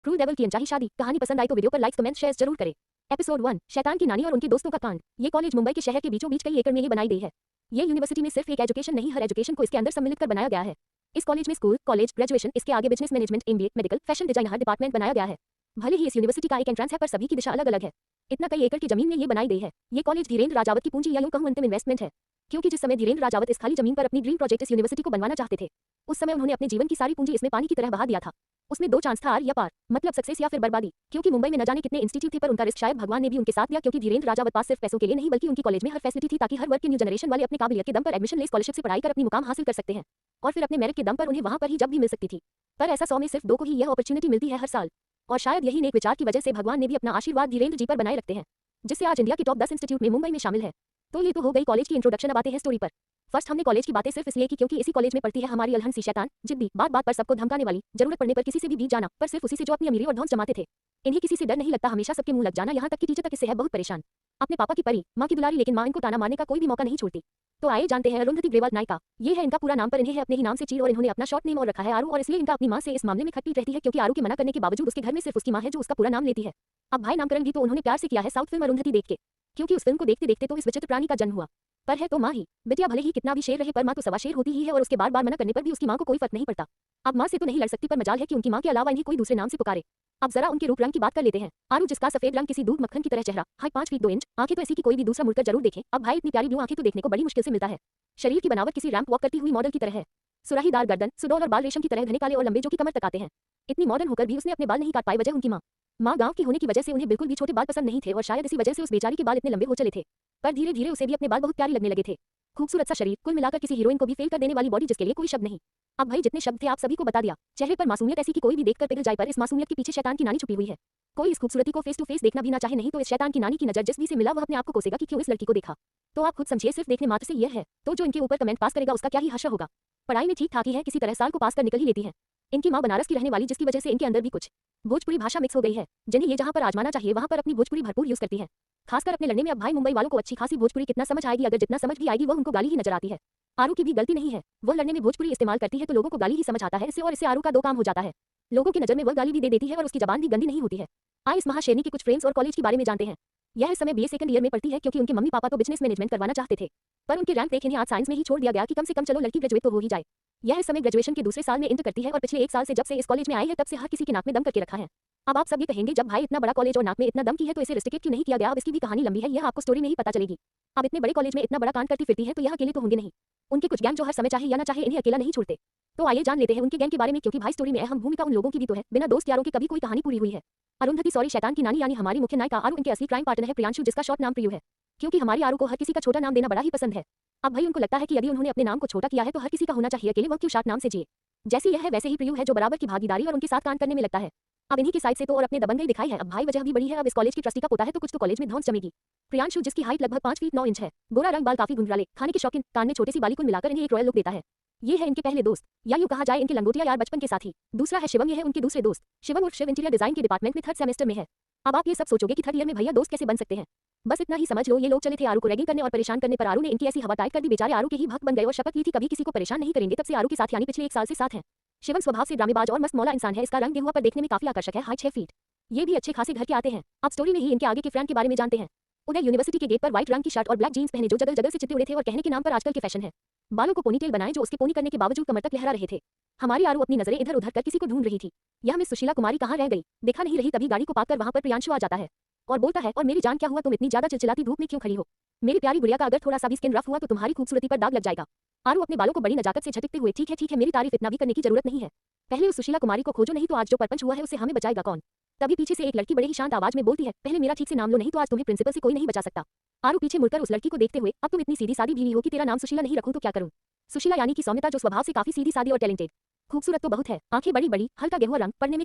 क्रूर डेविल की अनचाही शादी। कहानी पसंद आई तो वीडियो पर लाइक कमेंट शेयर जरूर करें। एपिसोड 1 शैतान की नानी और उनके दोस्तों का कांड। ये कॉलेज मुंबई के शहर के बीचों बीच कई एकड़ में ही बनाई गई है। ये यूनिवर्सिटी में सिर्फ एक एजुकेशन नहीं, हर एजुकेशन को इसके अंदर सम्मिलित कर बनाया गया है। इस कॉलेज में स्कूल, कॉलेज, ग्रेजुएशन, इसके आगे business management, MBA, medical, fashion design, हर डिपार्टमेंट बनाया गया है। भले ही इस यूनिवर्सिटी का एक एंट्रेंस है पर सभी की दिशा अलग अलग है। इतना कई एकड़ की जमीन में ये बनाई गई है। ये कॉलेज धीरेन्द्र राजावत की पूंजी या यूं कहूं अंतिम इन्वेस्टमेंट है। क्योंकि जिस समय धीरेन्द्र राजावत इस खाली जमीन पर अपनी ड्रीम प्रोजेक्ट इस यूनिवर्सिटी को बनवाना चाहते थे, उस समय उन्होंने अपने जीवन की सारी पूंजी इसमें पानी की तरह बहा दिया था। उसमें दो चांस था, आर या पार, मतलब सक्सेस या फिर बर्बादी। क्योंकि मुंबई में न जाने कितने इंस्टीट्यूट थे पर उनका रिस्क शायद भगवान ने भी उनके साथ दिया। क्योंकि धीरेन्द्र राजावत पास सिर्फ पैसों के लिए नहीं बल्कि उनकी कॉलेज में हर फैसिलिटी थी ताकि हर वर्ग के न्यू जनरेशन वाले अपनी काबिलियत के दम पर एडमिशन ले स्कॉलरशिप से पढ़ाई कर अपनी मुकाम हासिल कर सकते हैं और फिर अपने मेरिट के दम पर उन्हें वहां पर ही जब भी मिल सकती थी। पर ऐसा 100 में सिर्फ 2 को ही यह अपॉर्चुनिटी मिलती है हर साल। और शायद यही नेक विचार की वजह से भगवान ने भी अपना आशीर्वाद धीरेन्द्र जी पर बनाए रखते हैं, जिससे आज इंडिया के टॉप 10 इंस्टीट्यूट में मुंबई में शामिल है। तो ये तो हो गई कॉलेज की इंट्रोडक्शन। अब आते हैं स्टोरी पर। फर्स्ट हमने कॉलेज की बातें सिर्फ इसलिए की क्योंकि इसी कॉलेज में पढ़ती है हमारी अलहन सी शैतान, जिद्दी, बात बात पर सबको धमकाने वाली, जरूरत पड़ने पर किसी से भी बीत जाना, पर सिर्फ उसी से जो अपनी अमीरी और धौंस जमाते थे। इन्हें किसी से डर नहीं लगता, हमेशा सबके मुंह लग जाना, यहाँ तक कि टीचर तक इससे है बहुत परेशान। अपने पापा की परी, माँ की दुलारी, लेकिन माँ इनको ताना मारने का कोई भी मौका नहीं छोड़ती। तो आइए जानते हैं अरुंधति ग्रेवाल नायिका। ये है इनका पूरा नाम, पर इन्हें है अपने ही नाम से चीड़ और इन्होंने अपना शॉर्ट नेम और रखा है आरू। और इसलिए इनका अपनी माँ से इस मामले में खटपीट रहती है क्योंकि आरू के मना करने के बावजूद उसके घर में सिर्फ उसकी माँ है जो उसका पूरा नाम लेती है। अब भाई नामकरण भी तो उन्होंने प्यार से किया है साउथ फिल्म अरुंधति देख के, क्योंकि उस फिल्म को देखते देखते तो इस विचित्र प्राणी का जन्म हुआ। पर है तो माँ ही। बिटिया भले ही कितना भी शेर रहे पर माँ तो सवा शेर होती ही है और उसके बार बार मना करने पर भी उसकी माँ को कोई फर्क नहीं पड़ता। अब माँ से तो नहीं लड़ सकती पर मजाल है कि उनकी माँ के अलावा इन्हें कोई दूसरे नाम से पुकारे। अब जरा उनके रूप रंग की बात कर लेते हैं। आरू जिसका सफेद रंग किसी दूध मक्खन की तरह चेहरा, हाइट 5 फीट 2 इंच, आंखें तो ऐसी कि कोई भी दूसरा मुड़कर जरूर देखे। अब भाई इतनी प्यारी ब्लू आंखें तो देखने को बड़ी मुश्किल से मिलता है। शरीर की बनावट किसी रैंप वॉक करती हुई मॉडल की तरह है। सुराहीदार गर्दन, सुडौल और बाल रेशम की तरह घने काले और लंबे जो कि कमर तक आते हैं। इतनी मॉडर्न होकर भी उसने अपने बाल नहीं काट पाए, वजह उनकी माँ गांव की होने की वजह से उन्हें बिल्कुल भी छोटे बाल पसंद नहीं थे और शायद इसी वजह से उस बेचारी के बाल इतने लंबे हो चले थे। पर धीरे धीरे उसे भी अपने बाल बहुत प्यारे लगने लगे थे। खूबसूरत सा शरीर, कुल मिलाकर किसी हीरोइन को भी फेल कर देने वाली बॉडी जिसके लिए कोई शब्द नहीं। अब भाई जितने शब्द थे आप सभी को बता दिया। चेहरे पर मासूमियत ऐसी कि कोई भी देखकर पिघल जाए, पर इस मासूमियत के पीछे शैतान की नानी छुपी हुई है। कोई इस खूबसूरती को फेस टू फेस देखना भी ना चाहे नहीं तो इस शैतान की नानी की नजर जिस भी से मिला वह अपने आप को कोसेगा कि क्यों इस लड़की को देखा। तो आप खुद समझिए, सिर्फ देखने मात्र से यह है तो जो इनके ऊपर कमेंट पास करेगा उसका क्या ही हश्र होगा। पढ़ाई में ठीक ठाक ही है, किसी तरह साल को पास कर निकल ही लेती है। इनकी माँ बनारस की रहने वाली जिसकी वजह से इनके अंदर भी कुछ भोजपुरी भाषा मिक्स हो गई है, जिन्हें ये जहाँ पर आजमाना चाहिए वहाँ पर अपनी भोजपुरी भरपूर यूज करती है। खासकर अपने लड़ने में। अब भाई मुंबई वालों को अच्छी खासी भोजपुरी कितना समझ आएगी, अगर जितना समझ भी आएगी वो उनको गाली ही नजर आती है। आरू की भी गलती नहीं है, वो लड़ने में भोजपुरी इस्तेमाल करती है तो लोगों को गाली ही समझ आता है। इससे आरू का 2 काम हो जाता है। लोगों की नजर में वह गाली भी दे देती है और उसकी जबान भी गंदी नहीं होती है। आइए इस महाशेरनी के कुछ फ्रेंड्स और कॉलेज के बारे में जानते हैं। यह इस समय बीए सेकंड ईयर में पढ़ती है क्योंकि उनके मम्मी पापा तो बिजनेस मैनेजमेंट करवाना चाहते थे, पर उनके रैंक देख इन्हें आज साइंस में ही छोड़ दिया गया कि कम से कम चलो लड़की ग्रेजुएट तो हो ही जाए। यह इस समय ग्रेजुएशन के दूसरे साल में इंटर करती है और पिछले 1 साल से जब से इस कॉलेज में आई है तब से हर किसी के नाक में दम करके रखा है। अब आप सब ये कहेंगे जब भाई इतना बड़ा कॉलेज और नाक में इतना दम की है तो इसे रिस्ट्रिक्ट क्यों नहीं किया गया। अब इसकी भी कहानी लंबी है, यह आपको स्टोरी में ही पता चलेगी। अब इतने बड़े कॉलेज में इतना बड़ा कांड करती फिरती है तो यह अकेले तो होंगे नहीं, उनके कुछ गैंग जो हर समय चाहे या ना चाहे इन्हें अकेला नहीं छोड़ते। तो आइए जान लेते हैं उनके गैंग के बारे में, क्योंकि भाई स्टोरी में अहम भूमिका उन लोगों की भी तो है। बिना दोस्त यारों के कभी कोई कहानी पूरी हुई है। अरुंधति सॉरी शैतान की नानी यानी हमारी मुख्य नायिका आरू, इनके असली क्राइम पार्टनर है प्रियांशु जिसका शॉर्ट नाम प्रियू है, क्योंकि हमारी आरू को हर किसी का छोटा नाम देना बड़ा ही पसंद है। अब भाई उनको लगता है कि यदि उन्होंने अपने नाम को छोटा किया है तो हर किसी का होना चाहिए, अकेले वो क्यों शॉर्ट नाम से जिए। जैसी यह है वैसे ही प्रियू है जो बराबर की भागीदारी और उनके साथ काम करने में लगता है। अब इन्हीं की साइड से तो और अपने दबंगई दिखाई है। अब भाई वजह भी बड़ी है, अब इस कॉलेज की ट्रस्टी का पोता है तो कुछ तो कॉलेज में धौंस जमेगी। प्रियांशु जिसकी हाइट लगभग 5 फीट 9 इंच है, गोरा रंग, बाल काफी घुंघराले, खाने के शौकीन, कान में छोटी सी बाली, कुल मिलाकर इन्हें एक रॉयल लुक देता है। ये है इनके पहले दोस्त, या यूं कहा जाए इनके लंगोटिया यार बचपन के साथी। दूसरा है शिवम, ये है उनके दूसरे दोस्त। शिवम और शिव इंटीरियर डिजाइन के डिपार्टमेंट में 3rd सेमेस्टर में है। अब आप ये सब सोचोगे कि 3rd ईयर में भैया दोस्त कैसे बन सकते हैं। बस इतना ही समझ लो, ये लोग चले थे आरू को रैगिंग करने और परेशान करने, पर आरू ने इनकी ऐसी हवा टाइट कर दी, बेचारे आरू के ही भक्त बन गए और शपथ ली थी कभी किसी को परेशान नहीं करेंगे। तब से आरू के साथ यानी पिछले 1 साल से साथ हैं। शिवम स्वभाव से ड्रामेबाज और मस्त मौला इंसान है, इसका रंग गेहुआ पर देखने में काफी आकर्षक है, हाइट 6 फीट। ये भी अच्छे खासे घर के आते हैं। अब स्टोरी में ही इनके आगे के फ्रेंड के बारे में जानते हैं। उन्हें यूनिवर्सिटी के गेट पर व्हाइट रंग की शर्ट और ब्लैक जींस पहने जो जगह जगह से चित्ते उड़े थे और कहने के नाम पर आजकल के फैशन है। बालों को पोनीटेल बनाए जो उसके पोनी करने के बावजूद कमर तक लहरा रहे थे। हमारी आरू अपनी नजरें इधर उधर कर किसी को ढूंढ रही थी। यह मिस सुशीला कुमारी कहाँ रह गई, देखा नहीं रही। तभी गाड़ी को पाकर वहां पर प्रियांशु आ जाता है और बोलता है, और मेरी जान क्या हुआ, तुम इतनी ज्यादा चिलचिलाती धूप में क्यों खड़ी हो। मेरी प्यारी गुड़िया का अगर थोड़ा सा भी स्किन रफ हुआ तो तुम्हारी खूबसूरती पर दाग लग जाएगा। आरू अपने बालों को बड़ी नजाकत से झटकते हुए, ठीक है मेरी तारीफ इतना भी करने की जरूरत नहीं है, पहले उस सुशीला कुमारी को खोजो, नहीं तो आज जो परपंच हुआ है उससे हमें बचाएगा कौन। तभी पीछे से एक लड़की बड़े ही शांत आवाज में बोलती है, पहले मेरा ठीक से नाम लो, नहीं तो आज तुम्हें प्रिंसिपल से कोई नहीं बचा सकता। आरू पीछे मुड़कर उस लड़की को देखते हुए, अब तुम इतनी सीधी सादी भी हो कि तेरा नाम सुशीला नहीं रखूं तो क्या करूं। सुशीला यानी कि सौम्यता, जो स्वभाव से काफी सीधी सादी और टैलेंटेड, खूबसूरत तो बहुत है, आंखें बड़ी बड़ी, हल्का गेहुआ रंग, पढ़ने में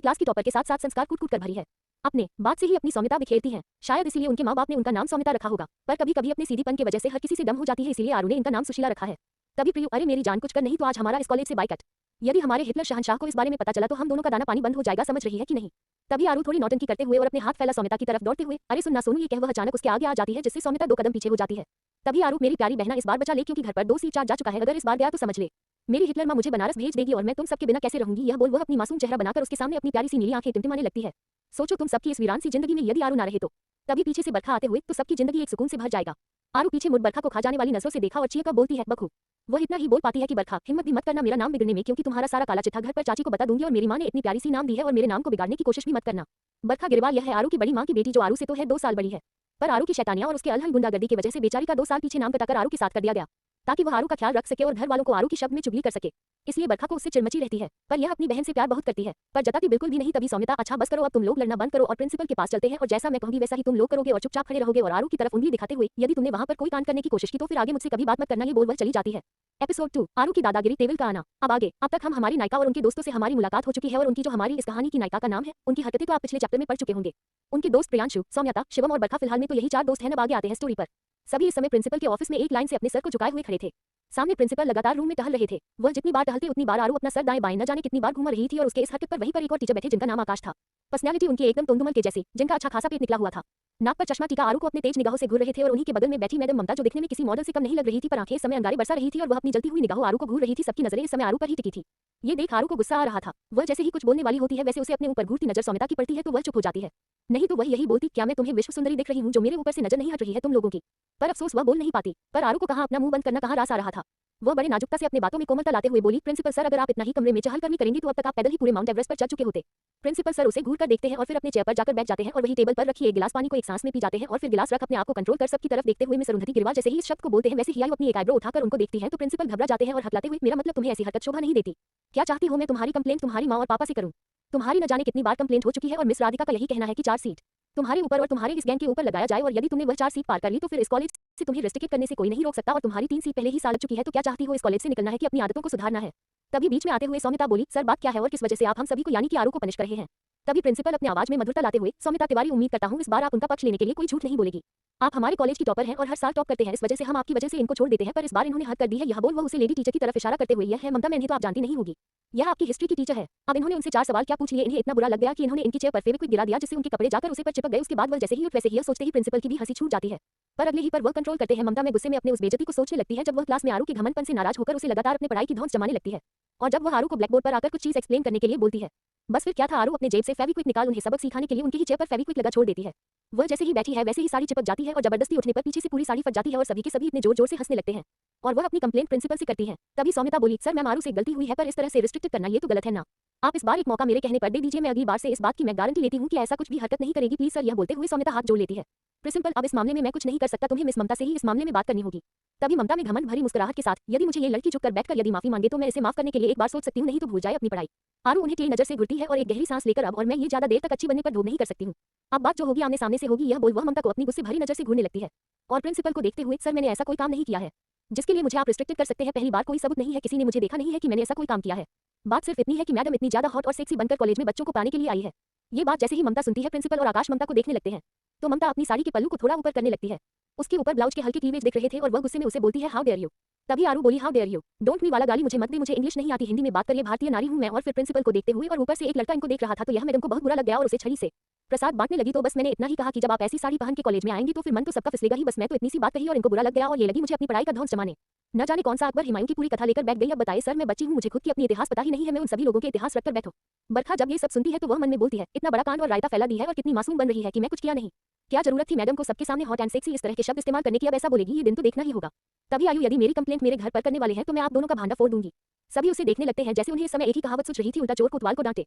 क्लास की टॉपर के साथ साथ संस्कार कूट कूट कर भरी है। अपने बात से ही अपनी सौम्यता बिखेरती है, शायद इसलिए उनके माँ बाप ने उनका नाम सौम्यता रखा होगा। पर कभी कभी अपने सीधीपन की वजह से हर किसी से दम हो जाती है, इसीलिए आरू ने इनका नाम सुशीला रखा है। तभी प्रियू, अरे मेरी जान कुछ कर, नहीं तो आज हमारा इस कॉलेज से बाइकट। यदि हमारे हिटलर शहंशाह को इस बारे में पता चला तो हम दोनों का दाना पानी बंद हो जाएगा, समझ रही है कि नहीं। तभी आरू थोड़ी नौटंकी करते हुए और अपने हाथ फैला सौम्यता की तरफ दौड़ते हुए, अरे सुनना सोनू, ये कह वह अचानक उसके आगे आ जाती है जिससे सौम्यता 2 कदम पीछे हो जाती है। तभी आरू, मेरी प्यारी बहना इस बार बचा ले क्योंकि घर पर 2 सीट 4 जा चुका है, अगर इस बार गया तो समझ ले मेरी हिटलर माँ मुझे बनारस भेज देगी और मैं तुम सबके बिना कैसे रहूंगी, यह बोल वह अपनी मासूम चेहरा बनाकर उसके सामने अपनी प्यारी सी नीली आंखें टिमटिमाने लगती है। सोचो तुम सबकी इस वीरान सी जिंदगी में यदि आरू ना रहे तो। तभी पीछे से बरखा आते हुए तो सबकी जिंदगी एक सुकून से भर जाएगा। आरू पीछे मुड़ बरखा को खा जाने वाली नजरों से देखा और चीखकर बोलती है, बखू। वह इतना ही बोल पाती है कि बरखा, हिम्मत भी मत करना मेरा नाम बिगड़ने में, क्योंकि तुम्हारा सारा काला चिट्ठा घर पर चाची को बता दूंगी और मेरी माँ ने इतनी प्यारी सी नाम दी है और मेरे नाम को बिगाड़ने की कोशिश भी मत करना। बरखा गिरवाल यह है आरू की बड़ी माँ की बेटी जो आरू से तो है 2 साल बड़ी है, पर आरू की शैतानियां और उसके अलहल गुंडागर्दी की वजह से बेचारी का 2 साल पीछे नाम कटाकर आरू के साथ कर दिया गया, ताकि वह आरू का ख्याल रख सके और घर वालों को आरू की शब्द में चुगली कर सके। इसलिए बरखा को उससे चिड़मची रहती है, पर यह अपनी बहन से प्यार बहुत करती है, पर जताती बिल्कुल भी नहीं। तभी सौम्यता, अच्छा बस करो अब तुम लोग लड़ना बंद करो और प्रिंसिपल के पास चलते हैं और जैसा मैं कहूंगी वैसा ही तुम लोग करोगे और चुपचाप खड़े रहोगे और आरू की तरफ उंगली दिखाते हुए, यदि तुमने वहां पर कोई कांड करने की कोशिश की तो फिर आगे मुझसे कभी बात मत करना, ये बोल वह चली जाती है। एपिसोड 2, आरू की दादागिरी टेबल का आना। अब आगे, अब तक हम हमारी नायिका और उनके दोस्तों से हमारी मुलाकात हो चुकी है और उनकी जो हमारी इस कहानी की नायिका का नाम है, उनकी हरकतें तो आप पिछले चैप्टर में पढ़ चुके होंगे। उनके दोस्त प्रियांशु, सौम्यता, शिवम और बरखा, फिलहाल में तो यही 4 दोस्त हैं। अब आगे आते हैं स्टोरी पर। सभी इस समय प्रिंसिपल के ऑफिस में एक लाइन से अपने सर को झुकाए हुए खड़े थे। सामने प्रिंसिपल लगातार रूम में टहल रहे थे। वह जितनी बार टहलते उतनी बार आरू अपना सर दाएं बाएं न जाने कितनी बार घुमा रही थी और उसके इस हरकत पर वहीं पर एक और टीचर बैठे जिनका नाम आकाश था। पर्सनैलिटी उनकी एकदम तोंदुमल के जैसी, जिनका अच्छा खासा पेट निकला हुआ था। नाक पर चश्मा टीका आरू को अपने तेज निगाहों से घूर रहे थे और उन्हीं के बगल में बैठी मैडम ममता जो दिखने में किसी मॉडल से कम नहीं लग रही थी, पर आंखें इस समय अंगारे बरसा रही थी और वह अपनी जलती हुई निगाहों आरू को घूर रही थी। सबकी नजरें इस समय आरू पर ही टिकी थी। ये देख आरू को गुस्सा आ रहा था। वह जैसे ही कुछ बोलने वाली होती है वैसे उसे अपने ऊपर घूरती नजर सौम्यता की पड़ती है तो वह चुप हो जाती है। नहीं तो वह यही बोलती, क्या मैं तुम्हें विश्व सुंदरी दिख रही हूँ जो मेरे ऊपर से नजर नहीं हट रही है तुम लोगों की। पर अफसोस वह बोल नहीं पाती। पर आरू को कहाँ अपना मुंह बंद करना, कहाँ रास आ रहा था। वह बड़े नाजुकता से अपने बातों में कोमलता लाते हुए बोली, प्रिंसिपल सर अगर आप इतना ही कमरे में चहलकदमी करेंगे तो अब तक आप पैदल ही पूरे माउंट एवरेस्ट पर चढ़ चुके होते। प्रिंसिपल सर उसे घूर कर देखते हैं और फिर अपने चेयर पर जाकर बैठ जाते हैं और वही टेबल पर रखी एक गिलास पानी को एक सांस में पी जाते हैं और फिर गिलास रख अपने आप को कंट्रोल कर सबकी तरफ देखते हुए मिस अरुंधति गिरवाल जैसे ही इस शब्द को बोलते हैं वैसे ही आयु अपनी एक आईब्रो उठाकर उनको देखती है तो प्रिंसिपल घबरा जाते हैं और हकलाते हुए, मेरा मतलब तुम्हें ऐसी हरकत शोभा नहीं देती। क्या चाहती हो मैं तुम्हारी कंप्लेंट तुम्हारी माँ और पापा से करूं? तुम्हारी न जाने कितनी बार कंप्लेंट हो चुकी है और मिस राधिका का यही कहना है कि 4 सीट तुम्हारे ऊपर और तुम्हारे इस गैंग के ऊपर लगाया जाए और यदि तुमने वह 4 सीट पार कर ली तो फिर इस कॉलेज से तुम्हें रेस्ट्रिक्ट करने से कोई नहीं रोक सकता और तुम्हारी 3 सीट पहले ही साल लग चुकी है तो क्या चाहती हो इस कॉलेज से निकलना है कि अपनी आदतों को सुधारना है? तभी बीच में आते हुए सौम्यता बोली, सर बात क्या है और किस वजह से आप हम सभी को यानी कि आरू को पनिश कर रहे हैं? तभी प्रिंसिपल अपने आवाज में मधुरता लाते हुए, सौम्यता तिवारी उम्मीद करता हूँ इस बार आप उनका पक्ष लेने के लिए कोई झूठ नहीं बोलेगी। आप हमारे कॉलेज की टॉपर हैं और हर साल टॉप करते हैं, इस वजह से हम आपकी वजह से इनको छोड़ देते हैं, पर इस बार इन्होंने हद कर दी है। यह बोल वह उसे लेडी टीचर की तरफ इशारा करते हुए, यह है ममता, मैं इन्हें तो आप जानती नहीं होगी, यह आपकी हिस्ट्री की टीचर है। अब इन्होंने उनसे 4 सवाल क्या पूछ लिए, इन्हें इतना बुरा लग गया कि इन्होंने इनकी चेयर पर फेविक्विक गिरा दिया जिससे उनके कपड़े जाकर उसे पर चिपक गए। उसके बाद वह जैसे ही उठ वैसे ही सोचते ही प्रिंसिपल की भी हंसी छूट जाती है, पर अगले ही पर वह कंट्रोल करते हैं। ममता में गुस्से में अपने उस बेइज्जती को सोचने लगती है जब वह क्लास में आरू के घमंडपन से नाराज होकर उसे लगातार अपने पढ़ाई की धौंस जमाने लगती है और जब वह आरू को ब्लैक बोर्ड पर आकर कुछ चीज एक्सप्लेन करने के लिए बोलती है। बस फिर क्या था, आरू अपने जेब से फेविक्विक निकाल उन्हें सबक सिखाने के लिए उनकी ही चेयर पर फेविक्विक लगा छोड़ देती है। वह जैसे ही बैठी है वैसे ही साड़ी चिपक जाती है और जबरदस्ती उठने पर पीछे से पूरी साड़ी फट जाती है और सभी के सभी इतने जोर जोर से हंसने लगते हैं और वह अपनी कंप्लेंट प्रिंसिपल से करती है। तभी सौम्यता बोली, सर मैम आरू से गलती हुई है पर इस तरह से रिस्ट्रिक्ट करना ये तो गलत है ना। आप इस बार एक मौका मेरे कहने पर दे दीजिए, मैं अगली बार से इस बात की मैं गारंटी लेती हूँ कि ऐसा कुछ भी हरकत नहीं करेगी प्लीज सर। यह बोलते हुए सौम्यता हाथ जोड़ लेती है। प्रिंसिपल, अब इस मामले में मैं कुछ नहीं कर सकता, तुम्हें मिस ममता से ही इस मामले में बात करनी होगी। तभी ममता में घमंड भरी मुस्कुराहट के साथ, यदि मुझे ये लड़की झुककर बैठकर यदि माफी मांगे तो मैं इसे माफ करने के लिए एक बार सोच सकती हूँ, नहीं तो भूल जाए अपनी पढ़ाई। आरू उन्हें टेढ़ी नजर से घूरती है और एक गहरी सांस लेकर, अब और मैं ये ज्यादा देर तक अच्छी बनने पर ढोंग नहीं कर सकती हूँ। अब बात जो होगी आमने सामने से होगी, यह बोल वह ममता को अपनी गुस्से भरी नजर से घूरने लगती है और प्रिंसिपल को देखते हुए, सर मैंने ऐसा कोई काम नहीं किया है जिसके लिए मुझे आप रिस्ट्रिक्टेड कर सकते हैं। पहली बार कोई सबूत नहीं है, किसी ने मुझे देखा नहीं है कि मैंने ऐसा कोई काम किया है। बात सिर्फ इतनी है कि मैडम इतनी ज्यादा हॉट और सेक्सी बनकर कॉलेज में बच्चों को पाने के लिए आई है। ये बात जैसे ही ममता सुनती है, प्रिंसिपल और आकाश ममता को देखने लगते हैं तो ममता अपनी साड़ी के पल्लू को थोड़ा ऊपर करने लगती है। उसके ऊपर ब्लाउज के हल्के क्लीवेज दिख रहे थे और वह गुस्से में उसे बोलती है, हाउ डेयर यू। तभी आरू बोली, हाउ डेयर यू, डोंट मी वाला गाली मुझे मत दे, मुझे इंग्लिश नहीं आती, हिंदी में बात करिए, भारतीय नारी हूं मैं। और फिर प्रिंसिपल को देखते हुए और ऊपर से एक लड़का इनको देख रहा था तो यह मैडम को बहुत बुरा लग गया और उसे छड़ी से प्रसाद बांटने लगी। तो बस मैंने इतना ही कहा कि जब आप ऐसी साड़ी पहन के कॉलेज में आएंगी तो फिर मन तो सबका फिसलेगा ही। बस मैं तो इतनी सी बात कही और इनको बुरा लग गया और ये लगी मुझे अपनी पढ़ाई का धौंस जमाने। न जाने कौन सा अकबर हुमायूं की पूरी कथा लेकर बैठ गई। अब बताइए सर, मैं बच्ची हूँ, मुझे खुद की अपनी इतिहास पता ही नहीं है, मैं उन सभी लोगों के इतिहास रखकर बैठो। बरखा जब ये सब सुनती है तो वह मन में बोलती है, इतना बड़ा कांड और रायता फैला दी है और कितनी मासूम बन रही है कि मैं कुछ किया नहीं। क्या जरूरत थी मैडम को सबके सामने हॉट एंड सेक्सी इस तरह के शब्द इस्तेमाल करने की? अब ऐसा बोलेगी ये दिन तो देखना ही होगा। तभी आयु, यदि मेरी कंप्लेंट मेरे घर पर करने वाले हैं तो मैं आप दोनों का भांडा फोड़ दूंगी। सभी उसे देखने लगते हैं जैसे उन्हें इस समय एक ही कहावत सूझ रही थी, उल्टा चोर कोतवाल को डांटे।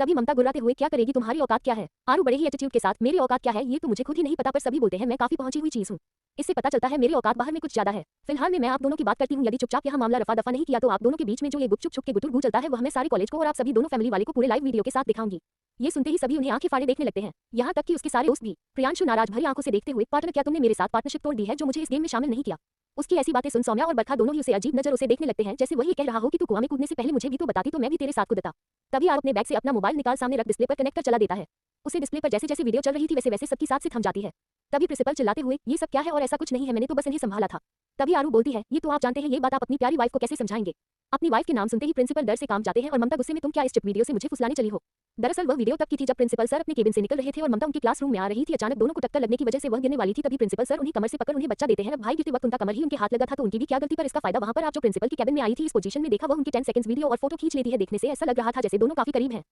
तभी ममता गुर्राते हुए, क्या करेगी, तुम्हारी औकात क्या है? आरू बड़े ही एटीट्यूड के साथ, मेरी औकात क्या है ये तो मुझे खुद ही नहीं पता, पर सभी बोलते हैं मैं काफी पहुंची हुई चीज हूँ। इससे पता चलता है मेरी औकात बाहर में कुछ ज्यादा है। फिलहाल में मैं आप दोनों की बात करती हूँ, यदि चुपचाप यहाँ मामला रफा दफा नहीं किया तो आप दोनों के बीच में जो ये गुपचुप छुप के गुटुर गु चलता है वह मैं सारे कॉलेज को और आप सभी दोनों फैमिली वाले को पूरे लाइव वीडियो के साथ दिखाऊंगी। ये सुनते ही सभी उन्हें आंखें फाड़े देखने लगते हैं, यहाँ तक कि उसके सारे दोस्त भी। प्रियांशु नाराज भरी आंखों से देखते हुए, पार्टनर क्या तुमने मेरे साथ पार्टनरशिप तोड़ दी है जो मुझे इस गेम में शामिल नहीं किया? उसकी ऐसी बातें सुन सौम्या और बरखा दोनों ही उसे अजीब नजर उसे देखने लगते हैं जैसे वही कह रहा हो कि तू कुआं में कूदने से पहले मुझे भी तो बताती तो मैं भी तेरे साथ कूदता। तभी आरू अपने बैग से अपना मोबाइल निकाल सामने रख डिस्प्ले पर कनेक्ट कर चला देता है। उसे डिस्प्ले पर जैसे जैसे वीडियो चल रही थी वैसे वैसे सबकी साथ से थम जाती है। तभी प्रिंसिपल चिल्लाते हुए, ये सब क्या है और ऐसा कुछ नहीं है, मैंने तो बस इन्हें संभाला था। तभी आरू बोलती है, ये तो आप जानते हैं, ये बात आप अपनी प्यारी वाइफ को कैसे समझाएंगे? अपनी वाइफ के नाम सुनते ही प्रिंसिपल डर से काम जाते हैं और ममता गुस्से में, तुम क्या इस चिप वीडियो से मुझे फुसलाने चली हो? दरअसल वह वीडियो तब की थी जब प्रिंसिपल सर अपने केबिन से निकल रहे थे और ममता उनके क्लासरूम में आ रही थी। अचानक दोनों को टक्कर लगने की वजह से वह गिरने वाली थी। तभी प्रिंसिपल सर उन्हें कमर से पकड़ उन्हें बच्चा देते हैं। भाई गिरते वक्त उनका कमर ही उनके हाथ लगा था तो उनकी भी क्या गलती, पर इसका फायदा वहां पर आप जो प्रिंसिपल की कैबिन में आई थी इस पोजीशन में देखा वह उनकी 10 सेकंड्स वीडियो और फोटो खींच लेती है। देखने से ऐसा लग रहा था जैसे दोनों काफी करीब हैं।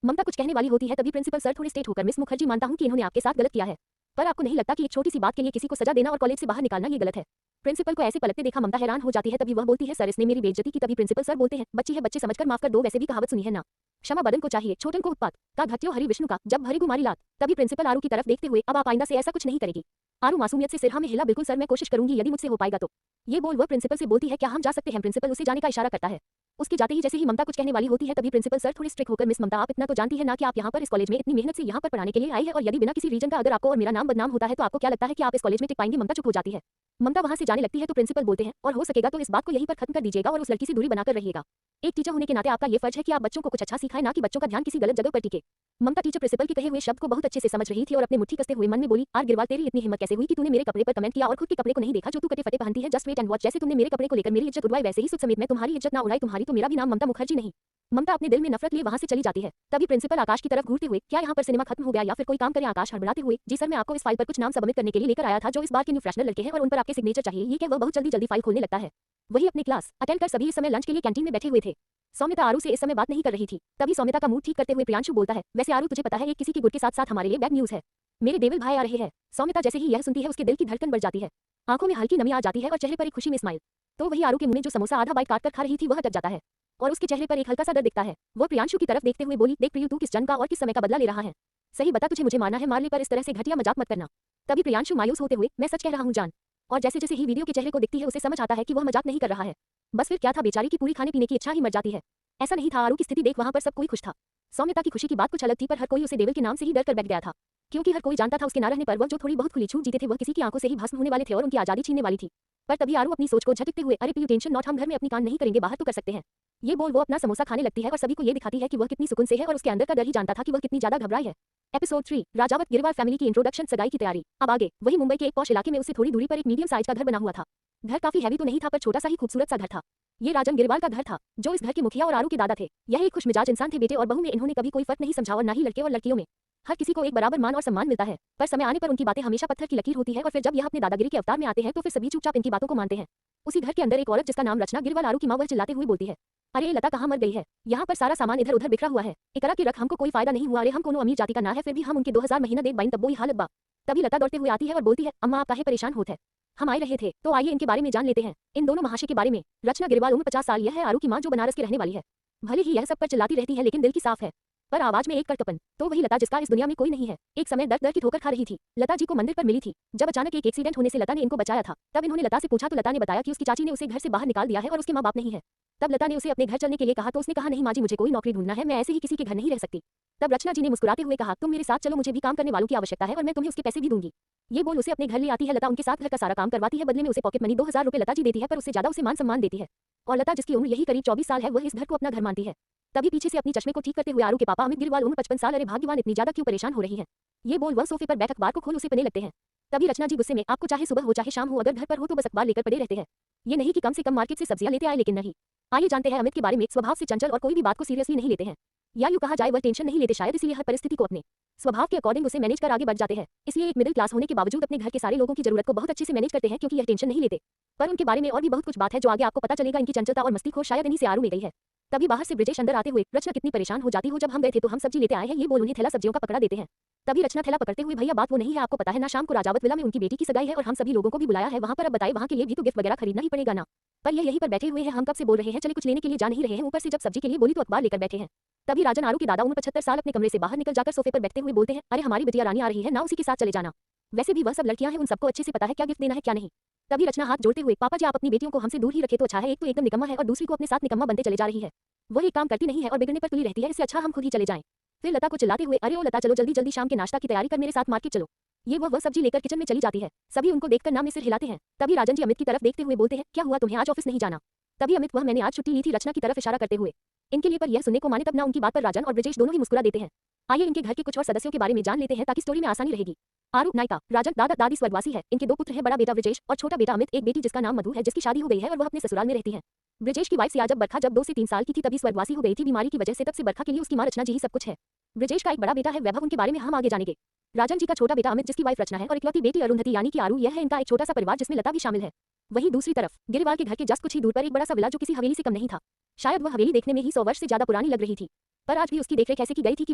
ममता कुछ कहने वाली होती है तभी प्रिंसिपल सर थोड़े स्ट्रेट होकर, मिस मुखर्जी मानता हूं कि इन्होंने आपके साथ गलत किया है, पर आपको नहीं लगता कि एक छोटी सी बात के लिए किसी को सजा देना और कॉलेज से बाहर निकालना ये गलत है। प्रिंसिपल को ऐसे पलटते देखा ममता हैरान हो जाती है। तभी वह बोलती है सर इसने मेरी बेइज्जती की। तभी प्रिंसिपल सर बोलते हैं बच्ची है बच्चे समझकर माफ कर दो, वैसे भी कहावत सुनी है ना, क्षमा बदन को चाहिए छोटन को उत्पात का घट्यो हरि विष्णु का जब भरी गुमारी लात। तभी प्रिंसिपल आरू की तरफ देखते हुए अब आप आइंदा से ऐसा कुछ नहीं करेगी। आरू मासूमियत से सिरहा में हिला, बिल्कुल सर मैं कोशिश करूंगी यदि मुझसे हो पाएगा तो। ये बोल वह प्रिंसिपल से बोलती है क्या हम जा सकते हैं। प्रिंसिपल उसे जाने का इशारा करता है। उसके जाते ही जैसे ही ममता कुछ कहने वाली होती है तभी प्रिंसिपल सर थोड़ी स्ट्रिक्ट होकर मिस ममता आप इतना तो जानती है ना कि आप यहाँ पर इस कॉलेज में इतनी मेहनत से यहाँ पर पढ़ाने के लिए आई है और यदि बिना किसी रीजन का अगर आपको और मेरा नाम बदनाम होता है तो आपको क्या लगता है कि आप इस कॉलेज में टिक पाएंगी। ममता चुप हो जाती है। ममता वहां से जाने लगती है तो प्रिंसिपल बोलते हैं और हो सकेगा तो इस बात को यहीं पर खत्म कर दीजिएगा और उस लड़की से दूरी बनाकर रहिएगा। एक टीचर होने के नाते आपका ये फर्ज है कि आप बच्चों को कुछ अच्छा सिखाएं, ना कि बच्चों का ध्यान किसी गलत जगह पर टिके। ममता टीचर प्रिंसिपल के कहे हुए शब्द को बहुत अच्छे से समझ रही थी और अपने मुट्ठी कसते हुए मन में बोली आर गिरवाल तेरी इतनी हिम्मत कैसे हुई कि तूने मेरे कपड़े पर कमेंट किया और खुद के कपड़े को नहीं देखा जो तू कटे फटे पहनती है। जस्ट वेट एंड वॉच, जैसे तुमने मेरे कपड़े को लेकर मेरी इज्जत उड़वाई वैसे ही सुख समेत मैं तुम्हारी इज्जत ना उड़ाई। तुम्हारी तो मेरा भी नाम ममता मुखर्जी नहीं। ममता अपने दिल में नफरत लिए वहां से चली जाती है। तभी प्रिंसिपल आकाश की तरफ घूरते हुए क्या यहाँ पर सिनेमा खत्म हो गया या फिर कोई काम करें। आकाश हड़बड़ाते हुए जी सर मैं आपको इस फाइल पर कुछ नाम सबमिट करने के लिए लेकर आया था जो इस बार के न्यू फ्रेशनर लड़के हैं और उन पर आपके सिग्नेचर चाहिए। ये क्या वह बहुत जल्दी फाइल खोलने लगता है। वही अपनी क्लास अटेंड कर सभी इस समय लंच के लिए कैंटीन में बैठे हुए थे। सौम्यता आरू से इस समय बात नहीं कर रही थी। तभी सौम्यता का मूड ठीक करते हुए प्रियांशु बोलता है वैसे आरू तुझे पता है ये किसी की गुड के साथ साथ हमारे लिए बैड न्यूज है। मेरे देवल भाई आ रहे हैं। सौम्यता जैसे ही यह सुनती है उसके दिल की धड़कन बढ़ जाती है, आंखों में हल्की नमी आ जाती है और चेहरे पर एक खुशी में स्माइल। तो वही आरू के मुंह में जो समोसा आधा बाइट काटकर खा रही थी वह अटक जाता है और उसके चेहरे पर एक हल्का सा डर दिखता है। वो प्रियांशु की तरफ देखते हुए बोली देख प्रियू तू किस जन्म का और किस समय का बदला ले रहा है। सही बता तुझे मुझे मारना है, मार ले पर इस तरह से घटिया मजाक मत करना। तभी प्रियांशु मायूस होते हुए मैं सच कह रहा हूँ जान। और जैसे जैसे ही वीडियो के चेहरे को दिखती है उसे समझ आता है कि वह मजाक नहीं कर रहा है। बस फिर क्या था, बेचारी की पूरी खाने पीने की इच्छा ही मर जाती है। ऐसा नहीं था, आरू की स्थिति देख वहां पर सब कोई खुश था। सौम्यता की खुशी की बात कुछ अलग थी पर हर कोई उसे देवल के नाम से ही डर कर बैठ गया था, क्योंकि हर कोई जानता था उसके ना रहने पर वह जो थोड़ी बहुत खुली छूट जीते थे वह किसी की आंखों से ही भस्म होने वाले थे और उनकी आजादी छीनने वाली थी। पर तभी आरू अपनी सोच को झटकते हुए अरे प्रियू टेंशन नॉट, हम घर में अपनी कान नहीं करेंगे, बाहर तो कर सकते हैं। ये बोल वो अपना समोसा खाने लगती है और सभी को ये दिखाती है कि वह कितनी सुकून से है और उसके अंदर का डर ही जानता था कि वह कितनी ज्यादा घबराई है। एपिसोड 3 राजावत गिरवाल फैमिली की इंट्रोडक्शन, सगाई की तैयारी। अब आगे वही मुंबई के एक पॉश इलाके में उससे थोड़ी दूरी पर एक मीडियम साइज का घर बना हुआ था। घर काफी हैवी तो नहीं था पर छोटा सा ही खूबसूरत सा घर था। ये राजन गिरवाल का घर था जो इस घर के मुखिया और आरू के दादा थे। यह एक खुशमिजाज इंसान थे। बेटे और बहू में इन्होंने कभी कोई फर्क नहीं समझा और ना ही लड़के और लड़कियों में। हर किसी को एक बराबर मान और सम्मान मिलता है, पर समय आने पर उनकी बातें हमेशा पत्थर की लकीर होती है और फिर जब यह अपने दादागिरी के अवतार में आते हैं तो फिर सभी चुपचाप इनकी बातों को मानते हैं। उसी घर के अंदर एक औरत जिसका नाम रचना गिरवाल, आरू की मां, वह चिल्लाते हुए बोलती है अरे लता कहाँ मर गई है, यहाँ पर सारा सामान इधर उधर बिखरा हुआ है, एकरा की रख हमको कोई फायदा नहीं हुआ। अरे हम कोनो अमीर जाति का ना है फिर भी हम उनके 2000 महीना देख बाइन तब वो हालत बा। तभी लता दौड़ते हुए आती है और बोलती है अम्मा आप काहे परेशान होते हैं, हम आए रहे थे तो आइए इनके बारे में जान लेते हैं, इन दोनों महाशय के बारे में। रचना गिरवाल उम्र 50 साल, यह है आरू की मां जो बनारस की रहने वाली है। भले ही यह सब पर चिल्लाती रहती है लेकिन दिल की साफ है, पर आवाज में एक कड़कपन। तो वही लता जिसका इस दुनिया में कोई नहीं है। एक समय दर्द की ठोकर खा रही थी। लता जी को मंदिर पर मिली थी जब अचानक एक एक्सीडेंट होने से लता ने इनको बचाया था। तब इन्होंने लता से पूछा तो लता ने बताया कि उसकी चाची ने उसे घर से बाहर निकाल दिया है और उसके माँ बाप नहीं है। तब लता ने उसे अपने घर चलने के लिए कहा तो उसने कहा नहीं माँ जी मुझे कोई नौकरी ढूंढना है, मैं ऐसे ही किसी के घर नहीं रह सकती। तब रचना जी ने मुस्कुराते हुए कहा तुम मेरे साथ चलो, मुझे भी काम करने वालों की आवश्यकता है और मैं तुम्हें उसके पैसे भी दूंगी। ये बोल उसे अपने घर ले आती है। लता उनके साथ घर का सारा काम करवाती है, बदले में उसे पॉकेट मनी 2000 रुपए लता जी देती है पर उससे ज्यादा उसे मान सम्मान देती है। और लता जिसकी उम्र यही करीब 24 साल है वह इस घर को अपना घर मानती है। तभी पीछे से अपनी चश्मे को ठीक करते हुए आरू के पापा अमित गिरवाल उम्र 55 साल, अरे भाग्यवान इतनी ज्यादा क्यों परेशान हो रही है। ये बोल वह सोफे पर बैठ अखबार को खोल उसे पढ़ने लगते हैं। तभी रचना जी गुस्से में आपको चाहे सुबह हो चाहे शाम हो अगर घर पर हो तो बस अखबार लेकर पड़े रहते हैं, ये नहीं कि कम से कम मार्केट से सब्जियां लेते आए। लेकिन नहीं, आइए जानते हैं अमित के बारे में। स्वभाव से चंचल और कोई भी बात को सीरियसली नहीं लेते हैं, या यूं कहा जाए वह टेंशन नहीं लेते, शायद इसीलिए हर परिस्थिति को अपने स्वभाव के अकॉर्डिंग उसे मैनेज कर आगे बढ़ जाते हैं। इसलिए एक मिडिल क्लास होने के बावजूद अपने घर के सारे लोगों की जरूरत को बहुत अच्छे से मैनेज करते हैं क्योंकि यह टेंशन नहीं लेते। पर उनके बारे में और भी बहुत कुछ बात है जो आगे आपको पता चलेगा। इनकी चंचलता और मस्ती शायद इन्हीं से आरू में गई है। तभी बाहर से ब्रिजेश अंदर आते हुए रचना कितनी परेशान हो जाती हो, जब हम गए थे तो हम सब्जी लेते आए हैं, ये बोल उन्हें थैला सब्जियों का पकड़ा देते हैं। तभी रचना थैला पकड़ते हुए भैया बात वो नहीं है, आपको पता है ना शाम को राजावत विला में उनकी बेटी की सगाई है और हम सभी लोगों को भी बुलाया है वहां पर। अब बताइए वहां के लिए भी तो गिफ्ट वगैरह खरीदना ही पड़ेगा ना। पर ये यहीं पर बैठे हुए हैं, हम कब से बोल रहे हैं चले कुछ लेने के लिए जा नहीं रहे हैं, ऊपर से जब सब्जी के लिए बोली तो अखबार लेकर बैठे हैं। तभी राजन आरू के दादा उम्र 75 साल अपने कमरे से बाहर निकल जाकर सोफे पर बैठते हुए बोलते हैं अरे हमारी बिटिया रानी आ रही है ना, उसी के साथ चले जाना। वैसे भी वह सब लड़कियां हैं, उन सबको अच्छे से पता है क्या गिफ्ट देना है क्या नहीं। तभी रचना हाथ जोड़ते हुए पापा जी आप अपनी बेटियों को हमसे दूर ही रखे तो अच्छा है, एक तो एकदम निकम्मा है और दूसरी को अपने साथ निकम्मा बनते चले जा रही है। वो एक काम करती नहीं है और बिगड़ने पर तुली रहती है, इससे अच्छा हम खुद ही चले जाएं। फिर लता को चिल्लाते हुए अरे ओ लता चलो जल्दी जल्दी शाम के नाश्ता की तैयारी कर, मेरे साथ मार्केट चलो। ये वह सब्जी लेकर किचन में चली जाती है। सभी उनको देखकर नाम में सिर हिलाते हैं। तभी राजन जी अमित की तरफ देखते हुए बोलते हैं क्या हुआ तुम्हें आज ऑफिस नहीं जाना। तभी अमित वह मैंने आज छुट्टी ली थी, रचना की तरफ इशारा करते हुए। इनके लिए पर यह सुनने को माने तब ना उनकी बात पर राजन और ब्रिजेश दोनों ही मुस्कुरा देते हैं। आइए इनके घर के कुछ और सदस्यों के बारे में जान लेते हैं ताकि स्टोरी में आसानी रहेगी। आरू नायिका, राजन दादा दादी स्वर्गवासी है, इनके 2 पुत्र हैं, बड़ा बेटा ब्रिजेश और छोटा बेटा अमित, एक बेटी जिसका नाम मधु है जिसकी शादी हो गई है और वह अपने ससुराल में रहती है। ब्रिजेश की वाइफ सिया जब बरखा जब 2 से 3 साल की थी तभी स्वर्गवासी हो गई थी बीमारी की वजह से, तब से बरखा के लिए उसकी मां रचना जी ही सब कुछ है। ब्रजेश का एक बड़ा बेटा है वैभव, उनके बारे में हम आगे जानेंगे। राजन जी का छोटा बेटा अमित जिसकी वाइफ रचना है और इकलौती बेटी अरुंधति यानी कि आरू, यह है इनका एक छोटा सा परिवार जिसमें लता भी शामिल है। वहीं दूसरी तरफ गिरिवाल के घर के जस्ट कुछ ही दूर पर एक बड़ा सा विला जो किसी हवेली से कम नहीं था। शायद वह हवेली देखने में ही 100 वर्ष से ज्यादा पुरानी लग रही थी, पर आज भी उसकी देखरेख ऐसे की गई थी कि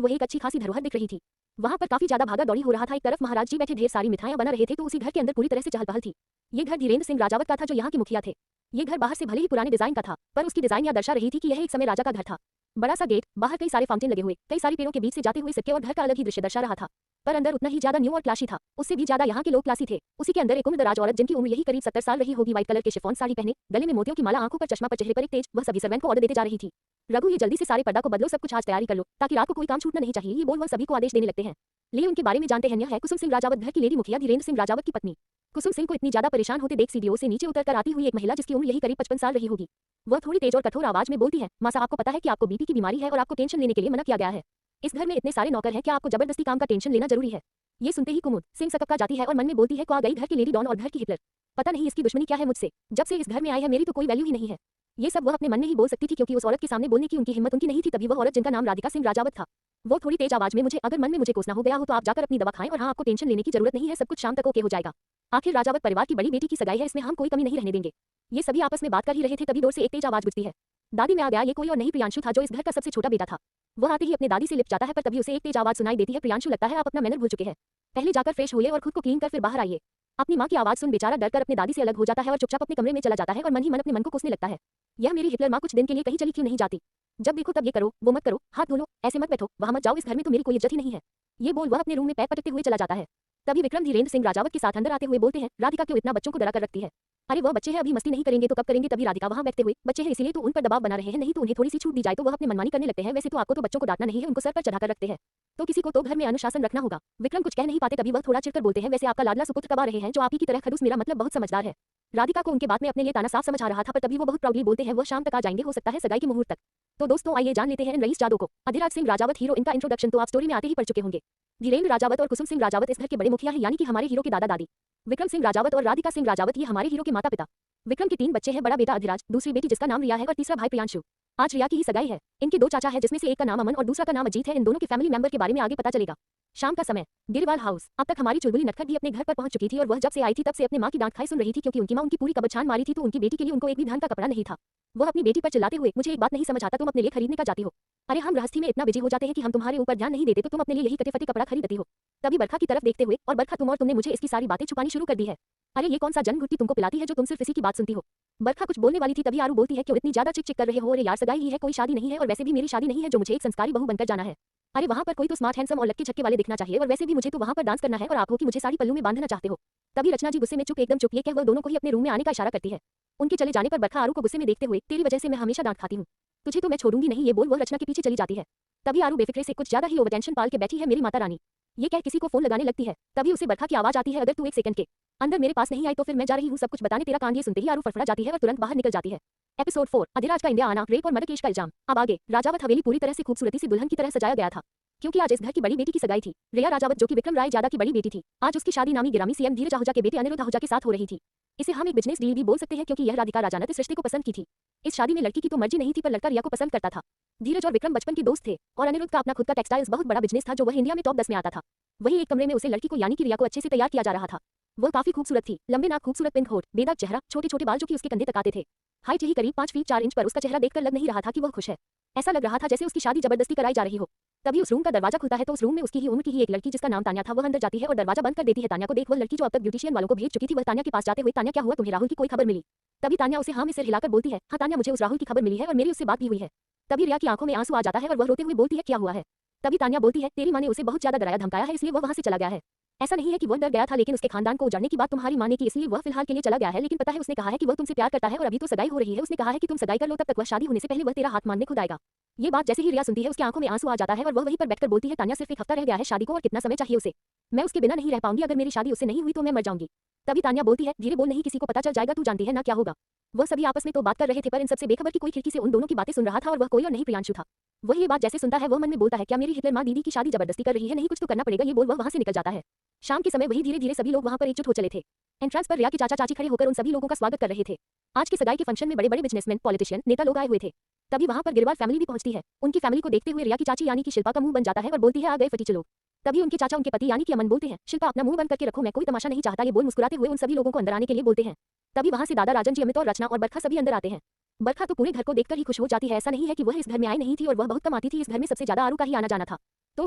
वह एक अच्छी खासी धरोहर दिख रही थी। वहां पर काफी ज्यादा भागा दौड़ी हो रहा था। एक तरफ महाराज जी बैठे ढेर सारी मिठाइयां बना रहे थे तो उसी घर के अंदर पूरी तरह से चहल पहल थी। ये घर धीरेन्द्र सिंह राजावत का था जो यहाँ के मुखिया थे। ये घर बाहर से भले ही पुराने डिजाइन का था, पर उसकी डिजाइन यह दर्शा रही थी कि यह एक समय राजा का घर था। बड़ा सा गेट, बाहर कई सारे फाउंटेन लगे हुए, कई सारी पेड़ों के बीच से जाते हुए सिक्के और घर का अलग ही दृश्य दर्शा रहा था। पर अंदर उतना ही ज्यादा न्यू और क्लासी था, उससे भी ज्यादा यहाँ के लोग क्लासी थे। उसी के अंदर एक उम्रदराज औरत जिनकी उम्र यही करीब 70 साल रही होगी, व्हाइट कलर के शिफॉन साड़ी पहने, गले में मोतियों की माला, आंखों पर चश्मा, पर चेहरे पर एक तेज, वह सभी सर्वेंट को ऑर्डर देते जा रही थी। रघु, ये जल्दी से सारे पर्दा को बदलो, सब कुछ आज तैयारी कर लो ताकि रात को कोई काम छूटना नहीं चाहिए, ये बोल वह सभी को आदेश देने लगते हैं। लिए उनके बारे में जानते हैं। यह है कुसुम सिंह राजावत, घर की लेडी मुखिया धीरेन्द्र सिंह राजावत की पत्नी। कुसुम सिंह को इतनी ज्यादा परेशान होते देख सीढ़ियों से नीचे उतरकर आती हुई एक महिला जिसकी उम्र यही करीब 55 साल रही होगी। वह थोड़ी तेज और कठोर आवाज में बोलती है, माँ साहब, आपको पता है कि आपको बीपी की बीमारी है और आपको टेंशन लेने के लिए मना किया गया है। इस घर में इतने सारे नौकर हैं, क्या आपको जबरदस्ती काम का टेंशन लेना जरूरी है? ये सुनते ही कुमुद सिंह सकपका जाती है और मन में बोलती है, को आ गई घर की लेडी डॉन और घर की हिटलर। पता नहीं इसकी दुश्मनी क्या है मुझसे, जब से इस घर में आई है मेरी तो कोई वैल्यू ही नहीं है। ये सब वह अपने मन में ही बोल सकती थी क्योंकि उस औरत के सामने बोलने की उनकी हिम्मत उनकी नहीं थी। तभी वह औरत जिनका नाम राधिका सिंह राजावत था, वो थोड़ी तेज आवाज में, मुझे अगर मन में मुझे कोसना हो गया हो तो आप जाकर अपनी दवा खाएं और हाँ, आपको टेंशन लेने की जरूरत नहीं है, सब कुछ शाम तक ओके हो जाएगा। आखिर राजावत परिवार की बड़ी बेटी की सगाई है, इसमें हम कोई कमी नहीं रहने देंगे। ये सभी आपस में बात कर ही रहे थे, तभी दूर से एक तेज आवाज गुजती है, दादी मैं आ गया। ये कोई और नहीं प्रियांशु था जो इस घर का सबसे छोटा बेटा था। वह आते ही अपने दादी से लिपट जाता है, पर तभी उसे एक तेज आवाज सुनाई देती है, प्रियांशु लगता है आप अपना मैनर भूल चुके हैं, पहले जाकर फ्रेश होइए और खुद को क्लीन कर फिर बाहर आइए। अपनी माँ की आवाज सुन बेचारा डरकर अपने दादी से अलग हो जाता है और चुपचाप अपने कमरे में चला जाता है और मन ही मन अपने मन को कोसने लगता है, यह मेरी हिटलर माँ कुछ दिन के लिए कहीं चली क्यों नहीं जाती? जब देखो तब ये करो, वो मत करो, हाथ धो लो, ऐसे मत बैठो, वहां मत जाओ, इस घर में तो मेरी कोई इज्जत ही नहीं है। ये बोल वह अपने रूम में पैर पटकते हुए चला जाता है। तभी विक्रम धीरेन्द्र सिंह राजावत के साथ अंदर आते हुए बोलते हैं, राधिका क्यों इतना बच्चों को डरा कर रखती है? अरे वह बच्चे हैं, अभी मस्ती नहीं करेंगे तो कब करेंगे? तभी राधिका, वहां बैठते हुए, बच्चे हैं इसीलिए तो उन पर दबाव बना रहे हैं, नहीं तो उन्हें थोड़ी सी छूट दी जाए तो वह अपनी मनमानी करने लगते हैं। वैसे तो आपको तो बच्चों को डांटना नहीं है, उनको सर पर चढ़ाकर रखते हैं, तो किसी को तो घर में अनुशासन रखना होगा। विक्रम कुछ कह नहीं पाते, तभी वह थोड़ा चिढ़कर बोलते हैं, वैसे आपका लाडला सुपुत्र कब आ रहे हैं जो आप ही की तरह खड़ूस, मेरा मतलब बहुत समझदार है। राधिका को उनके बात में अपने लिए ताना साफ समझ आ रहा था, पर तभी वो बहुत प्राउडली बोलते हैं, वह शाम तक आ जाएंगे, हो सकता है सगाई के मुहूर्त तक। तो दोस्तों आइए जान लेते हैं इन रईस जादव को। अधिराज सिंह राजावत हीरो, इनका इंट्रोडक्शन तो आप स्टोरी में आते ही पढ़ चुके होंगे। धीरेन्द्र राजावत और कुसुम सिंह राजावत इस घर के बड़े मुखिया हैं, यानी कि हमारे हीरो के दादा दादी। विक्रम सिंह राजावत और राधिका सिंह राजावत ये हमारे हीरो के माता पिता। विक्रम के 3 बच्चे हैं, बड़ा बेटा अधिराज, दूसरी बेटी जिसका नाम रिया है और तीसरा भाई प्रियांशु। आज रिया की ही सगाई है। इनके 2 चाचा है जिसमें से एक का नाम अमन और दूसरा का नाम अजीत है। इन दोनों के फैमिली मेंबर के बारे में आगे पता चलेगा। शाम का समय, गिरवाल हाउस। अब तक हमारी चुलबुली नटखट भी अपने घर पर पहुंच चुकी थी और वह जब से आई थी तब से अपने माँ की डांट खाई सुन रही थी क्योंकि उनकी माँ उनकी पूरी कब्र छान मारी थी तो उनकी बेटी के लिए उनको एक भी धन का कपड़ा नहीं था। वह अपनी बेटी पर चिल्लाते हुए, मुझे एक बात नहीं समझ आता, तुम अपने लिए खरीदने का जाती हो? अरे हम गृहस्थी में इतना बिजी हो जाते हैं कि हम तुम्हारे ऊपर ध्यान नहीं देते तो तुम अपने लिए यही कटे फटे कपड़ा खरीदती हो। तभी बरखा की तरफ देखते हुए, और बरखा तुम और तुमने मुझे इसकी सारी बातें छुपानी शुरू कर दी है। अरे ये कौन सा जन्म घुट्टी तुमको पिलाती है जो तुम सिर्फ इसी की बात सुनती हो? बरखा कुछ बोलने वाली थी तभी आरू बोलती है, क्यों इतनी ज्यादा चिक चिक कर रहे हो? अरे यार सगाई ही है, कोई शादी नहीं है, और वैसे भी मेरी शादी नहीं है जो मुझे एक संस्कारी बहू बनकर जाना है। अरे वहाँ पर कोई तो स्मार्ट हैंडसम और लटके झटके वाले दिखना चाहिए, और वैसे भी मुझे तो वहाँ पर डांस करना है और आप हो कि मुझे साड़ी पल्लू में बांधना चाहते हो। तभी रचना जी गुस्से में चुप, एकदम चुप, ये कह वह दोनों को ही अपने रूम में आने का इशारा करती है। उनके चले जाने पर बरखा आरू को गुस्से में देखते हुए, तेरी वजह से मैं हमेशा डांट खाती हूँ, तुझे तो मैं छोड़ूंगी नहीं, ये बोल वह रचना के पीछे चली जाती है। तभी आरू बेफिक्रे से कुछ ज्यादा ही ओवर टेंशन पाल के बैठी है, मेरी माता रानी, ये कह किसी को फोन लगाने लगती है। तभी उसे बरखा की आवाज आती है, अगर तू 1 सेकंड के अंदर मेरे पास नहीं आई तो फिर मैं जा रही हूँ सब कुछ बताने तेरा कांड। ये सुनते ही आरू फड़फड़ा जाती है और तुरंत बाहर निकल जाती है। एपिसोड 4, अधिराज का इंडिया आना, रेप और मर्डर केस का इल्जाम। अब आगे, राजावत हवेली पूरी तरह से खूबसूरती से दुल्हन की तरह सजाया गया था क्योंकि आज इस घर की बड़ी बेटी की सगाई थी। रिया राजावत जो कि विक्रम राय जादा की बड़ी बेटी थी, आज उसकी शादी नामी गिरामी सीएम धीरज आहूजा के बेटे अनिरुद्ध आहूजा के साथ हो रही थी। इसे हम एक बिजनेस डील भी बोल सकते हैं क्योंकि यह राधिका राजा ने इस रिश्ते को पसंद की थी। इस शादी में लड़की की तो मर्जी नहीं थी पर लड़का रिया को पसंद करता था। धीरज और विक्रम बचपन के दोस्त थे और अनिरुद्ध का अपना खुद का टेक्सटाइल्स बहुत बड़ा बिजनेस था जो वह इंडिया में टॉप 10 में आता था। वही एक कमरे में उसे लड़की को यानी कि रिया को अच्छे से तैयार किया जा रहा था। वह काफी खूबसूरत थी, लंबे नाक, खूबसूरत पिंक होठ, बेदाग चेहरा, छोटे छोटे बाल जो कि उसके कंधे तक आते थे। हाइट यही करीब 5 फीट 4 इंच, पर उसका चेहरा देखकर लग नहीं रहा था कि वह खुश है। ऐसा लग रहा था जैसे उसकी शादी जबरदस्ती कराई जा रही हो। तभी उस रूम का दरवाजा खुलता है तो उस रूम में उसकी ही उम्र की ही एक लड़की जिसका नाम तान्या था वह अंदर जाती है और दरवाजा बंद कर देती है। तान्या को देख वह लड़की जो अब तक ब्यूटिशियन वालों को भेज चुकी थी वह तान्या के पास जाते हुए, तान्या क्या हुआ तुम्हें, राहुल की कोई खबर मिली? तभी तान्या उसे हाँ में सिर हिलाकर बोलती है, हाँ तान्या मुझे उस राहुल की खबर मिली है और मेरी उससे बात भी हुई है। तभी रिया की आंखों में आंसू आ जाता है और वह रोते हुए बोलती है क्या हुआ है? तभी तान्या बोलती है, तेरी माँ ने उसे बहुत ज्यादा डराया धमकाया है इसलिए वह वहाँ से चला गया है। ऐसा नहीं है कि वह डर गया था, लेकिन उसके खानदान को उजाड़ने की बात तुम्हारी माँ ने की इसलिए वह फिलहाल के लिए चला गया है। लेकिन पता है उसने कहा है कि वह तुमसे प्यार करता है और अभी तो सगाई हो रही है, उसने कहा है कि तुम सगाई कर लो, तब तक वह शादी होने से पहले वह तेरा हाथ मांगने खुद आएगा। ये बात जैसे ही रिया सुनती है उसकी आंखों में आंसू आ जाता है और वह वहीं पर बैठकर बोलती है, तान्या सिर्फ 1 हफ्ता रह गया है शादी को और कितना समय चाहिए उसे, मैं उसके बिना नहीं रह पाऊंगी, अगर मेरी शादी उससे नहीं हुई तो मैं मर जाऊंगी। तभी तान्या बोलती है, धीरे बोल, नहीं किसी को पता चल जाएगा, तू जानती है ना क्या होगा। वह सभी आपस में तो बात कर रहे थे पर इन सबसे बेखबर की कोई खिड़की से उन दोनों की बातें सुन रहा था और वह कोई और नहीं प्रियांशु था। वह ये बात जैसे सुनता है वह मन में बोलता है, क्या मेरी हिटलर माँ दीदी की शादी जबरदस्ती कर रही है, नहीं कुछ तो करना पड़ेगा, ये बोल वह वहाँ से निकल जाता है। शाम के समय वही धीरे धीरे सभी लोग वहाँ पर एकजुट हो चले थे। एंट्रेंस पर रिया के चाचा चाची खड़े होकर उन सभी लोगों का स्वागत कर रहे थे। आज के सगाई के फंक्शन में बड़े बड़े बिजनेसमैन, पॉलिटिशियन, नेता लोग आए हुए थे। तभी वहां पर गिरवाल फैमिली भी पहुंचती है। उनकी फैमिली को देखते हुए रिया की चाची यानी कि शिल्पा का मुंह बन जाता है और बोलती है, आ गए फटी चलो। तभी उनके चाचा उनके पति यानी कि अमन बोलते हैं, शिल्पा अपना मुंह बंद करके रखो, मैं कोई तमाशा नहीं चाहता। ये बोल मुस्कुराते हुए उन सभी लोगों को अंदर आने के लिए बोलते हैं। तभी वहां से दादा राजन जी, अमित और रचना और बरखा सभी अंदर आते हैं। बरखा तो पूरे घर को देखकर ही खुश हो जाती है। ऐसा नहीं है कि वह इस घर में आई नहीं थी और वह बहुत कम आती थी। इस घर में सबसे ज्यादा आरू का ही आना जाना था। तो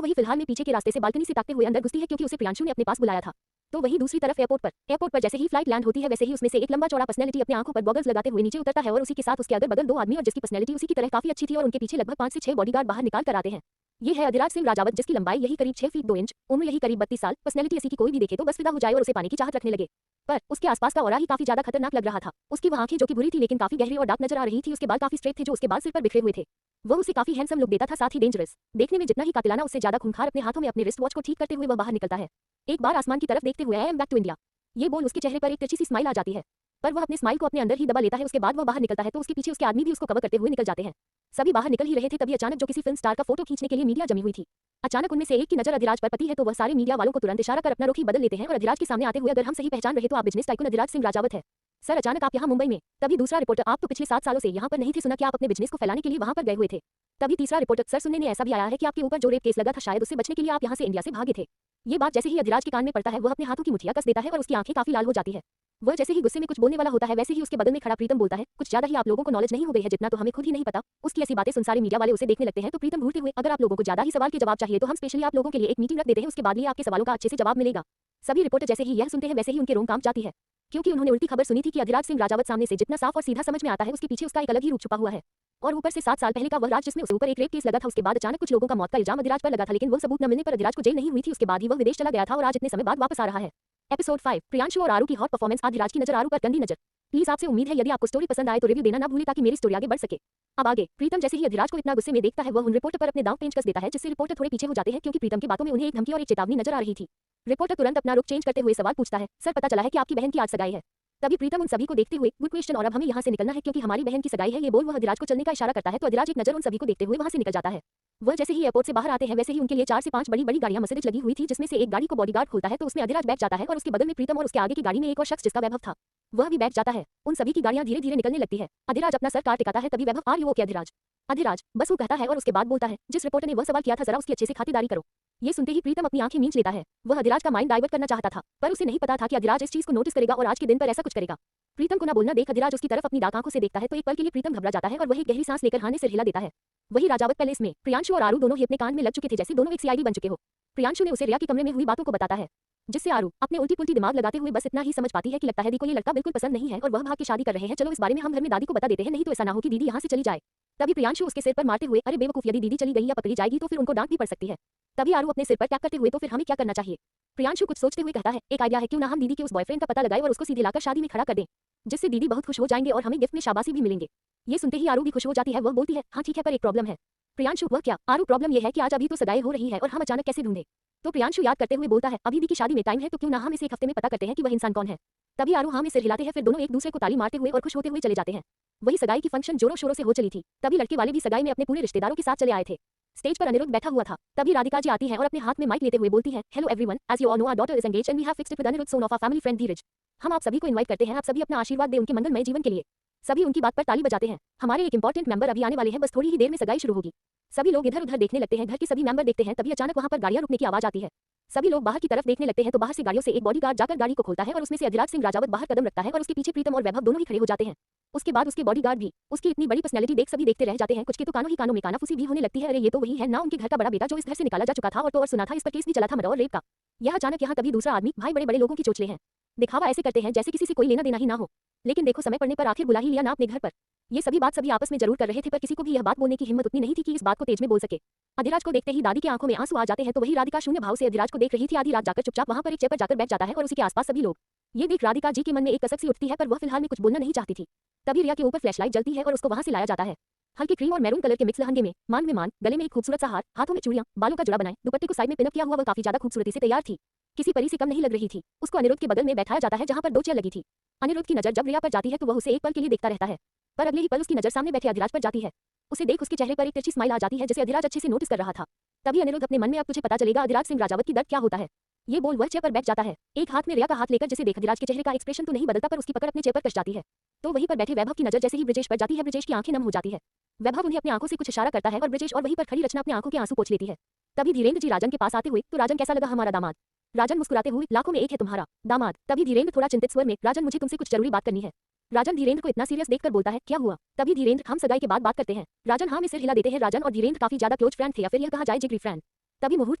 वही फिलहाल में पीछे के रास्ते से बालकनी से ताकते हुए अंदर घुसती है क्योंकि उसे प्रियांशु ने अपने पास बुलाया था। तो वही दूसरी तरफ एयरपोर्ट पर जैसे ही फ्लाइट लैंड होती है वैसे ही उसमें से एक लंबा चौड़ा पर्सनैलिटी अपने आंखों पर गॉगल्स लगाते हुए नीचे उतरता है और उसी के साथ उसके अगल बगल 2 आदमी और जिसकी पर्सनैलिटी उसी की तरह काफी अच्छी थी और उनके पीछे लगभग 5 से 6 बॉडीगार्ड बाहर निकाल कर आते हैं। ये है अधिराज सिंह राजावत, जिसकी लंबाई यही करीब 6 फीट 2 इंच, उम्र यही करीब 32 साल। पर्सनैलिटी ऐसी की कोई भी देखे तो बस फिदा हो जाए और उसे पाने की चाहत रखने लगे। पर उसके आसपास का ऑरा ही काफी ज्यादा खतरनाक लग रहा था। उसकी वह आंखें जो कि बुरी थी लेकिन काफी गहरी और डार्क नजर आ रही थी। उसके बाल काफी स्ट्रेट थे जो उसके बाल सिर पर बिखरे हुए थे। वह उसे काफी हैंडसम लुक देता था, साथ ही डेंजरस। देखने में जितना ही कातिलाना उससे ज्यादा खूंखार। अपने हाथों में अपने रिस्ट वॉच को ठीक करते हुए वह बाहर निकलता है। एक बार आसमान की तरफ देखते हुए, I am back to India, ये बोल उसके चेहरे पर एक तिरछी सी स्माइल आ जाती है। पर वह अपने स्माइल को अपने अंदर ही दबा लेता है। उसके बाद वह बाहर निकलता है तो उसके पीछे उसके आदमी भी उसको कवर करते हुए निकल जाते हैं। सभी बाहर निकल ही रहे थे तभी अचानक जो किसी फिल्म स्टार का फोटो खींचने के लिए मीडिया जमी हुई थी, अचानक उनमें से एक की नजर अधिराज पर पड़ती है तो वह सारे मीडिया वालों को तुरंत इशारा कर अपना रुख ही बदल लेते हैं और अधिराज के सामने आते हुए, अगर हम सही पहचान रहे तो आप बिजनेस टाइकून अधिराज सिंह राजावत है। सर, अचानक आप यहाँ मुंबई में। तभी दूसरा रिपोर्टर, आप तो पिछले 7 सालों से यहाँ पर नहीं थे, सुना कि आप अपने बिजनेस को फैलाने के लिए वहाँ पर गए हुए थे। तभी तीसरा रिपोर्टर, सर सुनने में ऐसा भी आया है कि आपके ऊपर जो रेप केस लगा था शायद उससे बचने के लिए आप यहाँ से इंडिया से भागे थे। ये बात जैसे ही अधिराज के कान में पड़ता है वह अपने हाथों की मुठ्ठियां कस देता है और उसकी आंखें काफी लाल हो जाती है। वह जैसे ही गुस्से में कुछ बोलने वाला होता है वैसे ही उसके बगल में खड़ा प्रीतम बोलता है, कुछ ज्यादा ही आप लोगों को नॉलेज नहीं हो गई है, जितना तो हमें खुद ही नहीं पता। उसकी ऐसी बातें सुन सारे मीडिया वाले उसे देखने लगते हैं तो प्रीतम घूरते हुए, अगर आप लोगों को ज्यादा ही सवाल के जवाब चाहिए तो हम स्पेशली आप लोगों के लिए एक मीटिंग रख देते हैं, उसके बाद ही आपके सवालों का अच्छे से जवाब मिलेगा। सभी रिपोर्टर जैसे ही यह सुनते हैं वैसे ही उनके रोम कांप जाती है, क्योंकि उन्होंने उल्टी खबर सुनी थी कि अधिराज सिंह राजावत सामने से जितना साफ और सीधा समझ में आता है उसके पीछे उसका एक अलग ही रूप छुपा हुआ है। और ऊपर से 7 साल पहले का वह राज जिसमें उसके ऊपर एक रेप केस लगा था, उसके बाद अचानक कुछ लोगों का मौत का इल्जाम अधिराज पर लगा था, लेकिन वह सबूत न मिलने पर अधिराज को जेल नहीं हुई थी। उसके बाद ही वह विदेश चला गया था और आज इतने समय बाद वापस आ रहा है। एपिसोड 5, प्रियांशु और आरू की हॉट परफॉर्मेंस। अधिराज की नजर आरू पर गंदी नजर। प्लीज आपसे उम्मीद है यदि आपको स्टोरी पसंद आए तो रिव्यू देना ना भूले ताकि मेरी स्टोरी आगे बढ़ सके। अब आगे प्रीतम जैसे ही अधिराज को इतना गुस्से में देखता है वह उन रिपोर्टर पर अपने दांव पेंच कस देता है, जिससे रिपोर्टर थोड़े पीछे हो जाते हैं क्योंकि प्रीतम की बातों में उन्हें एक धमकी और एक चेतावनी नजर आ रही थी। रिपोर्टर तुरंत अपना रुख चेंज करते हुए सवाल पूछता है, सर पता चला है कि आपकी बहन की आज सगाई है। तभी प्रीतम उन सभी को देखते हुए, गुड क्वेश्चन और अब हमें यहाँ से निकलना है क्योंकि हमारी बहन की सगाई है, ये बोल वह अधिराज को चलने का इशारा करता है तो अधिराज एक नजर उन सभी को देखते हुए वहाँ से निकल जाता है। वह जैसे ही एयरपोर्ट से बाहर आते हैं वैसे ही उनके लिए 4 से 5 बड़ी बड़ी गाड़ियां मर्सिडीज लगी हुई थी, जिसमें से एक गाड़ी को बॉडीगार्ड खोलता है तो उसमें अधिराज बैठ जाता है और उसके बगल में प्रीतम और उसके आगे की गाड़ी में एक और शख्स जिसका वैभव था वह भी बैठ जाता है। उन सभी की गाड़ियां धीरे धीरे निकलने लगती है। अधिराज अपना सर काट टिकाता है तभी Vaibhav, are you okay Adhiraj? Adhiraj बस वो कहता है और उसके बाद बोलता है, जिस रिपोर्टर ने वह सवाल किया था जरा उसकी अच्छे से खातिरदारी करो। ये सुनते ही प्रीतम अपनी आंखें मींच लेता है। वह अधिराज का माइंड डाइवर्ट करना चाहता था पर उसे नहीं पता था कि अधिराज इस चीज को नोटिस करेगा और आज के दिन पर ऐसा कुछ करेगा। प्रीतम को ना बोलना देख अधिराज उसकी तरफ अपनी डाक आंखों से देखता है तो एक पल के लिए प्रीतम घबरा जाता है और वह एक गहरी सांस लेकर हाँ ने सिर हिला देता है। वही राजावत पैलेस में प्रियांशु और आरू दोनों ही अपने कान में लग चुके थे जैसे दोनों एक सीआईडी बन चुके हो। प्रियांशु ने उसे रिया के कमरे में हुई बातों को बताता है, जिससे आरू अपने उल्टी पुल्टी दिमाग लगाते हुए बस इतना ही समझ पाती है कि लगता है दी को ये लड़का बिल्कुल पसंद नहीं है और वह भाग के शादी कर रहे हैं। चलो इस बारे में हम घर में दादी को बता देते हैं, नहीं तो ऐसा ना हो कि दीदी यहाँ से चली जाए। तभी प्रियांशु उसके सिर पर मारते हुए, अरे बेवकूफ, यदि दीदी चली गई या पकड़ी जाएगी तो फिर उनको डांट भी पड़ सकती है। तभी आरू अपने सिर पर टैप करते हुए, तो फिर हमें क्या करना चाहिए? प्रियांशु कुछ सोचते हुए कहता है, एक आइडिया है, क्यों ना हम दीदी के उस बॉयफ्रेंड का पता लगाएं और उसको सीधे लाकर शादी में खड़ा कर दें, जिससे दीदी बहुत खुश हो जाएंगे और हमें गिफ्ट में शाबाशी भी मिलेंगे। ये सुनते ही आरू भी खुश हो जाती है। वह बोलती है, हाँ ठीक है पर एक प्रॉब्लम है। प्रियांशु, वह क्या? आरू, प्रॉब्लम यह है कि आज अभी तो सगाई हो रही है और हम अचानक कैसे ढूंढे? तो प्रियांशु याद करते हुए बोलता है, अभी दी की शादी में टाइम है तो क्यों ना हम इसे एक हफ्ते में पता करते हैं कि वह इंसान कौन है। तभी आरू हाँ में सिर हिलाते हैं, फिर दोनों एक दूसरे को ताली मारते हुए और खुश होते हुए चले जाते हैं। वही सगाई की फंक्शन जोरों शोरों से हो चली थी। तभी लड़के वाले भी सगाई में अपने पूरे रिश्तेदारों के साथ चले आए थे। स्टेज पर अनिरुद्ध बैठा हुआ था। तभी राधिका जी आती है और अपने हाथ में माइक लेते हुए बोलती है, hello everyone, as you all know our daughter is engaged and we have fixed it with Anirudh son of our family friend Dheeraj. हम आप सभी को इनवाइट करते हैं, आप सभी अपना आशीर्वाद दें उनके मंगलमय जीवन के लिए। सभी उनकी बात पर ताली बजाते हैं। हमारे एक इंपॉर्टेंट मेंबर अभी आने वाले हैं, बस थोड़ी ही देर में सगाई शुरू होगी। सभी लोग इधर उधर देखने लगते हैं। घर के सभी मेंबर देखते हैं। तभी अचानक वहां पर गाड़ियां रुकने की आवाज आती है। सभी लोग बाहर की तरफ देखने लगते हैं तो बाहर से गाड़ियों से एक बॉडीगार्ड जाकर गाड़ी को खोलता है और उसमें से अधिराज सिंह राजावत बाहर कदम रखता है और उसके पीछे प्रीतम और वैभव दोनों ही खड़े हो जाते हैं। उसके बाद उसके बॉडीगार्ड भी। उसकी इतनी बड़ी पर्सनैलिटी देख सभी देखते रह जाते हैं। कुछ के तो कानों ही कानों में कानाफूसी भी होने लगती है। अरे ये तो वही है ना, उनके घर का बड़ा बेटा जो इस घर से निकाला जा चुका था और तो और सुना था इस पर केस भी चला था मर्डर और रेप का। यह अचानक यहाँ तभी दूसरा आदमी, भाई बड़े बड़े लोगों की चोचले हैं, दिखावा ऐसे करते हैं जैसे किसी से कोई लेना देना ही ना हो। लेकिन देखो समय पड़ने पर आखिर बुला ही लिया ना अपने घर पर। ये सभी बात सभी आपस में जरूर कर रहे थे पर किसी को भी यह बात बोलने की हिम्मत उतनी नहीं थी कि इस बात को तेज में बोल सके। अधिराज को देखते ही दादी की आंखों में आंसू आ जाते हैं तो वही राधिका शून्य भाव से अधिराज को देख रही थी। आधी रात जाकर चुपचाप वहां पर एक चेयर पर जाकर बैठ जाता है और उसी के आसपास सभी लोग। ये देख राधिका जी के मन में एक कसक सी उठती है पर वह फिलहाल में कुछ बोलना नहीं चाहती थी। तभी रिया के ऊपर फ्लैशलाइट जलती है और उसको वहां से लाया जाता है। हल्के क्रीम और मैरून कलर के मिक्स लहंगे में मान, गले में एक खूबसूरत सा हार, हाथों में चूड़ियां, बालों का जुड़ा बनाए, दुपट्टे को साइड में पिनअप किया हुआ, वह काफी ज्यादा खूबसूरती से तैयार थी। किसी परी से कम नहीं लग रही थी। उसको अनिरुद्ध के बगल में बैठाया जाता है जहां पर 2 चेयर लगी थी। अनिरुद्ध की नजर जब रिया पर जाती है तो वह उसे एक पल के लिए देखता रहता है, पर अगले ही पल उसकी नजर सामने बैठे अधिराज पर जाती है। उसे देख उसके चेहरे पर एक तिरछी स्माइल आ जाती है जिसे अधिराज अच्छे से नोटिस कर रहा था। तभी अनिरुद्ध अपने मन में, अब तुझे पता चलेगा अधिराज सिंह राजावत की दर्द क्या होता है। ये बोल वह चेयर पर बैठ जाता है। एक हाथ में रिया का हाथ लेकर, जिसे देख अधिराज के चेहरे का एक्सप्रेशन तो नहीं बदलता पर उसकी पकड़ अपने चेयर पर कस जाती है। तो वहीं पर बैठे वैभव की नजर जैसे ही ब्रिजेश पर जाती है, ब्रिजेश की आंखें नम हो जाती है। वैभव उन्हें अपनी आंखों से कुछ इशारा करता है और ब्रिजेश और वहीं पर खड़ी रचना अपने आंखों के आंसू पोंछ लेती है। तभी धीरेन्द्र जी राजन के पास आते हुए, तो राजन कैसा लगा हमारा दामाद? राजन मुस्कुराते हुए, लाखों में एक है तुम्हारा दामाद। तभी धीरेन्द्र थोड़ा चिंतित स्वर में, राजन मुझे तुमसे कुछ जरूरी बात करनी है। राजन धीरेन्द्र को इतना सीरियस देखकर बोलता है, क्या हुआ? तभी धीरेन्द्र, हम सगाई के बाद बात करते हैं। राजन हाँ में सिर हिला देते हैं। राजन और धीरेन्द्र काफी ज्यादा क्लोज फ्रेंड थे या फिर यह कहा जाए जिगरी फ्रेंड। तभी मुहूर्त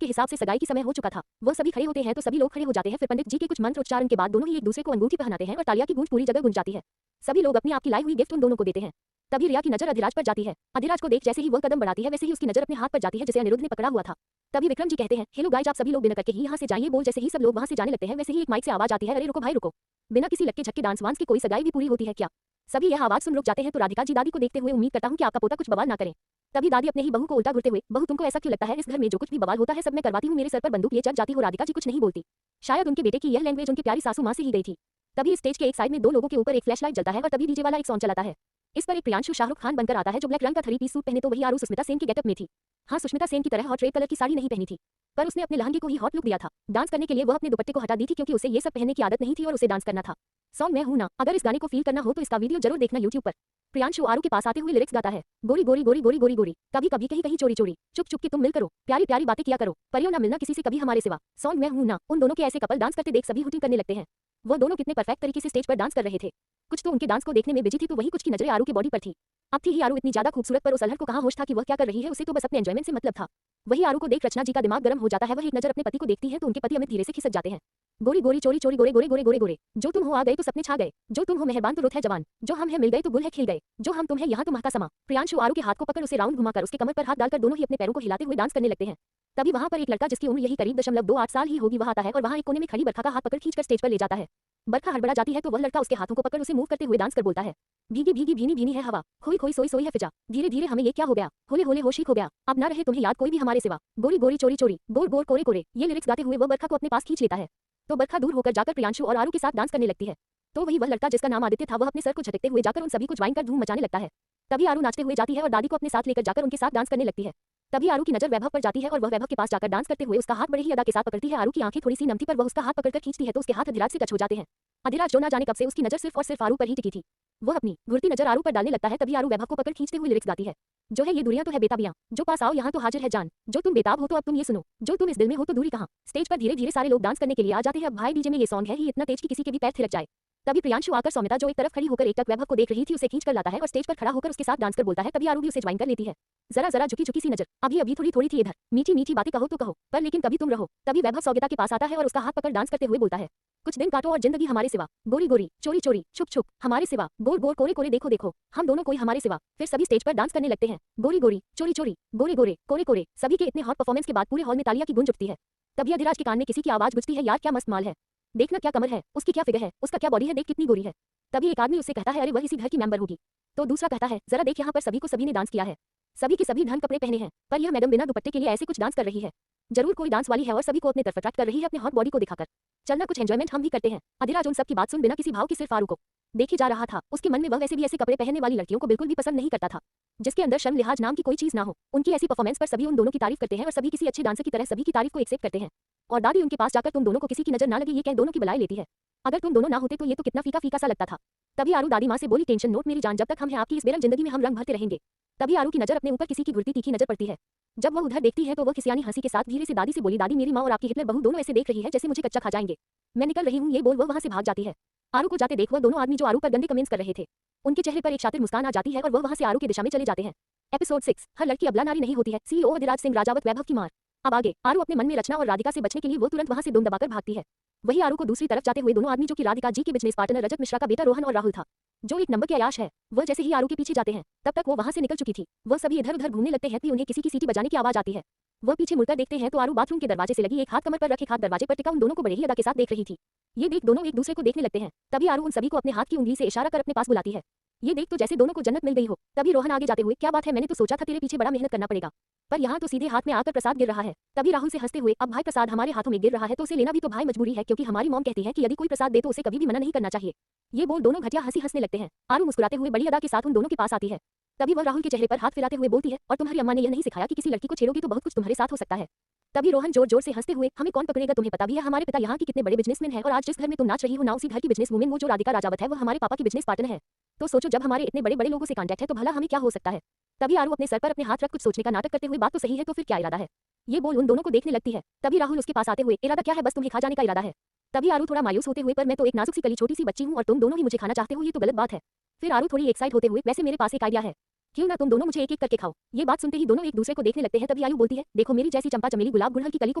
के हिसाब से सगाई की समय हो चुका था। वह सभी खड़े होते हैं तो सभी लोग खड़े हो जाते हैं। फिर पंडित जी के कुछ मंत्र उच्चारण के बाद दोनों ही एक दूसरे को अंगूठी पहनाते हैं और तालियां की गूंज पूरी जगह गूंज जाती है। सभी लोग अपनी आपकी लाई हुई गिफ्ट उन दोनों को देते हैं। तभी रिया की नजर अधिराज पर जाती है। अधिराज को देख जैसे ही वह कदम बढ़ाती है वैसे ही उसकी नजर अपने हाथ पर जाती है जिसे अनिरुद्ध ने पकड़ा हुआ था। तभी विक्रम जी कहते हैं, हेलो गाइस, आप सभी लोग बिना करके ही यहाँ से जाइए। बोल जैसे ही सब लोग वहाँ से जाने लगते हैं वैसे ही एक माइक से आवाज आती है, अरे रुको भाई रुको, बिना किसी लक्के झक्के डांस वांस की कोई सगाई भी पूरी होती है क्या? सभी यह आवाज सुन रुक जाते हैं तो राधिका जी दादी को देखते हुए, उम्मीद करता हूँ कि आपका पोता कुछ बवाल ना करे। तभी दादी अपने ही बहू को उल्टा घूरते हुए, बहू तुमको ऐसा क्यों लगता है? इस घर में जो कुछ भी बवाल होता है सब मैं करवाती हूँ, मेरे सर पर बंदूक लिए चढ़ जाती हो। राधिका जी कुछ नहीं बोलती। शायद उनके बेटे की यह लैंग्वेज उनकी प्यारी सासू माँ से ही गई थी। तभी स्टेज के एक साइड में दो लोगों के ऊपर एक फ्लैशलाइट जलता है और तभी डीजे वाला एक सॉन्ग चलाता है। इस पर एक प्रियांशु शाहरुख खान बनकर आता है जो ब्लैक रंग का 3 पीस सूट पहने, तो वही आरू सुष्मिता सेन के गेटअप में थी। हाँ, सुष्मिता सेन की तरह हॉट रेड कलर की साड़ी नहीं पहनी थी, पर उसने अपने लहंगे को ही हॉट लुक दिया था। डांस करने के लिए वह अपने दुपट्टे को हटा दी थी क्योंकि उसे ये सब पहनने की आदत नहीं थी और उसे डांस करना था। सॉन्ग मैं हूं ना, अगर इस गाने को फील करना हो तो इसका वीडियो जरूर देखना यूट्यूब पर। प्रियांशु आरू के पास आते हुए लिरिक्स गाता है, गोरी गोरी गोरी गोरी गोरी गोरी, कभी कभी कहीं कहीं चोरी चोरी, चुप चुप के तुम मिल करो, प्यारी प्यारी बातें किया करो, परियों ना मिलना किसी से कभी हमारे सिवा। सॉन्ग मैं हूं ना। उन दोनों के ऐसे कपल डांस करते देख सभी हुटिंग करने लगते हैं। वो दोनों कितने परफेक्ट तरीके से स्टेज पर डांस कर रहे थे। कुछ तो उनके डांस को देखने में बिजी थी तो वही कुछ की नजरें आरू की बॉडी पर थी। अब थी ही आरू इतनी ज्यादा खूबसूरत, पर उस अल्हड़ को कहाँ होश था कि वह क्या कर रही है। उसे तो बस अपने एंजॉयमेंट से मतलब था। वही आरू को देख रचना जी का दिमाग गर्म हो जाता है। वह एक नजर अपने पति को देखती है तो उनके पति अमित धीरे से खिसक जाते हैं। गोरी गोरी चोरी चोरी गोरे गोरे गोरे गोरे गोरे, जो तुम हो आ गए तो सपने छा गए, जो तुम हो मेहरबान तो रुत है जवान, जो हम है मिल गए तो गुल है खिल गए, जो हम तुम है यहाँ तो महका समा। प्रियांशु आरू के हाथ को पकड़ उसे राउंड घुमाकर उसके कमर पर हाथ डालकर दोनों ही अपने पैरों को हिलाते हुए डांस करने लगते हैं। तभी वहां पर एक लड़का जिसकी उम्र यही करीब 0.28 साल ही होगी वह आता है और वहां एक कोने में खड़ी बरखा का हाथ पकड़ खींचकर स्टेज पर ले जाता है। बरखा हड़बड़ा जाती है तो वह लड़का उसके हाथों को पकड़ उसे मूव करते हुए डांस कर बोलता है, भीगी भीगी भीनी भीनी है हवा, खोई खोई सोई सोई है फिजा, धीरे धीरे हमें ये क्या हो गया, होले होले होशिक हो गया, अब ना रहे तुम्हें याद कोई भी हमारे सिवा, गोरी गोरी चोरी चोरी, गोर गोर कोरे कोरे। ये लिरिक्स गाते हुए वह बरखा को अपने पास खींच लेता है तो बरखा दूर होकर जाकर प्रियांशु और आरू के साथ डांस करने लगती है। तो वही वह लड़का जिसका नाम आदित्य था वह अपने सर को झटकते हुए जाकर उन सभी को ज्वाइन कर धूम मचाने लगता है। तभी आरू नाचते हुए जाती है और दादी को अपने साथ लेकर जाकर उनके साथ डांस करने लगती है। तभी आरू की नजर वैभव पर जाती है और वह वैभव के पास जाकर डांस करते हुए उसका हाथ बड़े ही अदा के साथ पकड़ती है। आरू की आंखें थोड़ी सी नम थी पर वह उसका हाथ पकड़कर खींचती है तो उसके हाथ अधिराज से टच हो जाते हैं। अधिराज जो ना जाने कब से उसकी नजर सिर्फ और सिर्फ आरू पर ही टिकी थी। वह अपनी घुरती नजर आरू पर डालने लगता है। तभी आरू वैभव को पकड़ खींचते हुए लिरिक्स गाती है, जो है ये दूरियां तो है बेताबियां, जो पास आओ यहाँ तो हाजिर है जान, जो तुम बेताब हो तो अब तुम ये सुनो, जो तुम इस दिल में हो तो दूरी कहाँ। स्टेज पर धीरे धीरे सारे लोग डांस करने के लिए आ जाते हैं। अब भाई डीजे में ये सॉन्ग है ही इतना तेज कि किसी के भी पैर थिरक जाए। तभी प्रियांशु आकर सौमिता जो एक तरफ खड़ी होकर एकटक वैभव को देख रही थी उसे खींच कर लाता है और स्टेज पर खड़ा होकर उसके साथ डांस कर बोलता है। तभी आरू भी उसे ज्वाइन कर लेती है। जरा जरा झुकी झुकी सी नजर, अभी अभी थोड़ी थोड़ी थी इधर, मीठी मीठी बातें कहो तो कहो पर लेकिन कभी तुम रहो। तभी वैभव सौगिता के पास आता है और उसका हाथ पकड़ डांस करते हुए बोलता है, कुछ दिन काटो और जिंदगी हमारे सिवा, गोरी गोरी चोरी चोरी छुप छुप हमारे सिवा, गोर गोर कोरे कोरे देखो देखो हम दोनों कोई हमारे सिवा। फिर सभी स्टेज पर डांस करने लगते हैं। गोरी गोरी चोरी चोरी गोरे गोरे कोरे कोरे। सभी के इतने हॉट परफॉर्मेंस के बाद पूरे हॉल में तालियां की गूंज उठती है। तभी अधिराज के कान में किसी की आवाज गुजती है, यार क्या मस्त माल है, देखना क्या कमर है, उसकी क्या फिगर है, उसका क्या बॉडी है, देख कितनी गोरी है। तभी एक आदमी उससे कहता है, अरे वह इसी घर की मेंबर होगी। तो दूसरा कहता है, जरा देख यहाँ पर सभी को सभी ने डांस किया है, सभी के सभी ढंग कपड़े पहने हैं, पर यह मैडम बिना दुपट्टे के लिए ऐसे कुछ डांस कर रही है, जरूर कोई डांस वाली है और सभी को अपने तरफ अट्रैक्ट कर रही है अपने हॉट बॉडी को दिखाकर। चलना कुछ एंजॉयमेंट हम भी करते हैं। अधिराज उन सबकी बात सुन बिना किसी भाव की सिर्फ आरू को देखे जा रहा था। उसके मन में वह वैसे भी ऐसे कपड़े पहनने वाली लड़कियों को बिल्कुल भी पसंद नहीं करता था, जिसके अंदर शर्म लिहाज नाम की कोई चीज ना हो। उनकी ऐसी परफॉर्मेंस पर सभी उन दोनों की तारीफ करते हैं और सभी किसी अच्छे डांसर की तरह सभी की तारीफ को एक्सेप्ट करते हैं। और दादी उनके पास जाकर तुम दोनों को किसी की नजर ना लगे ये कह दोनों की बलाई लेती है, अगर तुम दोनों ना होते तो ये तो कितना फीका फीका सा लगता था। तभी आरू दादी माँ से बोली, टेंशन नोट मेरी जान, जब तक हम हैं आपकी इस बेरंग जिंदगी में हम रंग भरते रहेंगे। तभी आरू की नजर अपने ऊपर किसी की घुरती तीखी नजर पड़ती है। जब वह उधर देखती है तो वह खिसियानी हंसी के साथ धीरे से दादी से बोली, दादी मेरी माँ और आपकी हिटलर बहू दोनों ऐसे देख रही है जैसे मुझे कच्चा खा जाएंगे, मैं निकल रही हूँ। ये बोल वह वहाँ से भाग जाती है। आरू को जाते देख वह दोनों आदमी जो आरू पर गंदे कमेंट्स कर रहे थे उनके चेहरे पर एक शातिर मुस्कान आ जाती है और वह वहाँ से आरू की दिशा में चले जाते हैं। एपिसोड 6, हर लड़की अबला नारी नहीं होती है। सीईओ अधिराज सिंह राजावत वैभव की मार। अब आगे आरू अपने मन में रचना और राधिका से बचने के लिए वो तुरंत वहाँ से दुम दबाकर भागती है। वही आरू को दूसरी तरफ जाते हुए दोनों आदमी जो कि राधिका जी के बिजनेस पार्टनर रजत मिश्रा का बेटा रोहन और राहुल था, जो एक नंबर के अयाश है, वह जैसे ही आरू के पीछे जाते हैं तब तक वो वहाँ से निकल चुकी थी। वह सभी इधर उधर घूमने लगते हैं कि उन्हें किसी की सीटी बजाने की आवाज आती है। वह पीछे मुड़कर देखते हैं तो आरू बाथरूम के दरवाजे से लगी एक हाथ कमर पर रखे हाथ दरवाजे पर टिका उन दोनों को बड़े ही अदा के साथ देख रही थी। ये देख दोनों एक दूसरे को देखने लगते हैं। तभी आरू उन सभी को अपने हाथ की उंगली से इशारा कर अपने पास बुलाती है। ये देख तो जैसे दोनों को जन्नत मिल गई हो। तभी रोहन आगे जाते हुए, क्या बात है, मैंने तो सोचा था तेरे पीछे बड़ा मेहनत करना पड़ेगा, पर यहाँ तो सीधे हाथ में आकर प्रसाद गिर रहा है। तभी राहुल से हंसते हुए, अब भाई प्रसाद हमारे हाथों में गिर रहा है तो उसे लेना भी तो भाई मजबूरी है, क्योंकि हमारी मॉम कहती है कि यदि कोई प्रसाद दे तो उसे कभी भी मना नहीं करना चाहिए। ये बोल दोनों घटिया हंसी हंसने लगते हैं। आरू मुस्कुराते हुए बड़ी अदा के साथ उन दोनों के पास आती है। तभी वह राहुल के चेहरे पर हाथ फिराते हुए बोलती है, और तुम्हारी अम्मा ने यह नहीं सिखाया कि किसी लड़की को छेड़ोगी तो बहुत कुछ तुम्हारे साथ हो सकता है। तभी रोहन जोर जोर से हंसते हुए, हमें कौन पकड़ेगा, तुम्हें पता भी है हमारे पिता यहाँ की कितने बड़े बिजनेसमैन हैं और आज जिस घर में तुम नाच रही हो ना उसी घर की बिजनेस वुमेन वो जो राधिका राजावत है वह हमारे पापा की बिजनेस पार्टनर है। तो सोचो जब हमारे इतने बड़े बड़े लोगों से कांटेक्ट है तो भला हमें क्या हो सकता है। तभी आरू अपने सर पर अपने हाथ रख कुछ सोचने का नाटक करते हुए बात तो सही है तो फिर क्या इरादा है। ये बोल उन दोनों को देखने लगती है। तभी राहुल उसके पास आते हुए इरादा क्या है, बस तुम्हें खा जाने का इरादा है। तभी आरू थोड़ा मायूस होते हुए पर मैं तो एक नाजुक सी कली छोटी सी बच्ची हूँ और तुम दोनों ही मुझे खाना चाहते हो, ये तो गलत बात है। फिर आरू थोड़ी एक्साइट होते हुए वैसे मेरे पास एक आइडिया है, क्यों ना तुम दोनों मुझे एक एक करके खाओ। ये बात सुनते ही दोनों एक दूसरे को देखने लगते हैं। तभी आयु बोलती है, देखो मेरी जैसी चंपा चमेली गुलाब गुड़हल की कली को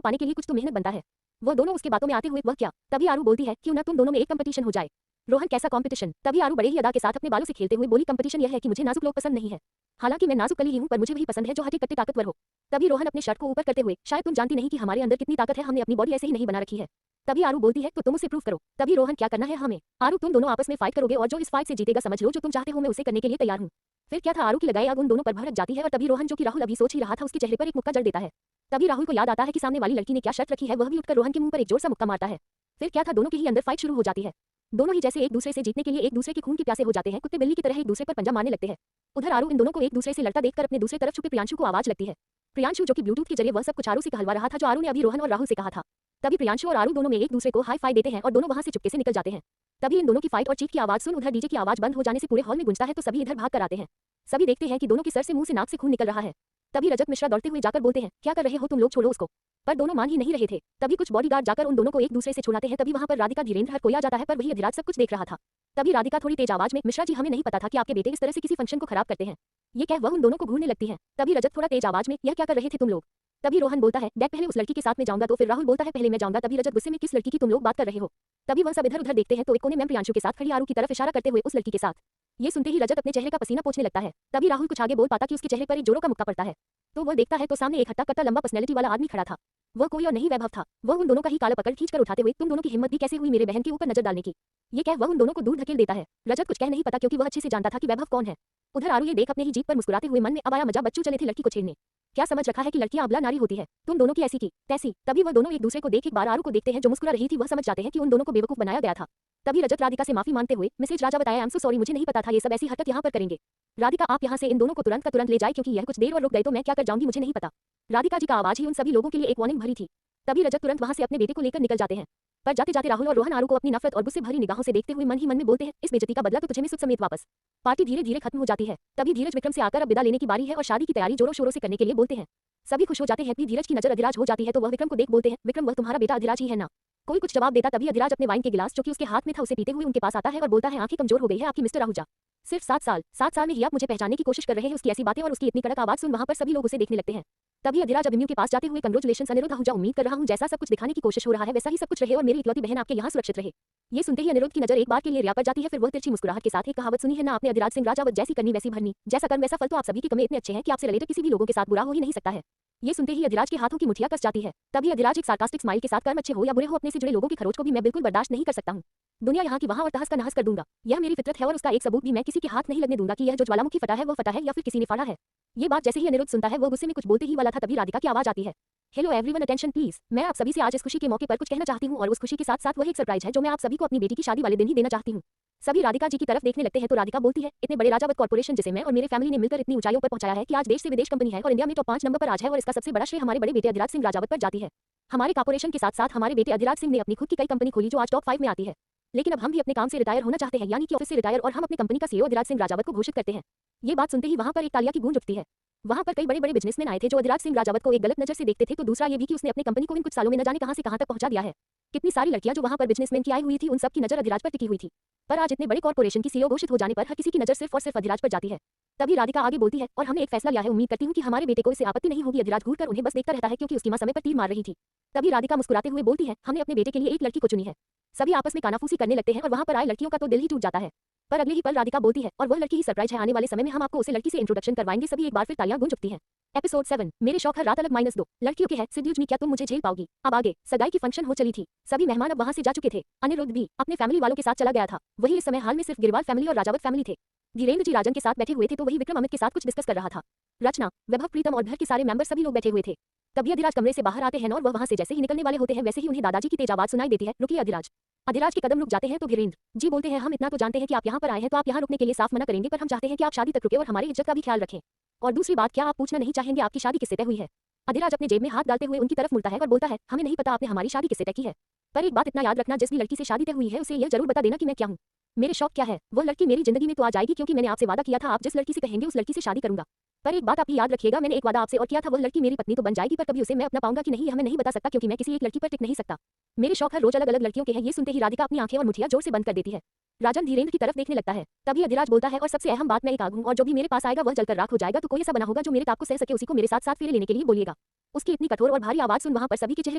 पाने के लिए कुछ तो मेहनत बनता है। वो दोनों उसके बातों में आते हुए वह क्या। तभी आरू बोलती है, क्यों ना तुम दोनों में एक कंपटीशन हो जाए। रोहन कैसा कंपटीशन। तभी आरू बड़े ही अदा के साथ अपने बालों से खेलते हुए बोली, कंपटीशन यह है कि मुझे नाजुक लोग पसंद नहीं है। हालांकि मैं नाजुक कली ही हूं पर मुझे वही पसंद है जो हटे कट्टे ताकतवर हो। तभी रोहन अपने शर्ट को ऊपर करते हुए, शायद तुम जानती नहीं कि हमारे अंदर कितनी ताकत है, हमने अपनी बॉडी ऐसे ही नहीं बना रखी है। तभी आरू बोलती है, तो तुम उसे प्रूव करो। तभी रोहन, क्या करना है हमें। आरू, तुम दोनों आपस में फाइट करोगे और जो इस फाइट से जीतेगा समझ लो जो तुम चाहते हो मैं उसे करने के लिए तैयार हूं। फिर क्या था, आरू की लगाई आग उन दोनों पर भड़क जाती है और तभी रोहन, जो कि राहुल अभी सोच ही रहा था, उसके चेहरे पर एक मुक्का जड़ देता है। तभी राहुल को याद आता है कि सामने वाली लड़की ने क्या शर्त रखी है, वह भी उठकर रोहन के मुंह पर एक जोर सा मुक्का मारता है। फिर क्या था, दोनों के ही अंदर फाइट शुरू हो जाती है। दोनों ही जैसे एक दूसरे से जीतने के लिए एक दूसरे के खून के प्यासे हो जाते हैं, कुत्ते बिल्ली की तरह एक दूसरे पर पंजा मारने लगते हैं। उधर आरू इन दोनों को एक दूसरे से लड़ता देखकर अपने दूसरे तरफ छुपे प्रियांशु को आवाज लगती है। प्रियांशु, जो कि ब्लूटूथ के जरिए वह सब कुछ आरू से कहलवा रहा था जो आरू ने अभी रोहन और राहुल से कहा था। तभी प्रियांशु और आरू दोनों में एक दूसरे को हाई फाई देते हैं और दोनों वहां से चुपके से निकल जाते हैं। तभी इन दोनों की फाइट और चीख की आवाज सुन उधर डीजे की आवाज बंद हो जाने से पूरे हॉल में गूंजता है तो सभी इधर भाग कर आते हैं। सभी देखते हैं कि दोनों के सर से मुंह से नाक से खून निकल रहा है। तभी रजत मिश्रा दौड़ते हुए जाकर बोलते हैं, क्या कर रहे हो तुम लोग, छोड़ो उसको। पर दोनों मान ही नहीं रहे थे। तभी कुछ बॉडीगार्ड जाकर उन दोनों को एक दूसरे से छुड़ाते हैं। तभी वहां पर राधिका, धीरेन्द्र हर कोई आ जाता है पर वही अधिराज सब कुछ देख रहा था। तभी राधिका थोड़ी तेज आवाज में, मिश्रा जी, हमें नहीं पता था कि आपके बेटे इस तरह से किसी फंक्शन को खराब करते हैं। ये कह वह उन दोनों को घूरने लगती है। तभी रजत थोड़ा तेज आवाज में, यह क्या कर रहे थे तुम लोग। तभी रोहन बोलता है, डैड पहले उस लड़की के साथ में जाऊंगा तो फिर राहुल बोलता है, पहले मैं जाऊंगा। तभी रजत गुस्से में, किस लड़की की तुम लोग बात कर रहे हो। तभी वह सब इधर उधर देखते हैं तो एक कोने में प्रियांशु के साथ खड़ी आरू की तरफ इशारा करते हुए, उस लड़की के साथ। ये सुनते ही रजत अपने चेहरे का पसीना पोंछने लगता है। तभी राहुल कुछ आगे बोल पाता कि उसके चेहरे पर एक जोरों का मुक्का पड़ता है। तो वह देखता है तो सामने एक हट्टा कट्टा लंबा पर्सनैलिटी वाला आदमी खड़ा था। वह कोई और नहीं, वैभव था। वह उन दोनों का ही काला पकड़ खींचकर उठाते हुए, तुम दोनों की हिम्मत भी कैसे हुई मेरे बहन के ऊपर नजर डालने की। ये कह वह उन दोनों को दूर धकेल देता है। रजत कुछ कह नहीं पाता क्योंकि वह अच्छे से जानता था कि वैभव कौन है। उधर आरू ये देख अपने ही जीत पर मुस्कुराते हुए मन में, अब आया मजा, बच्चों चले थे लड़की को छेड़ने। क्या समझ रखा है कि लड़कियां अबला नारी होती है, तुम दोनों की ऐसी की तैसी। तभी वह दोनों एक दूसरे को देख एक बार आरू को देखते हैं जो मुस्कुरा रही थी। वह समझ जाते हैं कि उन दोनों को बेवकूफ बनाया गया था। तभी रजत राधिका से माफी मांगते हुए, मिसेज राजा बताया, आई एम सो सॉरी, मुझे नहीं पता था ये सब ऐसी हरकत यहाँ पर करेंगे। राधिका, आप यहाँ से इन दोनों को तुरंत का तुरंत ले जाए क्योंकि यह कुछ देर और रुक गए तो मैं क्या कर जाऊंगी, मुझे नहीं पता। राधिका जी का आवाज ही उन सभी लोगों के लिए एक वार्निंग भरी थी। तभी रजत तुरंत वहां से अपने बेटे को लेकर निकल जाते हैं। पर जाते जाते राहुल और रोहन आरू को अपनी नफरत और गुस्से भरी निगाहों से देखते हुए मन ही मन में बोलते हैं, इस बेइज्जती का बदला तो तुझे में सुध समेत वापस। पार्टी धीरे धीरे खत्म हो जाती है। तभी धीरज विक्रम से आकर अब विदा लेने की बारी है और शादी की तैयारी जोरों शोरों से करने के लिए बोलते हैं। सभी खुश हो जाते हैं। धीरज की नजर अधिराज हो जाती है तो वह विक्रम को देख बोलते हैं, विक्रम वह तुम्हारा बेटा अधिराज ही है ना। कोई कुछ जवाब देता तभी अधिराज अपने वाइन के गिलास जो कि उसके हाथ में था उसे पीते हुए उनके पास आता है और बोलता है, आंखें कमजोर हो गई है आपकी मिस्टर आहूजा। सिर्फ 7 साल में ही आप मुझे पहचानने की कोशिश कर रहे हैं। उसकी ऐसी बातें और उसकी इतनी कड़क आवाज सुन वहां पर सभी लोग उसे देखने लगते हैं। तभी अधिराज अभिमन्यु के पास जाते हुए, कंग्रेचुलेशंस अनिरुद्ध आहूजा, उम्मीद कर रहा हूं जैसा सब कुछ दिखाने की कोशिश हो रहा है वैसा ही सब कुछ रहे और मेरी इकलौती बहन आपके यहाँ सुरक्षित रहे। ये सुनते ही अनिरुद्ध की नजर एक बार के लिए रिया पर जाती है। फिर वह तिरछी मुस्कुराहट के साथ एक कहावत सुनी है ना आपने, अधिराज सिंह राजावत, जैसी करनी वैसी भरनी, जैसा कर्म वैसा फल। तो आप सभी के कमे इतने अच्छे हैं कि आपसे रिलेटेड किसी भी लोगों के साथ बुरा हो ही नहीं सकता है। ये सुनते ही अधिराज के हाथों की मुठिया कस जाती है। तभी अधिराज एक सार्कास्टिक स्माइल के साथ, कर्म अच्छे हो या बुरे हो, अपने से जुड़े लोगों की खरोच को भी मैं बिल्कुल बर्दाश्त नहीं कर सकता हूँ। दुनिया यहाँ की वहाँ और तहस का नहस कर दूंगा। यह मेरी फितरत है और उसका एक सबूत भी मैं किसी के हाथ नहीं लगने दूंगा कि यह जो ज्वालामुखी फटा है वह फटा है या फिर किसी ने फाड़ा है। ये बात जैसे ही अनिरुद्ध सुनता है वह गुस्से में कुछ बोलते ही वाला था तभी राधिका की आवाज आती है। Hello everyone, attention please. मैं आप सभी से आज इस खुशी के मौके पर कुछ कहना चाहती हूँ और उस खुशी के साथ साथ वह एक सरप्राइज है जो मैं आप सभी को अपनी बेटी की शादी वाले दिन ही देना चाहती हूँ। सभी राधिका जी की तरफ देखने लगते हैं तो राधिका बोलती है, इतने बड़े राजावत कॉर्पोरेशन जिसे मैं और मेरे फैमिली ने मिलकर इतनी ऊंचाइयों पर पहुंचाया है कि आज देश से विदेश कंपनी है और इंडिया में टॉप 5 नंबर पर आज है और इसका सबसे बड़ा श्रेय हमारे बड़े बेटे अधिराज सिंह राजावत पर जाती है। हमारे कॉर्पोरेशन के साथ साथ हमारे बेटे अधिराज सिंह ने अपनी खुद की कई कंपनी खोली जो आज टॉप 5 में आती है। लेकिन अब हम भी अपने काम से रिटायर होना चाहते हैं, यानी कि ऑफिस से रिटायर, और हम अपनी कंपनी का सीईओ अधिराज सिंह राजावत को घोषित करते हैं। ये बात सुनते ही वहां पर एक तालियां की गूंज उठती है। वहां पर कई बड़े बड़े बिजनेसमैन आए थे जो अधिराज सिंह राजावत को एक गलत नजर से देखते थे। तो दूसरा ये भी कि उसने अपनी कंपनी को इन कुछ सालों में न जाने कहां से कहां तक पहुंचा दिया है। कितनी सारी लड़कियां जो वहां पर बिजनेसमैन की आई हुई थी उन सब की नजर अधिराज पर टिकी हुई थी। पर आज इतने बड़े कॉर्पोरेशन की सीईओ घोषित हो जाने पर हर किसी की नजर सिर्फ और सिर्फ अधिराज पर जाती है। तभी राधिका आगे बोलती है, और हमने एक फैसला लिया है, उम्मीद करती हूँ कि हमारे बेटे को इससे आपत्ति नहीं होगी। अधिराज घूरकर उन्हें बस देखता रहता है क्योंकि उसकी मां समय पर तीर मार रही थी। तभी राधिका मुस्कुराते हुए बोलती है, हमने अपने बेटे के लिए एक लड़की को चुनी है। सभी आपस में कानाफूसी करने लगते हैं और वहां पर आए लड़कियों का तो दिल ही टूट जाता है। पर अगले ही पल राधिका बोलती है, और वह लड़की ही सरप्राइज है, आने वाले समय में हम आपको उसे लड़की से इंट्रोडक्शन करवाएंगे। सभी एक बार फिर तालियां गूंज उठती हैं। एपिसोड 7, मेरे शौक हर रात अलग -2 लड़कियों के है। सिद्यूज में, क्या तुम मुझे झेल पाओगी। अब आगे सगाई की फंक्शन हो चली थी। सभी मेहमान अब वहां से जा चुके थे। अनिरुद्ध भी अपने फैमिली वालों के साथ चला गया था। वही इस समय हाल में सिर्फ गिरवाल फैमिली और राजावत फैमिली थे। धीरेन्द्र जी राजन के साथ बैठे हुए थे तो वही विक्रम अमित के साथ कुछ डिस्कस कर रहा था। रचना, वैभव, प्रीतम और घर के सारे मेंबर सभी लोग बैठे हुए थे। तभी अधिराज कमरे से बाहर आते हैं और वह वहां से जैसे ही निकलने वाले होते हैं वैसे ही उन्हें दादाजी की तेज आवाज सुनाई देती है, रुकिए अधिराज। अधिराज के कदम रुक जाते हैं तो धीरेन्द्र जी बोलते हैं, हम इतना तो जानते हैं कि आप यहाँ पर आए हैं तो आप यहाँ रुकने के लिए साफ मना करेंगे, पर हम चाहते हैं कि आप शादी तक रुके और हमारी इज्जत का भी ख्याल रखें। और दूसरी बात, क्या आप पूछना नहीं चाहेंगे आपकी शादी किससे तय हुई है। अधिराज अपने जेब में हाथ डालते हुए उनकी तरफ मुड़ता है और बोलता है, हमें नहीं पता आपने हमारी शादी किससे तय की है, पर एक बात इतना याद रखना, जिस भी लड़की से शादी तय हुई है उसे यह जरूर बता देना कि मैं क्या हूँ। मेरे शौक क्या है, वो लड़की मेरी जिंदगी में तो आ जाएगी क्योंकि मैंने आपसे वादा किया था, आप जिस लड़की से कहेंगे उस लड़की से शादी करूंगा। पर एक बात आप याद रखिएगा, मैंने एक वादा आपसे और किया था, वह लड़की मेरी पत्नी तो बन जाएगी पर कभी उसे मैं अपना पाऊंगा कि नहीं यह मैं नहीं बता सकता, क्योंकि मैं किसी एक लड़की पर टिक नहीं सकता। मेरे शौक हर रोज अलग अलग लड़कियों के हैं। ये सुनते ही राधिका अपनी आंखें और मुठिया जोर से बंद कर देती है। राजन धीरेन्द्र की तरफ देखने लगता है। तभी अधिराज बोलता है, और सबसे अहम बात, मैं एक आग हूं और जो भी मेरे पास आएगा वह जलकर राख हो जाएगा, तो कोई ऐसा बना होगा जो मेरे ताप को सह सके, उसी को मेरे साथ साथ फेरे लेने के लिए बोलिएगा। उसकी इतनी कठोर और भारी आवाज सुन वहां पर सभी के चेहरे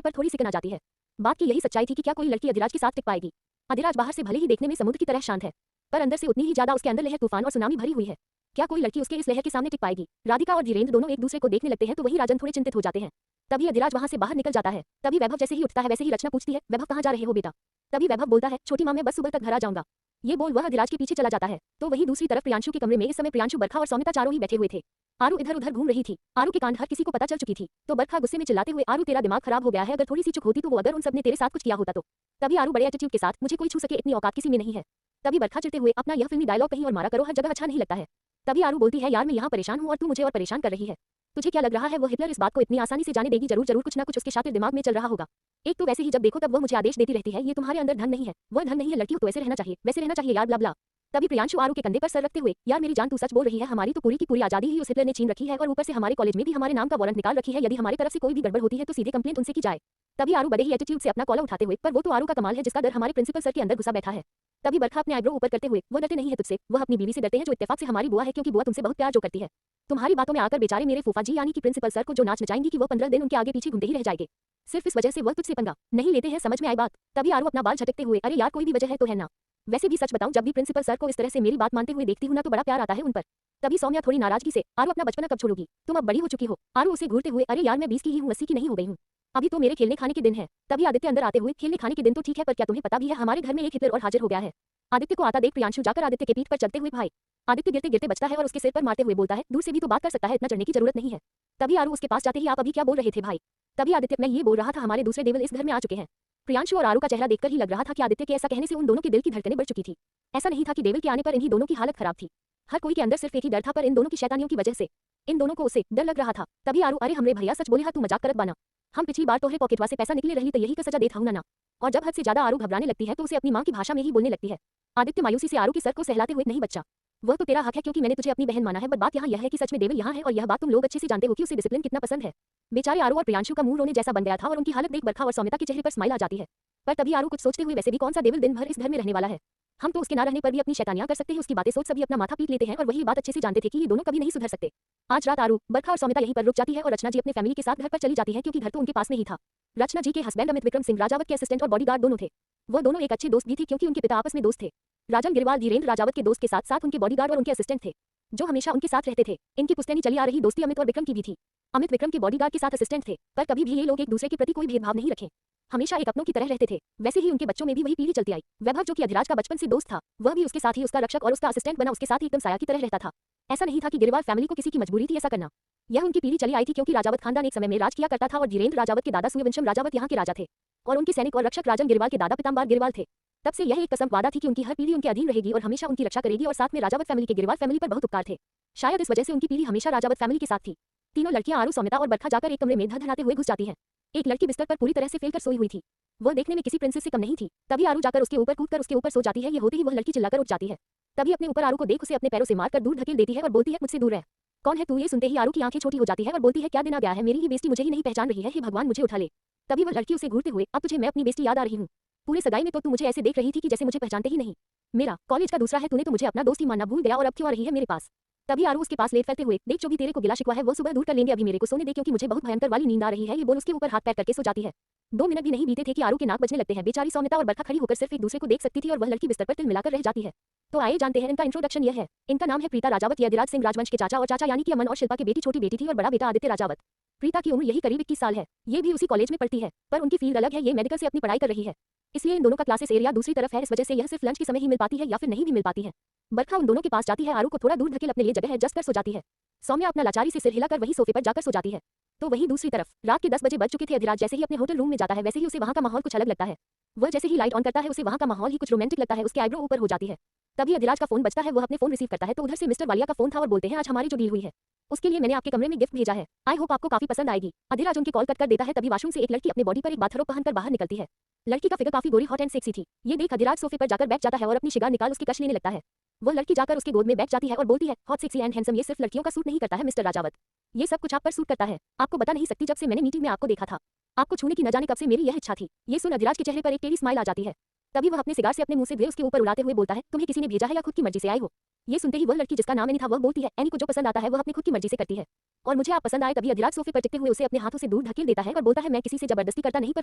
पर थोड़ी सिकन आ जाती है। बात की यही सच्चाई थी कि क्या कोई लड़की अधिराज के साथ टिक पाएगी। अधिराज बाहर से भले ही देखने में समुद्र की तरह शांत है, पर अंदर से उतनी ही ज्यादा उसके अंदर लहर तूफान और सुनामी भरी हुई है। क्या कोई लड़की उसके इस लहर के सामने टिक पाएगी। राधिका और धीरेन्द्र दोनों एक दूसरे को देखने लगते हैं, तो वही राजन थोड़े चिंतित हो जाते हैं। तभी अधिराज वहां से बाहर निकल जाता है। तभी वैभव जैसे ही उठता है वैसे ही रचना पूछती है, वैभव कहाँ जा रहे हो बेटा। तभी वैभव बोलता है, छोटी माँ मैं बस सुबह तक घर आ जाऊंगा। ये बोल वह अधिराज के पीछे चला जाता है। तो वहीं दूसरी तरफ प्रियांशु के कमरे में इस समय प्रियांशु, बरखा और सौमिता चारों ही बैठे हुए थे। आरू इधर उधर घूम रही थी। आरू के कांड हर किसी को पता चल चुकी थी। तो बरखा गुस्से में चिल्लाते हुए, आरू तेरा दिमाग खराब हो गया है, अगर थोड़ी सी चुप होती तो वो, अगर उन सब ने तेरे साथ कुछ किया होता तो। तभी आरू बड़े एटीट्यूड के साथ, मुझे कोई छू सके इतनी औकात किसी में नहीं है। तभी बरखा चिढ़ते हुए, अपना यह फिल्मी डायलॉग कहीं और मारा करो, हर जगह अच्छा नहीं लगता है। तभी आरू बोलती है, यार मैं यहाँ परेशान हूँ और तू मुझे और परेशान कर रही है। तुझे क्या लग रहा है वो हिटलर इस बात को इतनी आसानी से जाने देगी। जरूर जरूर कुछ ना कुछ उसके शातिर दिमाग में चल रहा होगा। एक तो वैसे ही जब देखो तब वो मुझे आदेश देती रहती है, ये तुम्हारे अंदर धन नहीं है, वह धन नहीं है, लड़की हो तो ऐसे रहना चाहिए, वैसे रहना चाहिए यार, ब्ला ब्ला। तभी प्रियांशु आरू के कंधे पर सर रखते हुए, यार मेरी जान तू सच बोल रही है, हमारी तो पूरी की पूरी आजादी ही उस हिटलर ने छीन रखी है और ऊपर से हमारे कॉलेज में भी हमारे नाम का वारंट निकाल रखी है। यदि हमारी तरफ से कोई भी गड़बड़ होती है तो सीधे कंप्लेंट उनसे की जाए। तभी आरू बड़े ही एटीट्यूड से अपना कॉलर उठाते हुए, पर वो तो आरू का कमाल है जिसका डर हमारे प्रिंसिपल सर के अंदर घुसा बैठा है। तभी बरखा अपने आईब्रो ऊपर करते हुए, वो डरते नहीं है तुझसे, वह अपनी बीवी से डरते हैं जो इत्तेफाक से हमारी बुआ है, क्योंकि बुआ तुमसे बहुत प्यार जो करती है। तुम्हारी बातों में आकर बेचारे मेरे फूफा जी यानी कि प्रिंसिपल सर को जो नाच नचाएंगी कि वो 15 दिन उनके आगे पीछे घूमते ही रह जाएंगे। सिर्फ इस वजह से वह तुझसे पंगा नहीं लेते हैं, समझ में आई बात। तभी आरू अपना बाल झटकते हुए, अरे यार कोई भी वजह है तो है ना। वैसे भी सच बताऊं, जब भी प्रिंसिपल सर को इस तरह से मेरी बात मानते हुए देखती हूं ना तो बड़ा प्यार आता है उन पर। तभी सौम्या थोड़ी नाराजगी से, आरू अपना बचपना कब छोड़ोगी, तुम अब बड़ी हो चुकी हो। आरू उसे घूरते हुए, अरे यार मैं 20 की ही हूं, 80 की नहीं हो गई हूं, अभी तो मेरे खेलने खाने के दिन है। तभी आदित्य अंदर आते हुए, खेलने खाने के दिन तो ठीक है, पर क्या तुम्हें पता भी है हमारे घर में एक हिटलर और हाजिर हो गया है। आदित्य को आता देख प्रियांशु जाकर आदित्य के पीठ पर चलते हुए, भाई। आदित्य गिरते गिरते बचता है और उसके सिर पर मारते हुए बोलता है, दूर से भी तो बात कर सकता है, इतना चढ़ने की जरूरत नहीं है। तभी आरू उसके पास जाते ही, आप अभी क्या बोल रहे थे भाई। तभी आदित्य, मैं ये बोल रहा था हमारे दूसरे डेविल इस घर में आ चुके हैं। प्रियांशु और आरू का चेहरा देखकर ही लग रहा था कि आदित्य के ऐसा कहने से उन दोनों के दिल की धड़कनें बढ़ चुकी थी। ऐसा नहीं था कि डेविल के आने पर इन्हीं दोनों की हालत खराब थी। हर कोई के अंदर सिर्फ एक ही डर था, पर इन दोनों की शैतानियों की वजह से इन दोनों को उससे डर लग रहा था। तभी आरू, अरे हमरे भैया सच बोले, हाँ तू मजाक करत बाना, हम पिछली बार तोहरे पॉकेटवा से पैसा निकले रही तो यही का सजा देता हूं ना। और जब हद से ज्यादा आरू घबराने लगती है तो उसे अपनी मां की भाषा में ही बोलने लगती है। आदित्य मायूसी से आरू के सर को सहलाते हुए, नहीं बच्चा, वह तो तेरा हक है क्योंकि मैंने तुझे अपनी बहन माना है, बट बात यहाँ यह है कि सच में डेविल यहाँ है और यह बात तुम लोग अच्छे से जानते हो कि उसे डिसिप्लिन कितना पसंद है। बेचारे आरू और प्रियांशु का मुंह रोने जैसा बन गया था और उनकी हालत देख बरखा और सौमिता के चेहरे पर स्माइल आ जाती है। पर तभी आरू कुछ सोचते हुए, वैसे भी कौन सा डेविल दिन भर इस घर में रहने वाला है, हम तो उसके ना रहने पर भी अपनी शैतानियां कर सकते हैं। उसकी बातें सोच सभी अपना माथा पीट लेते हैं और वही बात अच्छे से जानते थे कि ये दोनों कभी नहीं सुधर सकते। आज रात आरू, बरखा और सौमिता यहीं पर रुक जाती है और रचना जी अपने फैमिली के साथ घर पर चली जाती है, क्योंकि घर तो उनके पास में ही था। रचना जी के हस्बैंड अमित विक्रम सिंह राजावत के असिस्टेंट और बॉडीगार्ड दोनों थे। वो दोनों एक अच्छे दोस्त भी थे क्योंकि उनके पिता आपस में दोस्त थे। राजन गिरवाल धीरेन्द्र राजावत के दोस्त के साथ साथ उनके बॉडीगार्ड और उनके असिस्टेंट थे, जो हमेशा उनके साथ रहते थे। इनकी पुश्तैनी चली आ रही दोस्ती अमित और विक्रम की भी थी। अमित विक्रम के बॉडीगार्ड के साथ असिस्टेंट थे, पर कभी भी ये लोग एक दूसरे के प्रति कोई भेदभाव नहीं रखे, हमेशा एक अपनों की तरह रहते थे। वैसे ही उनके बच्चों में भी वही पीढ़ी चलती आई। वैभव जो कि अधिराज का बचपन से दोस्त था, वह भी उसके साथ ही उसका रक्षक और उसका असिस्टेंट बना, उसके साथ ही एकदम साया की तरह रहता था। ऐसा नहीं था कि गिरवाल फैमिली को किसी की मजबूरी थी ऐसा करना, यह उनकी पीढ़ी चली आई थी क्योंकि राजावत खानदान एक समय में राज किया करता था और धीरेन्द्र राजावत के दादा सूर्यवंशम राजावत यहाँ के राजा थे और उनके सैनिक और रक्षक राजन गिरवाल के दादा पिताम्बर गिरवाल थे। तब से यह एक कसम वादा थी कि उनकी हर पीढ़ी उनके अधीन रहेगी और हमेशा उनकी रक्षा करेगी, और साथ में राजावत फैमिली के गिरवाल फैमिली पर बहुत उपकार थे। शायद इस वजह से उनकी पीढ़ी हमेशा राजावत फैमिली के साथ थी। तीनों लड़कियां आरू, सौमिता और बरखा जाकर एक कमरे में धड़धड़ाते हुए घुस जाती हैं। एक लड़की बिस्तर पर पूरी तरह से फैलकर सोई हुई थी, वो देखने में किसी प्रिंसेस से कम नहीं थी। तभी आरू जाकर उसके ऊपर कूदकर उसके ऊपर सो जाती है। ये होते ही वह लड़की चिल्लाकर उठ जाती है। तभी अपने ऊपर आरू को देख उसे अपने पैरों से मारकर दूर धकेल देती है और बोलती है, मुझसे दूर रह, कौन है तू। ये सुनते ही आरू की आंखें छोटी हो जाती है और बोलती है, क्या देना गया है, मेरी ही बेइज्जती मुझे ही नहीं पहचान रही है, हे भगवान मुझे उठा ले। तभी वह लड़की उसे घूरते हुए, अब तुझे मैं अपनी बेइज्जती याद आ रही हूँ, पूरे सगाई में तो तू मुझे ऐसे देख रही थी कि जैसे मुझे पहचानते ही नहीं। मेरा कॉलेज का दूसरा है, तूने तो मुझे अपना दोस्त ही मानना भूल गया और अब क्यों आ रही है मेरे पास। तभी आरू उसके पास लेट फैलते हुए, देख जो भी तेरे को गिला शिकवा है वो सुबह दूर कर लेंगे, अभी मेरे को सोने दे क्योंकि मुझे बहुत भयंकर वाली नींद आ रही है। ये बोल उसके ऊपर हाथ पैर करके सो जाती है। 2 मिनट भी नहीं बीते थे कि आरू के नाक बजने लगते हैं। बेचारी सौमिता और बरखा खड़ी होकर सिर्फ एक दूसरे को देख सकती थी और वह लड़की बिस्तर पर तिल मिलाकर रह जाती है। तो आइए जानते हैं इनका इंट्रोडक्शन यह है। इनका नाम है प्रीता राजावत। ये अधिराज सिंह राजवंश के चाचा और चाचा यानी कि अमन और शिल्पा की बेटी छोटी बेटी थी और बड़ा बेटा आदित्य राजावत। प्रीता की उम्र यही करीब 21 साल है। ये भी उसी कॉलेज में पढ़ती है, पर उनकी फील्ड अलग है, ये मेडिकल से अपनी पढ़ाई कर रही है, इसलिए इन दोनों का क्लासेस एरिया दूसरी तरफ है, इस वजह से यह सिर्फ लंच के समय ही मिल पाती है या फिर नहीं भी मिल पाती है। बरखा उन दोनों के पास जाती है, आरू को थोड़ा दूर धकेल अपने लिए जगह एडजस्ट कर सो जाती है। सौम्या अपना लाचारी से सिर हिलाकर वही सोफे पर जाकर सो जाती है। तो वहीं दूसरी तरफ रात के 10 बजे बज चुके थे। अधिराज जैसे ही अपने होटल रूम में जाता है वैसे ही उसे वहां का माहौल कुछ अलग लगता है। वह जैसे ही लाइट ऑन करता है उसे वहां का माहौल ही कुछ रोमांटिक लगता है, उसके आईब्रो ऊपर हो जाती है। तभी अधिराज का फोन बजता है, वह अपने फोन रिसीव करता है तो उधर से मिस्टर वालिया का फोन था और बोलते हैं, आज हमारी जो डील हुई है उसके लिए मैंने आपके कमरे में गिफ्ट भेजा है, आई होप आपको काफी पसंद आएगी। अधिराज उनके कॉल कट कर देता है। तभी वॉशरूम से एक लड़की अपने बॉडी पर एक बाथरोब पहनकर बाहर निकलती है। लड़की का फिगर काफी गोरी हॉट एंड सेक्सी थी। ये देख अधिराज सोफे पर जाकर बैठ जाता है और अपनी शिगार निकाल उसकी कश लेने लगता है। वो लड़की जाकर उसके गोद में बैठ जाती है और बोलती है, हॉट सेक्सी एंड हैंडसम, ये सिर्फ लड़कियों का सूट नहीं करता है मिस्टर राजावत, ये सब कुछ आप पर सूट करता है। आपको बता नहीं सकती, जब से मैंने मीटिंग में आपको देखा था, आपको छूने की न जाने कब से मेरी यह इच्छा थी। ये सुन अधिराज के चेहरे पर एक टेढ़ी स्माइल आ जाती है। तभी वह अपने सिगार से अपने मुंह से धुएं उसके ऊपर उड़ाते हुए बोलता है, तुम्हें किसी ने भेजा है या खुद की मर्जी से आए हो? ये सुनते ही वह लड़की जिसका नाम एनी था वह बोलती है, एनी को जो पसंद आता है वह अपनी खुद की मर्जी से करती है और मुझे आप पसंद आए। तभी अधिराज सोफे पर टिकते हुए उसे अपने हाथों से दूर ढकेल देता है और बोलता है, मैं किसी से जबरदस्ती करता नहीं, पर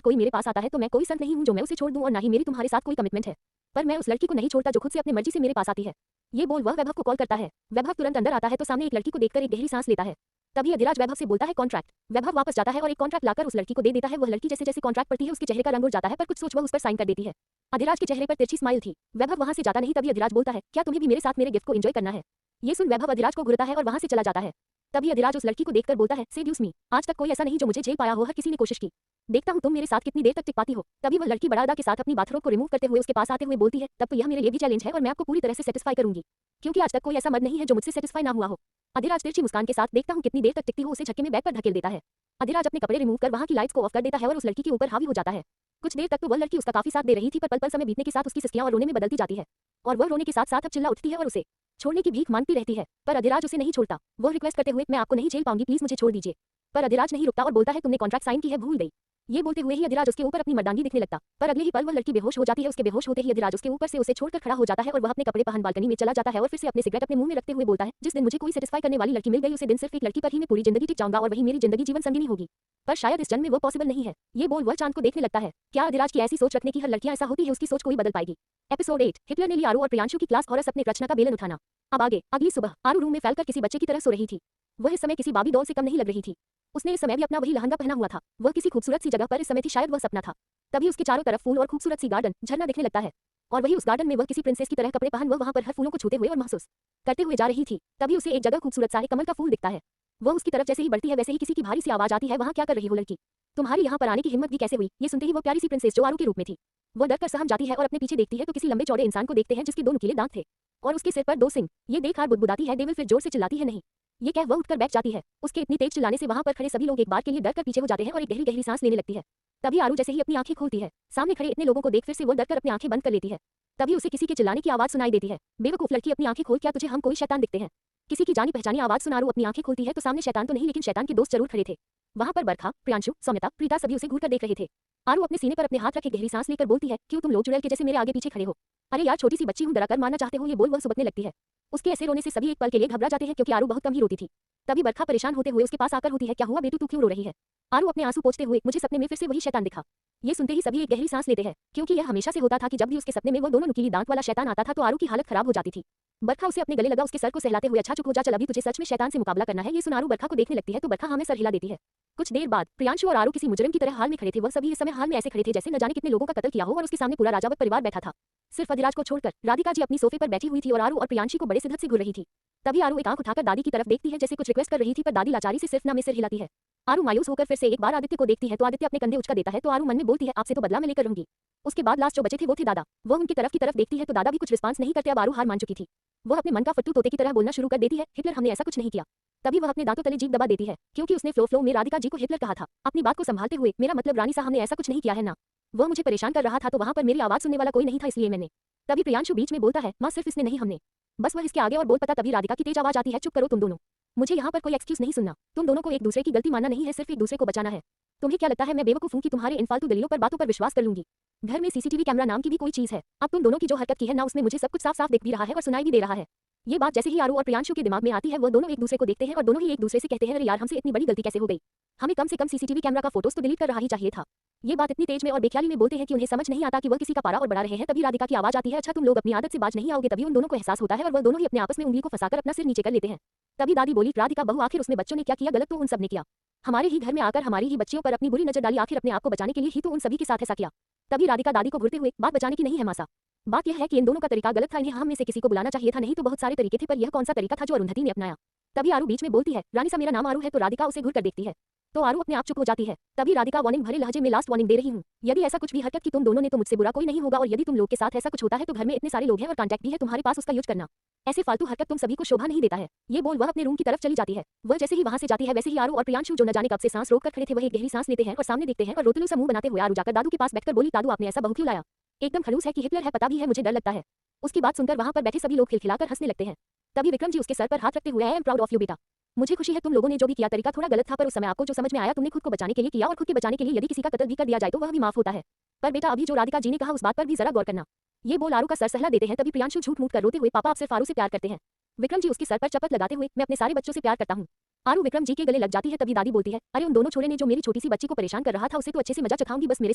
कोई मेरे पास आता है तो मैं कोई संत नहीं हूं जो मैं उसे छोड़ दूं, और ना ही मेरी तुम्हारे साथ कोई कमिटमेंट है, पर मैं उस लड़की को नहीं छोड़ता जो खुद से अपनी मर्जी से मेरे पास आती है। ये बोल वह वैभव को कॉल करता है। वैभव तुरंत अंदर आता है तो सामने एक लड़की को देखकर एक गहरी सांस लेता है। तभी अधिराज वैभव से बोलता है, कॉन्ट्रैक्ट। वैभव वापस जाता है और एक कॉन्ट्रैक्ट लाकर उस लड़की को दे देता है। वह लड़की जैसे जैसे कॉन्ट्रैक्ट पढ़ती है उसके चेहरे का रंग उड़ जाता है, पर कुछ सोच वह उस पर साइन कर देती है। अधिराज के चेहरे पर तिरछी स्माइल थी। वैभव वहां से जाता नहीं। तभी अधिराज बोलता है, क्या तुम्हें भी मेरे साथ मेरे गिफ्ट को एंजॉय करना है? ये सुन वैभव अधिराज को घूरता है और वहां से चला जाता है। तभी अधिराज उस लड़की को देखकर बोलता है, सेड्यूस मी, आज तक कोई ऐसा नहीं जो मुझे झेल पाया हो, हर किसी ने कोशिश की, देखता हूं तुम मेरे साथ कितनी देर तक टिक पाती हो। तभी वह लड़की बड़ा अदा के साथ अपनी बाथरोब को रिमूव करते हुए उसके पास आते हुए बोलती है, तब तो यह मेरे लिए भी चैलेंज है और मैं आपको पूरी तरह से सेटिस्फाई करूंगी, क्योंकि आज तक कोई ऐसा मर्द नहीं है जो मुझसे सेटिस्फाई ना हुआ हो। अधिराज तिरछी मुस्कान के साथ, देखता हूं कितनी देर तक टिकती हो, उसे झटके में बैग पर धकेल देता है। अधिराज अपने कपड़े रिमूव कर वहां की लाइट्स को ऑफ कर देता है और उस लड़की के ऊपर हावी हो जाता है। कुछ देर तक तो वह लड़की उसका काफी साथ दे रही थी, पर पल पल समय बीतने के साथ उसकी सिसकियां और रोने में बदलती जाती है और वह रोने के साथ साथ अब चिल्ला उठती है और उसे छोड़ने की भीख मांगती रहती है, पर अधिराज उसे नहीं छोड़ता। वो रिक्वेस्ट करते हुए, मैं आपको नहीं झेल पाऊंगी, प्लीज मुझे छोड़ दीजिए, पर अधिराज नहीं रुकता और बोलता है, तुमने कॉन्ट्रैक्ट साइन की है, भूल गई। ये बोलते हुए ही अधिराज उसके ऊपर अपनी मर्दांगी दिखने लगता, पर अगले ही पल वह लड़की बेहोश हो जाती है। उसके बेहोश होते ही अधिराज उसके ऊपर से उसे छोड़कर खड़ा हो जाता है और वह अपने कपड़े पहन बालकनी में चला जाता है और फिर से अपने सिगरेट अपने मुंह में रखते हुए बोलता है, जिस दिन मुझे कोई सेटिस्फाई करने वाली लड़की मिल गई, उसे दिन सिर्फ एक लड़की पर ही मैं पूरी जिंदगी टिक जाऊंगा और वही मेरी जिंदगी जीवन संगिनी होगी, पर शायद इस जन्म में वो पॉसिबल नहीं है। ये बोल वह चांद को देखने लगता है। क्या अधिराज की ऐसी सोच रखने की हर लड़कियां ऐसा होती है? उसकी सोच कोई बदल पाएगी? एपिसोड 8, हिटलर ने ली आरू और प्रियांशु की क्लास हॉरस अपने रचना का बेलन उठाना। अब आगे। अगली सुबह आरू रूम में फैलकर किसी बच्चे की तरह सो रही थी। वह इस समय किसी बाबी डॉल से कम नहीं लग रही थी। उसने इस समय भी अपना वही लहंगा पहना हुआ था। वह किसी खूबसूरत सी जगह पर इस समय थी, शायद वह सपना था। तभी उसके चारों तरफ फूल और खूबसूरत सी गार्डन झरना दिखने लगता है और वही उस गार्डन में वह किसी प्रिंसेस की तरह कपड़े पहन वह वहां पर हर फूलों को छूते हुए और महसूस करते हुए जा रही थी। तभी उसे एक जगह खूबसूरत सा एक कमल का फूल दिखता है। वह उसकी तरफ जैसे ही बढ़ती है वैसे ही किसी की भारी सी आवाज आती है, वहां क्या कर रही हो लड़की, तुम्हारी यहाँ पर आने की हिम्मत भी कैसे हुई? ये सुनते ही वो प्यारी सी प्रिंसेस जो आरू के रूप में थी, वह डरकर सहम जाती है और अपने पीछे देखती है तो किसी लंबे चौड़े इंसान को देखते हैं जिसके दो नुकीले दांत थे और उसके सिर पर दो सिंग। ये देखकर बुदबुदाती है डेविल, फिर जोर से चिल्लाती है, नहीं। ये कह वह उठकर बैठ जाती है। उसके इतनी तेज चिल्लाने से वहां पर खड़े सभी लोग एक बार के लिए डरकर पीछे हो जाते हैं और एक गहरी गहरी सांस लेने लगती है। तभी आरू जैसे ही अपनी आंखें खोलती है, सामने खड़े इतने लोगों को देख फिर से वो डरकर अपनी आंखें बंद कर लेती है। तभी उसे किसी के चिल्लाने की आवाज सुनाई देती है, बेवकूफ लड़की, अपनी आंखें खोल, क्या तुझे हम कोई शैतान दिखते हैं? किसी की जानी पहचानी आवाज सुन आरू अपनी आंखें खोलती है तो सामने शैतान तो नहीं, लेकिन शैतान के दोस्त जरूर खड़े थे। वहां पर बरखा, प्रियांशु, सौम्यता, प्रीता सभी उसे घूरकर देख रहे थे। आरू अपने सीने पर अपने हाथ रखे गहरी सांस लेकर बोलती है, क्यों तुम लोग चुड़ैल के जैसे मेरे आगे पीछे खड़े हो? अरे यार, छोटी सी बच्ची हूं, डरा कर मारना चाहते हो? ये बोल वह सुबकने लगती है। उसके ऐसे रोने से सभी एक पल के लिए घबरा जाते हैं क्योंकि आरू बहुत कम ही रोती थी। तभी बरखा परेशान होते हुए उसके पास आकर होती है, क्या हुआ बेटू, तू क्यों रो रही है? आरू अपने आंसू पोंछते हुए, मुझे सपने में फिर से वही शैतान दिखा। ये सुनते ही सभी एक गहरी सांस लेते हैं क्योंकि यह हमेशा से होता था कि जब भी उसके सपने में वो दोनों नुकीली दांत वाला शैतान आता था तो आरू की हालत खराब हो जाती थी। बरखा उसे अपने गले लगा उसके सर को सहलाते हुए, अच्छा चुप हो जा, चल अभी तुझे सच में शैतान से मुकाबला करना है। ये सुन आरू बरखा को देखने लगती है तो बरखा हाँ में सर हिला देती है। कुछ देर बाद प्रियांशु और आरू किसी मुजरिम की तरह हाल में खड़े थे। वह सभी इस समय हाल में ऐसे खड़े थे जैसे न जाने कितने लोगों का कत्ल किया हो और उसके सामने पूरा राजावत परिवार बैठा था। सिर्फ अधिराज को छोड़कर राधिका जी अपनी सोफे पर बैठी हुई थी और आरू और प्रियांशी को बड़े शिद्दत से घूर रही थी। तभी आरू एक आंख उठाकर दादी की तरफ देखती है जैसे कुछ रिक्वेस्ट कर रही थी, पर दादी लाचारी से सिर्फ ना में सिर हिलाती है। आरू मायूस होकर फिर से एक बार आदित्य को देखती है तो आदित्य अपने कंधे उचका देता है तो आरू मन में बोलती है, आपसे तो बदला मैं लेकर रहूंगी। उसके बाद लास्ट जो बचे थे वो थे दादा। वह उनकी तरफ देखती है तो दादा भी कुछ रिस्पांस नहीं करते। अब आरू हार मान चुकी थी। वह अपने मन का फट्टू तोते की तरह बोलना शुरू कर देती है, हिटलर, हमने ऐसा कुछ नहीं किया। तभी वह अपने दांतों तले जीभ दबा देती है क्योंकि उसने फ्लो में राधिका जी को हिटलर कहा था। अपनी बात को संभालते हुए, मेरा मतलब रानी साहब, हमने ऐसा कुछ नहीं किया है ना। वह मुझे परेशान कर रहा था तो वहां पर मेरी आवाज सुनने वाला कोई नहीं था, इसलिए मैंने। तभी प्रियांशु बीच में बोलता है, मां सिर्फ इसने नहीं, हमने। बस वह इसके आगे और बोल पता। तभी राधिका की तेज आवाज आती है, चुप करो तुम दोनों, मुझे यहाँ पर कोई एक्सक्यूज नहीं सुनना। तुम दोनों को एक दूसरे की गलती मानना नहीं है, सिर्फ एक दूसरे को बचाना है। तुम्हें क्या लगता है मैं बेवकूफ हूं कि तुम्हारे इन फालतू दलीलों पर, बातों पर विश्वास कर लूंगी? घर में सीसीटीवी कैमरा नाम की भी कोई चीज है। अब तुम दोनों की जो हरकत की है ना, उसमें मुझे सब कुछ साफ साफ दिख भी रहा है और सुनाई भी दे रहा है। ये बात जैसे ही आरू और प्रियांशु के दिमाग में आती है, वो दोनों एक दूसरे को देखते हैं और दोनों ही एक दूसरे से कहते हैं, अरे यार, हमसे इतनी बड़ी गलती कैसे हो गई? हमें कम से कम सीसीटीवी कैमरा का फोटोज तो डिलीट कर रहा ही चाहिए था। ये बात इतनी तेज में और बेख्याली में बोलते हैं कि उन्हें समझ नहीं आता कि वह किसी का पारा और बढ़ा रहे हैं। तभी राधिका की आवाज आती है, अच्छा तुम लोग अपनी आदत से बाज नहीं आओगे। तभी उन दोनों को एहसास होता है और वह दोनों ही अपने आपस में उंगली को फंसाकर अपना सिर नीचे कर लेते हैं। तभी दादी बोली, राधिका बहू, आखिर उसमें बच्चों ने क्या किया? गलत तो उन सब ने किया। हमारे ही घर में आकर हमारी ही बच्चियों पर अपनी बुरी नजर डाली। आखिर अपने आप को बचाने के लिए ही तो उन सभी के साथ ऐसा किया। तभी राधिका दादी को घूरते हुए, बात बचाने की नहीं है मासा, बात यह है कि इन दोनों का तरीका गलत था। इन्हें हम में से किसी को बुलाना चाहिए था, नहीं तो बहुत सारे तरीके थे, पर यह कौन सा तरीका था जो अरुंधति ने अपनाया? तभी आरू बीच में बोलती है, रानी सा, मेरा नाम आरू है। तो राधिका उसे घूर कर देखती है तो आरू अपने आप चुप हो जाती है। तभी राधिका वार्निंग भरे लहजे में, लास्ट वार्निंग दे रही हूँ, यदि ऐसा कुछ भी हरकत की तुम दोनों ने तो मुझसे बुरा कोई नहीं होगा, और यदि तुम लोग के साथ ऐसा कुछ होता है तो घर में इतने सारे लोग हैं और कॉन्टैक्ट भी है तुम्हारे पास, उसका यूज करना। ऐसे फालतू हरकत तुम सभी को शोभा नहीं देता है। ये बोल वह अपने रूम की तरफ चली जाती है। वह जैसे ही वहां से जाती है वैसे ही आरू और प्रियांशु, जो न जाने कब से सांस रोककर खड़े थे, वह एक गहरी सांस लेते हैं और सामने देखते हैं और रोतलू सा मुंह बनाते हुए आरू जाकर दादू के पास बैठकर बोली, दादू आपने ऐसा बहू क्यों लाया? एकदम खड़ूस है कि हिटलर है, पता भी है, मुझे डर लगता है। उसकी बात सुनकर वहां पर बैठे सभी लोग खिलखिलाकर हंसने लगते हैं। तभी विक्रम जी उसके सर पर हाथ रखते हुए I am proud of you बेटा। मुझे खुशी है तुम लोगों ने जो भी किया तरीका थोड़ा गलत था पर उस समय आपको जो समझ में आया तुमने खुद को बचाने के लिए किया और खुद के बचाने के लिए यदि किसी का कत्ल भी कर दिया जाए तो वह भी माफ होता है। पर बेटा अभी जो राधिका जी ने कहा उस बात पर भी जरा गौर करना। ये बोल आरू का सर सहला देते हैं तभी प्रियांशु झूठ मूठ कर रोते हुए पापा आप सिर्फ आरू से प्यार करते हैं। विक्रम जी उसके सर पर चपत लगाते हुए मैं अपने सारे बच्चों से प्यार करता हूँ। आरू विक्रम जी के गले लग जाती है तभी दादी बोलती है अरे उन दोनों छोरे ने जो मेरी छोटी सी बच्ची को परेशान कर रहा था उसे तो अच्छे से मजा चखाऊंगी बस मेरे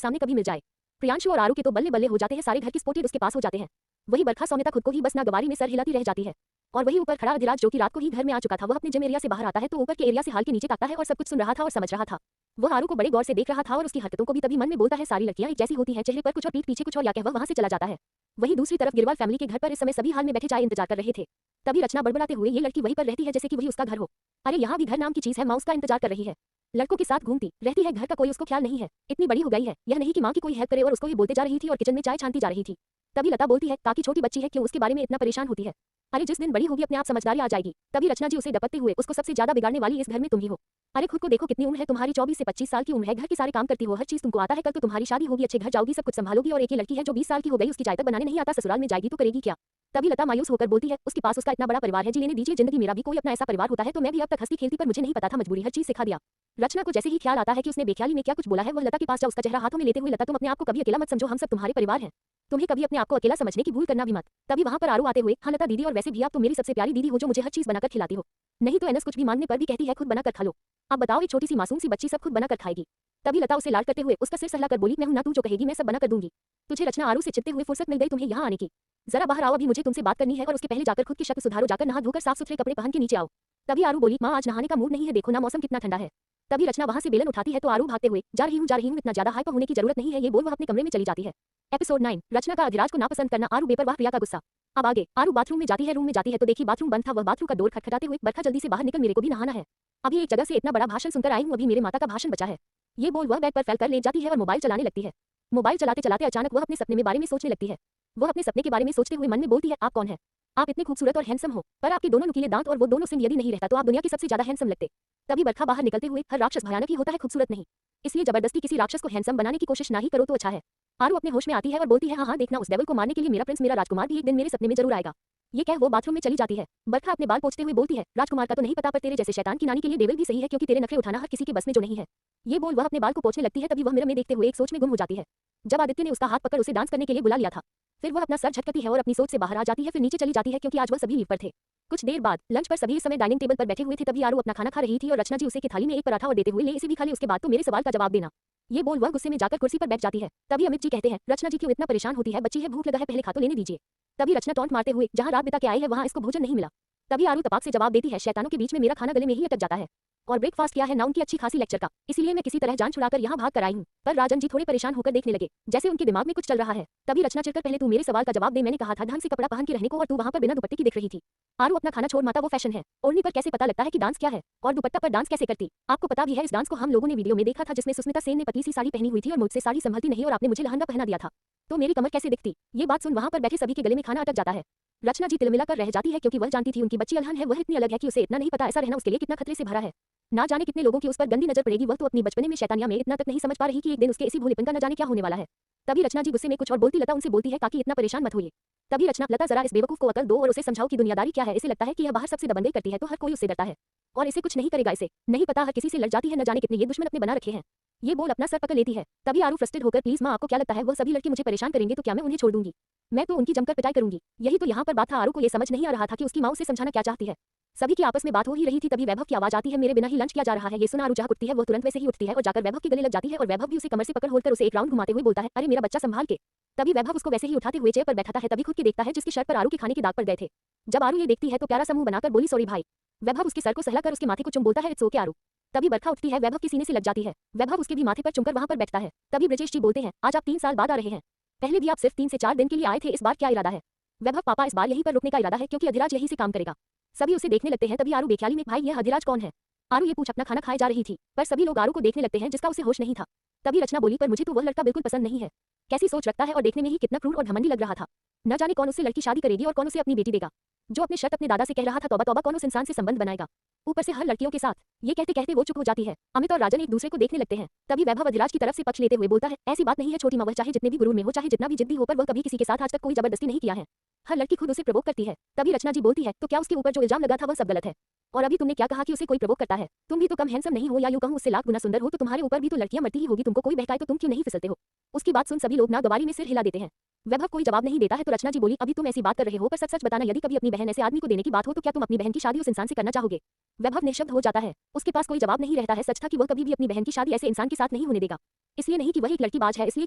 सामने कभी मिल जाए। प्रियांशु और आरू के तो बल्ले बल्ले हो जाते हैं सारे घर की स्पोर्टेड उसके पास हो जाते हैं। वही बरखा सौम्यता खुद को ही बस नागवारी में सर हिलाती रह जाती है। और वही ऊपर खड़ा अधिराज जो कि रात को ही घर में आ चुका था वह अपने जिम एरिया से बाहर आता है तो ऊपर के एरिया से हाल के नीचे ताकता है और सब कुछ सुन रहा था और समझ रहा था। वह आरू को बड़े गौर से देख रहा था और उसकी हरकतों को भी तभी मन में बोलता है सारी लड़कियां एक जैसी होती हैं चेहरे पर कुछ और पीठ पीछे कुछ और या कह वह वहां से चला जाता है। वही दूसरी तरफ गिरवाल फैमिली के घर पर इस समय सभी हाल में बैठे चाय इंतजार कर रहे थे। तभी रचना बड़बड़ाते हुए ये लड़की वहीं पर रहती है जैसे कि वही उसका घर हो। अरे यहाँ भी घर नाम की चीज है माँ उसका इंतजार कर रही है। लड़कों के साथ घूमती रहती है घर का कोई उसको ख्याल नहीं है इतनी बड़ी हो गई है यह नहीं कि माँ की कोई हेल्प करे और उसको ये बोलते जा रही थी और किचन में चाय छानती जा रही थी। तभी लता बोलती है काकी छोटी बच्ची है क्यों उसके बारे में इतना परेशान होती है। अरे जिस दिन बड़ी होगी अपने आप समझदारी आ जाएगी। तभी रचना जी उसे डपकते हुए उसको सबसे ज्यादा बिगाड़ने वाली इस घर में तुम ही हो। अरे खुद को देखो कितनी उम्र है तुम्हारी 24 से 25 साल की उम्र है घर के सारे काम करती हो हर चीज तुमको आता है कल तो तुम्हारी शादी होगी अच्छे घर जाओगी सब कुछ संभालोगी और एक ही लड़की है जो 20 साल की हो गई उसकी चाय तक बनाने नहीं आता ससुराल में जाएगी तो करेगी क्या। तभी लता मायूस होकर बोलती है उसके पास उसका इतना बड़ा परिवार है जी लेने दीजिए जिंदगी मेरा भी कोई अपना ऐसा परिवार होता है तो मैं भी अब तक हंसती खेलती पर मुझे नहीं पता था मजबूरी हर चीज सिखा दिया। रचना को जैसे ही ख्याल आता है कि उसने बेख्याली में क्या कुछ बोला है वह लता के पास जा उसका चेहरा हाथों में लेते हुए लता तुम अपने आप को कभी अकेला मत समझो हम सब तुम्हारे परिवार हैं। तुम्हें कभी अपने आप को अकेला समझने की भूल करना भी मत। तभी वहां पर आरू आते हुए हाँ लता दीदी और वैसे भी आप तो मेरी सबसे प्यारी दीदी हो जो मुझे हर चीज बनाकर खिलाती हो। नहीं तो एनस कुछ भी मांगने पर भी कहती है खुद बनाकर खा लो। अब बताओ एक छोटी सी मासूम सी बच्ची सब खुद बनाकर खाएगी। तभी लता उसे लाड करते हुए उसका सिर सहलाकर बोली मैं हूं ना तू जो कहेगी मैं सब बना कर दूंगी। तुझे रचना आरू से चित्ते हुए फुर्सत मिल गई तुम्हें यहाँ आने की। जरा बाहर आओ अभी मुझे तुमसे बात करनी है और उसके पहले जाकर खुद की शक्ल सुधारो जाकर नहा धोकर साफ सुथरे कपड़े पहन के नीचे आओ। तभी आरू बोली माँ आज नहाने का मूड नहीं है देखो ना मौसम कितना ठंडा है। तभी रचना वहां से बेलन उठाती है तो आरू भागते हुए जा रही हूँ इतना ज्यादा हाइपर होने की जरूरत नहीं है ये बोल वह अपने कमरे में चली जाती है। एपिसोड 9 रचना का अधिराज को नापसंद करना आरू बेपरवाह प्रिया का गुस्सा। अब आगे आरू बाथरूम में जाती है रूम में जाती है तो देखी बाथरूम बंद था वह बाथरूम का डोर खटखटाते हुए बरखा जल्दी से बाहर निकल मेरे को भी नहाना है। अभी एक जगह से इतना बड़ा भाषण सुनकर आई हूँ अभी मेरे माता का भाषण बचा है। ये बोल वह बेड पर फैल कर लेट जाती है और मोबाइल चलाने लगती है। मोबाइल चलाते चलाते अचानक वह अपने सपने में बारे में सोचने लगती है। वह अपने सपने के बारे में सोचते हुए मन में बोलती है आप कौन है। आप इतने खूबसूरत और हैंडसम हो पर आपके दोनों नुकीले दांत और वो दोनों सिंह यदि नहीं रहता तो आप दुनिया के सबसे ज्यादा हैंडसम लगते। तभी बरखा बाहर निकलते हुए हर राक्षस भयानक ही होता है खूबसूरत नहीं। इसलिए जबरदस्ती किसी राक्षस को हैंडसम बनाने की कोशिश ना ही करो तो अच्छा है। आरू अपने होश में आती है और बोलती है हाँ देखना उस डेविल को मारने के लिए मेरा प्रिंस मेरा राजकुमार भी एक दिन मेरे सपने में जरूर आएगा। ये कह वो बाथरूम में चली जाती है। बरखा अपने बाल पोंछते हुए बोलती है राजकुमार का तो नहीं पता पर तेरे जैसे शैतान की नानी के लिए डेविल भी सही है क्योंकि तेरे नखरे उठाना हर किसी के बस में जो नहीं है। ये बोल वह अपने बाल को पोंछने लगती है तभी वह मिरर में देखते हुए एक सोच में गुम हो जाती है। जब आदित्य ने उसका हाथ पकड़ उसे डांस करने के लिए बुला लिया था। फिर वह अपना सर झटकती है और अपनी सोच से बाहर आ जाती है फिर नीचे चली जाती है क्योंकि आज वह सभी लीव पर थे। कुछ देर बाद लंच पर सभी इस समय डाइनिंग टेबल पर बैठे हुए थे तभी आरू अपना खाना खा रही थी और रचना जी उसे की थाली में एक पराठा और देते हुए ले इसे भी खा ले उसके बाद तो मेरे सवाल का जवाब देना। ये बोल वह गुस्से में जाकर कुर्सी पर बैठ जाती है। तभी अमित जी कहते हैं रचना जी क्यों इतना परेशान होती है बच्ची है भूख लगा है पहले खा तो लेने दीजिए। तभी रचना टॉन्ट मारते हुए जहाँ रात बिता के आई है वहाँ इसको भोजन नहीं मिला। तभी आरू तपाक से जवाब देती है शैतानों के बीच में मेरा खाना गले में ही अटक जाता है और ब्रेकफास्ट किया है ना उनकी अच्छी खासी लेक्चर का इसीलिए मैं किसी तरह जान छुड़ाकर यहाँ भाग कर आई हूँ। पर राजन जी थोड़े परेशान होकर देखने लगे जैसे उनके दिमाग में कुछ चल रहा है। तभी रचना चिढ़कर पहले तू मेरे सवाल का जवाब दे मैंने कहा था ढंग से कपड़ा पहन के रहने को और तू वहाँ पर बिना दुपट्टे की दिख रही थी। आरू अपना खाना छोड़ माता वो फैशन है ओढ़नी पर कैसे पता लगता है कि डांस क्या है और दुपट्टा पर डांस कैसे करती। आपको पता भी है इस डांस को हम लोगों ने वीडियो में देखा था जिसमें सुस्मिता सेन ने पतली सी साड़ी पहनी हुई थी और मुझसे साड़ी संभलती नहीं और आपने मुझे लहंगा पहना दिया था तो मेरी कमर कैसे दिखती। ये बात सुन वहाँ पर बैठे सभी के गले में खाना अटक जाता है। रचना जी तिलमिला कर रह जाती है क्योंकि वह जानती थी उनकी बच्ची अलहन है वह इतनी अलग है कि उसे इतना नहीं पता ऐसा रहना उसके लिए कितना खतरे से भरा है। ना जाने कितने लोगों की उस पर गंदी नजर पड़ेगी वह तो अपनी बचपने में शैतानिया में इतना तक नहीं समझ पा रही कि एक दिन उसके इसी भोलेपन का न जाने क्या होने वाला है। तभी रचना जी गुस्से में कुछ और बोलती लता उनसे बोलती है काकी इतना परेशान मत होइए। तभी रचना लता जरा इस बेवकूफ को अकल दो और उसे समझाओ कि दुनियादारी क्या है। इसे लगता है कि यह बाहर सबसे दबंगई करती है तो हर कोई उससे डरता है और इसे कुछ नहीं करेगा। इसे नहीं पता हर किसी से लड़ जाती है न जाने कितने ये दुश्मन अपने बना रखे हैं। ये बोल अपना सर पकड़ लेती है। तभी आरू फ्रस्ट्रेट होकर प्लीज माँ आपको क्या लगता है वह सभी लड़के मुझे परेशान करेंगे तो क्या मैं उन्हें छोड़ दूंगी। मैं तो उनकी जमकर पिटाई करूंगी। यही तो यहाँ पर बात था। आरू को ये समझ नहीं आ रहा था कि उसकी माँ उसे समझाना क्या चाहती है। सभी की आपस में बात हो ही रही थी तभी वैभव की आवाज आती है मेरे बिना ही लंच किया जा रहा है। ये सुन आरू जहाँ उठती है वो तुरंत वैसे ही उठती है और जाकर वैभव के गले लग जाती है और वैभव भी उसे कमर से पकड़ होकर उसे एक राउंड घुमाते हुए बोलता है अरे मेरा बच्चा संभाल के। तभी वैभव उसको वैसे ही उठाते हुए चेयर पर बैठाता है तभी खुद के देखता है जिसकी शर्ट पर आरू के खाने के दाग पड़ गए थे। जब आरू ये देखती है तो प्यारा समूह बनाकर बोली सॉरी भाई। वैभव उसके सर को सहलाकर उसके माथे को चुम बोलता है इट्स ओके आरू। तभी बरखा उठती है वैभव के सीने से लग जाती है। वैभव उसके भी माथे पर चुमकर वहां पर बैठता है। तभी ब्रजेश जी बोलते हैं आज आप 3 साल बाद आ रहे हैं। पहले भी आप सिर्फ 3 से 4 दिन के लिए आए थे इस बार क्या इरादा है। वैभव पापा इस बार यहीं पर रुकने का इरादा है क्योंकि अधिराज यहीं से काम करेगा। सभी उसे देखने लगते हैं तभी आरू बेख्याली में भाई यह अधिराज कौन है। आरू ये पूछ अपना खाना खाए जा रही थी पर सभी लोग आरू को देखने लगते हैं जिसका उसे होश नहीं था। तभी रचना बोली पर मुझे तो वह लड़का बिल्कुल पसंद नहीं है। कैसी सोच रखता है और देखने में ही कितना क्रूर और घमंडी लग रहा था। न जाने कौन उससे लड़की शादी करेगी और कौन उसे अपनी बेटी देगा। जो अपने शर्त अपने दादा से कह रहा था तौबा तौबा कौन उस इंसान से संबंध बनाएगा। ऊपर से हर लड़कियों के साथ। ये कहते कहते वो चुप हो जाती है। अमित और राजन एक दूसरे को देखने लगते हैं। तभी वैभव अधिराज की तरफ से पक्ष लेते हुए बोलता है, ऐसी बात नहीं है छोटी माँ, वह चाहे जितने भी गुरूर में हो, चाहे जितना भी जिद्दी हो, पर वह कभी किसी के साथ आज तक कोई जबरदस्ती नहीं किया है। हर लड़की खुद उसे प्रवोक करती है। तभी रचना जी बोलती है, तो क्या उसके ऊपर जो इल्जाम लगा था वह सब गलत है? और अभी तुमने क्या कहा कि उसे कोई प्रवोक करता है? तुम भी तो कम हैंडसम नहीं हो, या यूं कहूं उससे लाख गुना सुंदर हो, तो तुम्हारे ऊपर भी तो लड़कियां मरती ही होगी। तुमको कोई बहकाए तो तुम क्यों नहीं फिसलते हो? उसकी बात सुन सभी लोग नागवारी में सिर हिला देते हैं। वैभव कोई जवाब नहीं देता है तो रचना जी बोली, अभी तुम ऐसी बात कर रहे हो, पर सच सच बताना, यदि कभी अपनी बहन ऐसे आदमी को देने की बात हो तो क्या तुम अपनी बहन की शादी उस इंसान से करना चाहोगे? वैभव निशब्द हो जाता है। उसके पास कोई जवाब नहीं रहता है। सच था कि वह कभी भी अपनी बहन की शादी ऐसे इंसान के साथ नहीं होने देगा। इसलिए नहीं कि वह एक लड़कीबाज है, इसलिए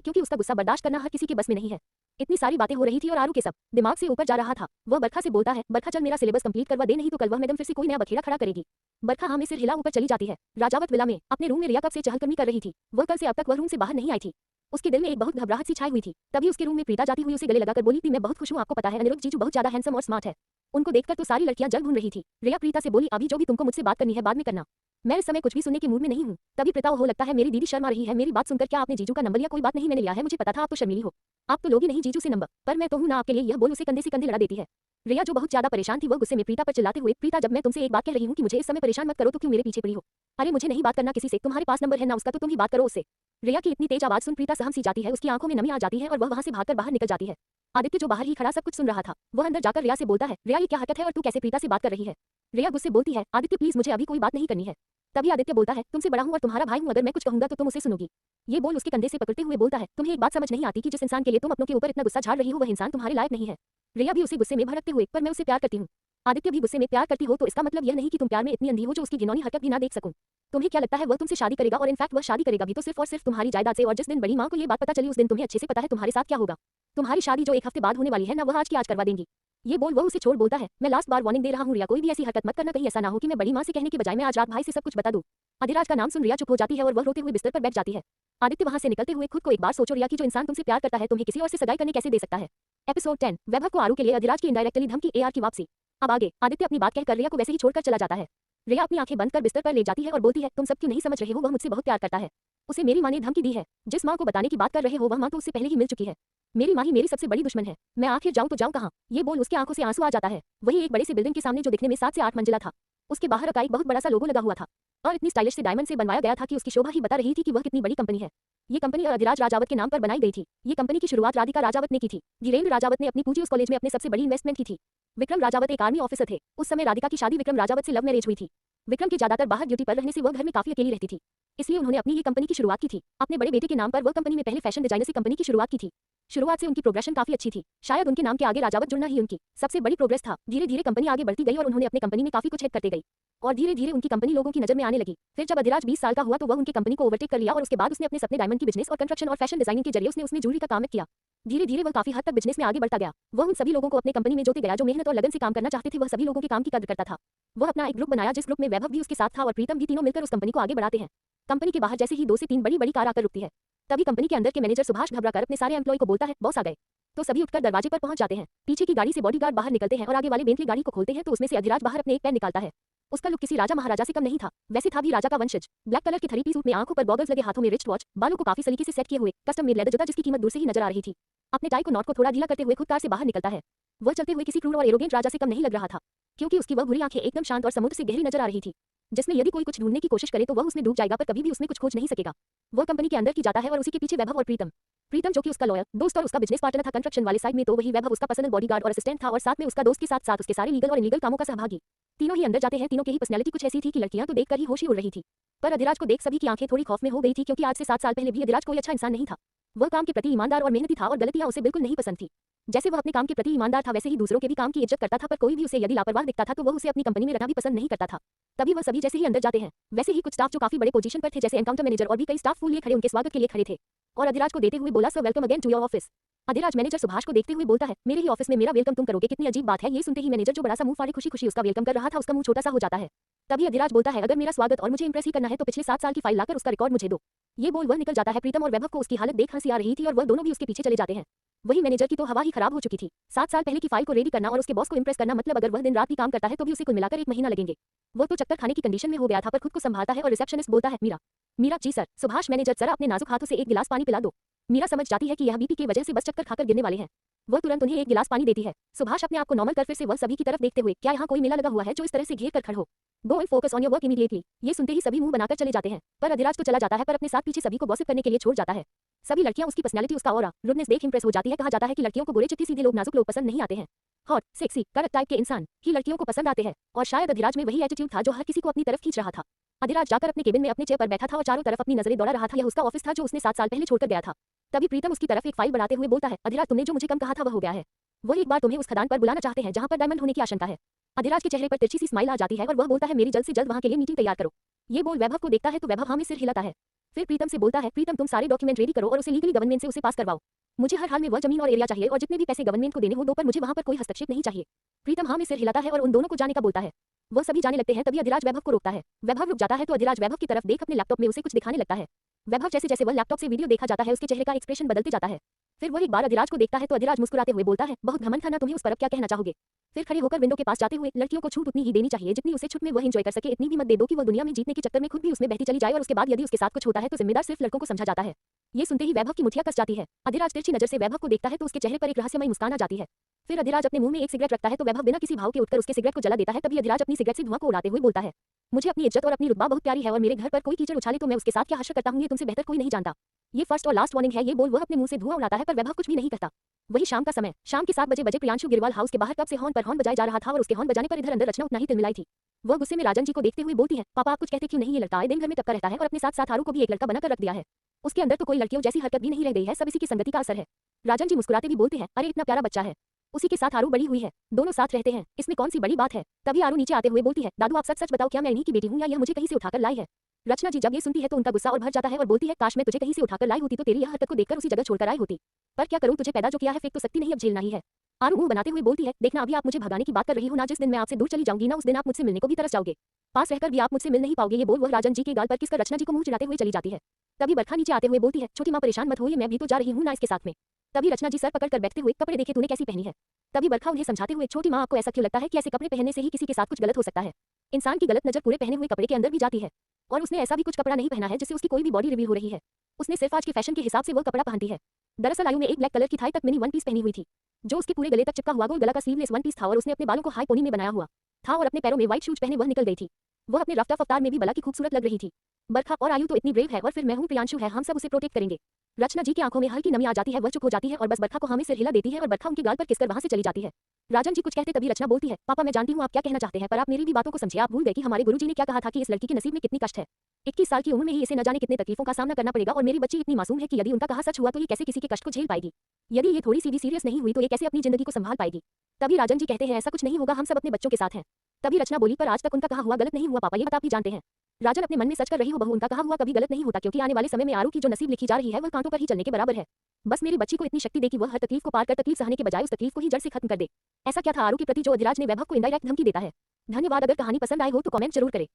क्योंकि उसका गुस्सा बर्दाश्त करना हर किसी के बस में नहीं है। इतनी सारी बातें हो रही थी और आरू के सब दिमाग से ऊपर जा रहा था। वह बरखा से बोलता है, बरखा चल मेरा सिलेबस कंप्लीट करवा दे, नहीं तो कल वह मैडम फिर से कोई नया बखेड़ा खड़ा करेगी। बरखा हाँ में सिर हिला ऊपर चली जाती है। राजावत विला में अपने रूम में रिया कब से चहलकदमी कर रही थी। वह कल से अब तक वह रूम से बाहर नहीं आई थी। उसके दिल में एक बहुत घबराहट सी छाई हुई थी। तभी उसके रूम में प्रीता जाती हुई उसे गले लगाकर बोली थी, मैं बहुत खुश हूँ, आपको पता है अनिरुद्ध जीजू बहुत ज्यादा हैंडसम और स्मार्ट है। उनको देखकर तो सारी लड़कियां जल भून रही थी। रिया प्रीता से बोली, अभी जो भी तुमको मुझसे बात करनी है बाद में करना, मैं इस समय कुछ भी सुनने के मूड में नहीं हूँ। तभी प्रीता, हो लगता है मेरी दीदी शर्मा रही है मेरी बात सुनकर, क्या आपने जीजू का नंबर लिया? कोई बात नहीं, मैंने लिया है, मुझे पता था आप तो शर्मीली हो, आप तो लोगी नहीं जीजू से नंबर, पर मैं तो हूं ना आपके लिए। यह बोल उसे कंधे से कंधे लड़ा देती है। रिया जो बहुत ज्यादा परेशान थी वह गुस्से में प्रीता पर चिल्लाते हुए, प्रीता जब मैं तुमसे एक बात कह रही हूँ कि मुझे इस समय परेशान मत करो तो क्यों मेरे पीछे पड़ी हो? अरे मुझे नहीं बात करना किसी से, तुम्हारे पास नंबर है ना उसका, तो तुम ही बात करो उससे। रिया की इतनी तेज आवाज सुन प्रीता सहम सी जाती है। उसकी आंखों में नमी आ जाती है और वह वहां से भागकर बाहर निकल जाती है। आदित्य जो बाहर ही खड़ा सब कुछ सुन रहा था, वह अंदर जाकर रिया से बोलता है, रिया ये क्या हरकत है और तू कैसे प्रीता से बात कर रही है? रिया गुस्से बोलती है, आदित्य प्लीज मुझे अभी कोई बात नहीं करनी है। तभी आदित्य बोलता है, तुमसे बड़ा हूं और तुम्हारा भाई हूं, अगर मैं कुछ कहूंगा तो तुम उसे सुनोगी। ये बोल उसके कंधे से पकड़ते हुए बोलता है, तुम्हें एक बात समझ नहीं आती कि जिस इंसान के लिए तुम अपनों के ऊपर इतना गुस्सा झाड़ रही हो वह इंसान तुम्हारे लायक नहीं है। रिया भी उसे गुस्से में भड़कते हुए, पर मैं उसे प्यार करती हूँ। आदित्य भी गुस्से में, प्यार करती हो तो इसका मतलब यह नहीं कि तुम प्यार में इतनी अंधी हो जो उसकी घिनौनी हरकत भी ना देख सकूं। तुम्हें क्या लगता है वह तुमसे शादी करेगा? और इनफैक्ट वह शादी करेगा भी तो सिर्फ और सिर्फ तुम्हारी जायदाद से। और जिस दिन बड़ी मां को ये बात पता चली उस दिन तुम्हें अच्छे से पता है तुम्हारे साथ क्या होगा। तुम्हारी शादी जो एक हफ्ते बाद होने वाली है ना, वह आज की आज करवा देंगी। ये बोल वह उसे छोड़ बोलता है, मैं लास्ट बार वार्निंग दे रहा हूँ रिया, कोई भी ऐसी हरकत मत करना, कहीं ऐसा ना हो कि मैं बड़ी मां से कहने के बजाय मैं आज रात भाई से सब कुछ बता दूं। अधिराज का नाम सुन रिया चुप हो जाती है और वह रोते हुए बिस्तर पर बैठ जाती है। आदित्य वहां से निकलते हुए, खुद को एक बार सोचो रिया कि जो इंसान तुमसे प्यार करता है तुम्हें किसी और से सगाई करने कैसे दे सकता है? एपिसोड 10, वैभव को आरू के लिए अधिराज की इनडायरेक्टली धमकी, एआर की वापसी। अब आगे आदित्य अपनी बात कहकर रिया को वैसे ही छोड़कर चला जाता है। रिया अपनी आंखें बंद कर बिस्तर पर ले जाती है और बोलती है, तुम सब क्यों नहीं समझ रहे हो, वह मुझसे बहुत प्यार करता है। उसे मेरी माँ ने धमकी दी है। जिस माँ को बताने की बात कर रहे हो वह माँ तो उससे पहले ही मिल चुकी है। मेरी माँ ही मेरी सबसे बड़ी दुश्मन है। मैं आखिर जाऊँ तो जाऊँ कहाँ? ये बोल उसकी आंखों से आंसू आ जाता है। वही एक बड़े से बिल्डिंग के सामने जो दिखने में 7 से 8 मंजिला था। उसके बाहर का एक बहुत बड़ा सा लोगो लगा हुआ था और इतनी स्टाइलिश से डायमंड से बनवाया गया था कि उसकी शोभा ही बता रही थी कि वह कितनी बड़ी कंपनी है। ये कंपनी अधिराज राजावत के नाम पर बनाई गई थी। ये कंपनी की शुरुआत राधिका राजावत ने की थी। धीरेन्द्र राजावत ने अपनी पूंजी उस कॉलेज में अपने सबसे बड़ी इन्वेस्टमेंट की थी। विक्रम राजावत एक आर्मी ऑफिसर थे। उस समय राधिका की शादी विक्रम राजावत से लव मैरिज हुई थी। विक्रम के ज्यादातर बाहर ड्यूटी पर रहने से वह घर में काफी अकेली रहती थी, इसलिए उन्होंने अपनी ये कंपनी की शुरुआत की थी। अपने बड़े बेटे के नाम पर वह कंपनी में पहले फैशन डिजाइनर से कंपनी की शुरुआत की थी। शुरुआत से उनकी प्रोग्रेशन काफी अच्छी थी। शायद उनके नाम के आगे राजावत जुड़ना ही उनकी सबसे बड़ी प्रोग्रेस था। धीरे धीरे कंपनी आगे बढ़ती गई और उन्होंने अपने कंपनी में काफी कुछ हेड करते गई और धीरे धीरे उनकी कंपनी लोगों की नजर में आने लगी। फिर जब अधिराज 20 साल का हुआ तो वह उनकी कंपनी को ओवरटेक कर लिया और उसके बाद उसने अपने सपने डायमंड की बिजनेस और कंस्ट्रक्शन और फैशन डिजाइनिंग के जरिए उसने उसमें ज्वेलरी का काम किया। धीरे धीरे वह काफी हद तक बिजनेस में आगे बढ़ता गया। वह उन सभी लोगों को अपने कंपनी में जोते गया जो मेहनत और लगन से काम करना चाहते थे। वह सभी लोगों के काम की कदर करता था। वह अपना एक ग्रुप बनाया जिस ग्रुप में वैभव भी उसके साथ था और प्रीतम भी, तीनों मिलकर उस कंपनी को आगे बढ़ाते हैं। कंपनी के बाहर जैसे ही 2 से 3 बड़ी बड़ी कार आकर रुकती है, तभी कंपनी के अंदर के मैनेजर सुभाष घबराकर अपने सारे एम्प्लॉय को बोलता है, बॉस आ गए। तो सभी उठकर दरवाजे पर पहुंच जाते हैं। पीछे की गाड़ी से बॉडीगार्ड बाहर निकलते हैं और आगे वाले बेंटली गाड़ी को खोलते हैं तो उसमें से अधिराज बाहर अपने एक पेन निकालता है। उसका लुक किसी राजा महाराजा से कम नहीं था। वैसे था भी राजा का वंशज। ब्लैक कलर के 3 पीस सूट में, आंखों पर गॉगल्स लगे, हाथों में रिस्ट वॉच, बालों को काफी सलीके से सेट किए हुए, कस्टम मेड लेदर जूता जिसकी कीमत दूर से ही नजर आ रही थी। अपने टाई को नॉट को थोड़ा ढीला करते हुए खुद कार से बाहर निकलता है। वह चलते हुए किसी क्रूर और एरोगेंट राजा से कम नहीं लग रहा था, क्योंकि उसकी वह बुरी आंखें एकदम शांत और समुद्र से गहरी नजर आ रही थी, जिसमें यदि कोई कुछ ढूंढने की कोशिश करे तो वह उसमें डूब जाएगा पर कभी भी उसमें कुछ खोज नहीं सकेगा। वह कंपनी के अंदर की जाता है और उसी के पीछे वैभव और प्रीतम। प्रीतम जो कि उसका लॉयर दोस्त और उसका बिजनेस पार्टनर था कंस्ट्रक्शन वाले साइड में, तो वही वैभव उसका पर्सनल बॉडीगार्ड और असिस्टेंट था और साथ में उसका दोस्त के साथ साथ उसके सारे लीगल और इनलीगल कामों का सहभागी। तीनों ही अंदर जाते हैं। तीनों की ही पर्सनैलिटी कुछ ऐसी थी कि लड़कियां तो देखकर ही होश ही उड़ रही थी, पर अधिराज को देख सभी की आंखें थोड़ी खौफ में हो गई थी, क्योंकि आज से 7 साल पहले भी अधिराज कोई अच्छा इंसान नहीं था। वह काम के प्रति ईमानदार और मेहनती था और गलतियां उसे बिल्कुल नहीं पसंद थी। जैसे वह अपने काम के प्रति ईमानदार था वैसे ही दूसरों के भी काम की इज्जत करता था, पर कोई भी उसे यदि लापरवाह दिखता था तो वह उसे अपनी कंपनी में रखना भी पसंद नहीं करता था। तभी वह सभी जैसे ही अंदर जाते हैं वैसे ही कुछ स्टाफ जो काफी बड़े पोजीशन पर थे जैसे एनकाउंटर मैनेजर और भी कई स्टाफ फूल लिए खड़े उनके स्वागत के लिए खड़े थे और अधिराज को देते हुए बोला, sir welcome again to your office. Adhiraj manager Subhash को देखते हुए बोलता है, मेरे ही ऑफिस में मेरा वेलकम तुम करोगे, कितनी अजीब बात है। ये सुनते ही मैनेजर जो बड़ा सा मुंह फाड़े खुशी खुशी उसका वेलकम कर रहा था उसका मुंह छोटा सा हो जाता है। तभी अधिराज बोलता है, अगर मेरा स्वागत और मुझे इंप्रेस ही करना है तो पिछले 7 साल की फाइल लाकर उसका रिकॉर्ड मुझे दो। ये बोल वह निकल जाता है। प्रीतम और वैभव को उसकी हालत देख हंसी आ रही थी और वह दोनों भी उसके पीछे चले जाते हैं। वही मैनेजर की तो हवा ही खराब हो चुकी थी। 7 साल पहले की फाइल को रेडी करना और उसके बॉस को इंप्रेस करना, मतलब अगर वह दिन रात भी काम करता है तो भी उसे कुल मिलाकर 1 महीना लगेंगे। वो तो चक्कर खाने की कंडीशन में हो गया था, पर खुद को संभालता है और रिसेप्शनिस्ट बोलता है, मीरा। मीरा, जी सर। सुभाष मैनेजर, जरा अपने नाजुक हाथों से 1 गिलास पानी पिला दो। मीरा समझ जाती है कि यह बीपी की वजह से बस चक्कर खाकर गिरने वाले हैं। वह तुरंत उन्हें 1 गिलास पानी देती है। सुभाष अपने आप को नॉर्मल कर फिर से वह सभी की तरफ देखते हुए, क्या यहाँ कोई मेला लगा हुआ है जो इस तरह से घेर कर खड़ा हो? Go and focus on your work immediately. ये सुनते ही सभी मुंह बनाकर चले जाते हैं, पर अधिराज तो चला जाता है पर अपने साथ पीछे सभी को गॉसिप करने के लिए छोड़ जाता है। सभी लड़कियां उसकी पर्सनैलिटी, उसका ऑरा, रुडनेस देख इंप्रेस हो जाती है। कहा जाता है कि लड़कियों को गोरे चिट्ठी सीधे लोग, नाजुक लोग पसंद नहीं आते हैं। हॉट, सेक्सी, कड़क टाइप के इंसान ही लड़कियों को पसंद आते हैं, और शायद अधिराज में वही एटीट्यूड था जो हर किसी को अपनी तरफ खींच रहा था। अधिराज जाकर अपने केबिन में अपने चेयर पर बैठा था और चारों तरफ अपनी नजरें दौड़ा रहा था। यह उसका ऑफिस था जो उसने 7 साल पहले छोड़कर गया था। तभी प्रीतम उसकी तरफ एक फाइल बढ़ाते हुए बोलता है, अधिराज तुमने जो मुझे कम कहा था वह हो गया है। वो एक बार तुम्हें उस खदान पर बुलाना चाहते हैं जहां पर डायमंड होने की आशंका है। अधिराज के चेहरे पर तिरछी सी स्माइल आ जाती है और वह बोलता है, मेरी जल्द से जल्द वहां के लिए मीटिंग तैयार करो। ये बोल वैभव को देखता है तो वैभव हाँ में सिर हिलाता है। फिर प्रीतम से बोलता है, प्रीतम तुम सारे डॉक्यूमेंट रेडी करो और उसे लीगली गवर्नमेंट से उसे पास करवाओ। मुझे हर हाल में वह जमीन और एरिया चाहिए और जितने भी पैसे गवर्नमेंट को देने हो दो, पर मुझे वहां पर कोई हस्तक्षेप नहीं चाहिए। प्रीतम हाँ में सिर हिलाता है और उन दोनों को जाने का बोलता है। वह सभी जाने लगते हैं, तभी अधिराज वैभव को रोकता है। वैभव रुक जाता है तो अधिराज वैभव की तरफ देख अपने लैपटॉप में उसे कुछ दिखाने लगता है। वैभव जैसे जैसे वह लैपटॉप से वीडियो देखा जाता है उसके चेहरे का एक्सप्रेशन बदलते जाता है। फिर वह एक बार अधिराज को देखता है तो अधिराज मुस्कुराते हुए बोलता है, बहुत घमंड था ना तुम्हें उस पर, अब क्या कहना चाहोगे। फिर खड़े होकर विंडो के पास जाते हुए, लड़कियों को छूट उतनी ही देनी चाहिए जितनी उसे छूट में वह एंजॉय कर सके, इतनी भी मत दे दो कि वह दुनिया में जीतने के चक्कर में खुद भी उसमें बहती चली जाए और उसके बाद यदि उसके साथ कुछ होता है तो जिम्मेदार सिर्फ लड़कों को समझा जाता है। ये सुनते ही वैभव की मुठिया कस जाती है। अधिराज तिरछी नजर से वैभव को देखता है तो उसके चेहरे पर एक रहस्यमय मुस्कान आ जाती है। फिर अधिराज अपने मुंह में एक सिगरेट रखता है तो वैभव बिना किसी भाव के उठकर उसके सिगरेट को जला देता है। तभी अधिराज अपनी सिगरेट से धुआं को उड़ाते हुए बोलता है, मुझे अपनी इज्जत और अपनी रुतबा बहुत प्यारी है और मेरे घर पर कोई कीचड़ उछाले तो मैं उसके साथ क्या हश्र करता हूँ ये तुमसे बेहतर कोई नहीं जानता। ये फर्स्ट और लास्ट वार्निंग है। ये बोल वह अपने मुंह से धुआं उड़ाता है पर वैभव कुछ भी नहीं करता। वही शाम का समय, शाम के 7 बजे प्रियांशु गिरवाल हाउस के बाहर कब से हॉर्न पर हॉर्न बजाया जा रहा था और उसके हॉर्न बजाने पर इधर अंदर रचना उतना ही तिलमिलाई थी। वह गुस्से में राजन जी को देखते हुए बोलती है, पापा आप कुछ कहते क्यों नहीं, ये लड़का आए दिन घर में टपका रहता है और अपने साथ साथ आरू को भी एक लड़का बनाकर रख दिया है। उसके अंदर तो कोई लड़कियों जैसी हरकत भी नहीं रह गई है, सब इसी की संगति का असर है। राजन जी मुस्कुराते भी बोलते हैं, अरे इतना प्यारा बच्चा है, उसी के साथ आरू बड़ी हुई है, दोनों साथ रहते हैं, इसमें कौन सी बड़ी बात है। तभी आरू नीचे आते हुए बोलती है, दादू आप सच सच बताओ क्या मैं इन्हीं की बेटी हूँ या यह मुझे कहीं से उठाकर लाई है। रचना जी जब ये सुनती है तो उनका गुस्सा और भर जाता है और बोलती है, काश मैं तुझे कहीं से उठाकर लाई होती तो तेरी यह हरकत को देखकर उसी जगह छोड़कर आई होती, पर क्या करूं, तुझे पैदा जो किया है फेंक तो सकती नहीं, अब झेलना ही है। आरू मुंह बनाते हुए बोलती है, देखना अभी आप मुझे भगाने की बात कर रही हो ना, जिस दिन मैं आपसे दूर चली जाऊंगी ना उस दिन आप मुझसे मिलने को भी तरस जाओगे, पास रहकर भी आप मुझसे मिल नहीं पाओगे। ये बोल वह राजन जी के गाल पर किसकर रचना जी को मुंह चिढ़ाते हुए चली जाती है। तभी बरखा नीचे आते हुए बोलती है, छोटी माँ परेशान मत हो, ये मैं भी तो जा रही हूँ ना इसके साथ में। तभी रचना जी सर पकड़कर बैठते हुए, कपड़े देखे तूने कैसी पहनी है। तभी बरखा उन्हें समझाते हुए, छोटी माँ आपको ऐसा क्यों लगता है कि ऐसे कपड़े पहनने से ही किसी के साथ कुछ गलत हो सकता है। इंसान की गलत नजर पूरे पहने हुए कपड़े के अंदर भी जाती है, और उसने ऐसा भी कुछ कपड़ा नहीं पहना है जिससे उसकी कोई भी बॉडी रिवील हो रही है। उसने सिर्फ आज के फैशन के हिसाब से वो कपड़ा पहनती है। दरअसल आयु ने एक ब्लैक कलर की थाई तक मिनी वन पीस पहनी हुई थी, जो उसके पूरे गले तक चिपका हुआ गोल गला का स्लीवलेस वन पीस था, और उसने अपने बालों को हाई पोनी में बनाया हुआ था और अपने पैरों में व्हाइट शूज पहने वह निकल गई थी। वह अपने रफ्तार अवतार में भी बला की खूबसूरत लग रही थी। बरखा और आयु तो इतनी ब्रेव है, और फिर मैं हूँ प्रियांशु है, हम सब उसे प्रोटेक्ट करेंगे। रचना जी की आंखों में हल्की नमी आ जाती है, वह चुप हो जाती है और बस बरखा को हमें सिर हिला देती है और बरखा उनके गाल पर किसकर वहां से चली जाती है। राजन जी कुछ कहते तभी रचना बोलती है, पापा मैं जानती हूँ आप क्या कहना चाहते हैं, पर आप मेरी भी बातों को समझिए। आप भूल गए कि हमारे गुरुजी ने क्या कहा था कि इस लड़की के नसीब में कितनी कष्ट है। 21 साल की उम्र में ही इसे न जाने कितने तकलीफों का सामना करना पड़ेगा, और मेरी बच्ची इतनी मासूम है कि यदि उनका कहा सच हुआ तो ये कैसे किसी के कष्ट को झेल पाएगी। यदि ये थोड़ी सी भी सीरियस नहीं हुई तो ये कैसे अपनी जिंदगी को संभाल पाएगी। तभी राजन जी कहते हैं, ऐसा कुछ नहीं होगा, हम सब अपने बच्चों के साथ हैं। तभी रचना बोली, पर आज तक उनका कहा हुआ गलत नहीं हुआ पापा, ये बात आप ही जानते हैं। राजन अपने मन में सच कर रही हो बहू, उनका कहा हुआ कभी गलत नहीं होता, क्योंकि आने वाले समय में आरू की जो नसीब लिखी जा रही है वह कांटों पर ही चलने के बराबर है। बस मेरी बच्ची को इतनी शक्ति दे कि वह हर तकलीफ को पार कर तकलीफ सहने के बजाय उस तकलीफ को ही जड़ से खत्म कर दे। ऐसा क्या था आरू के प्रति जो अधिराज ने वैभव को इनडायरेक्ट धमकी देता है। धन्यवाद। अगर कहानी पसंद आए हो तो कमेंट जरूर करें।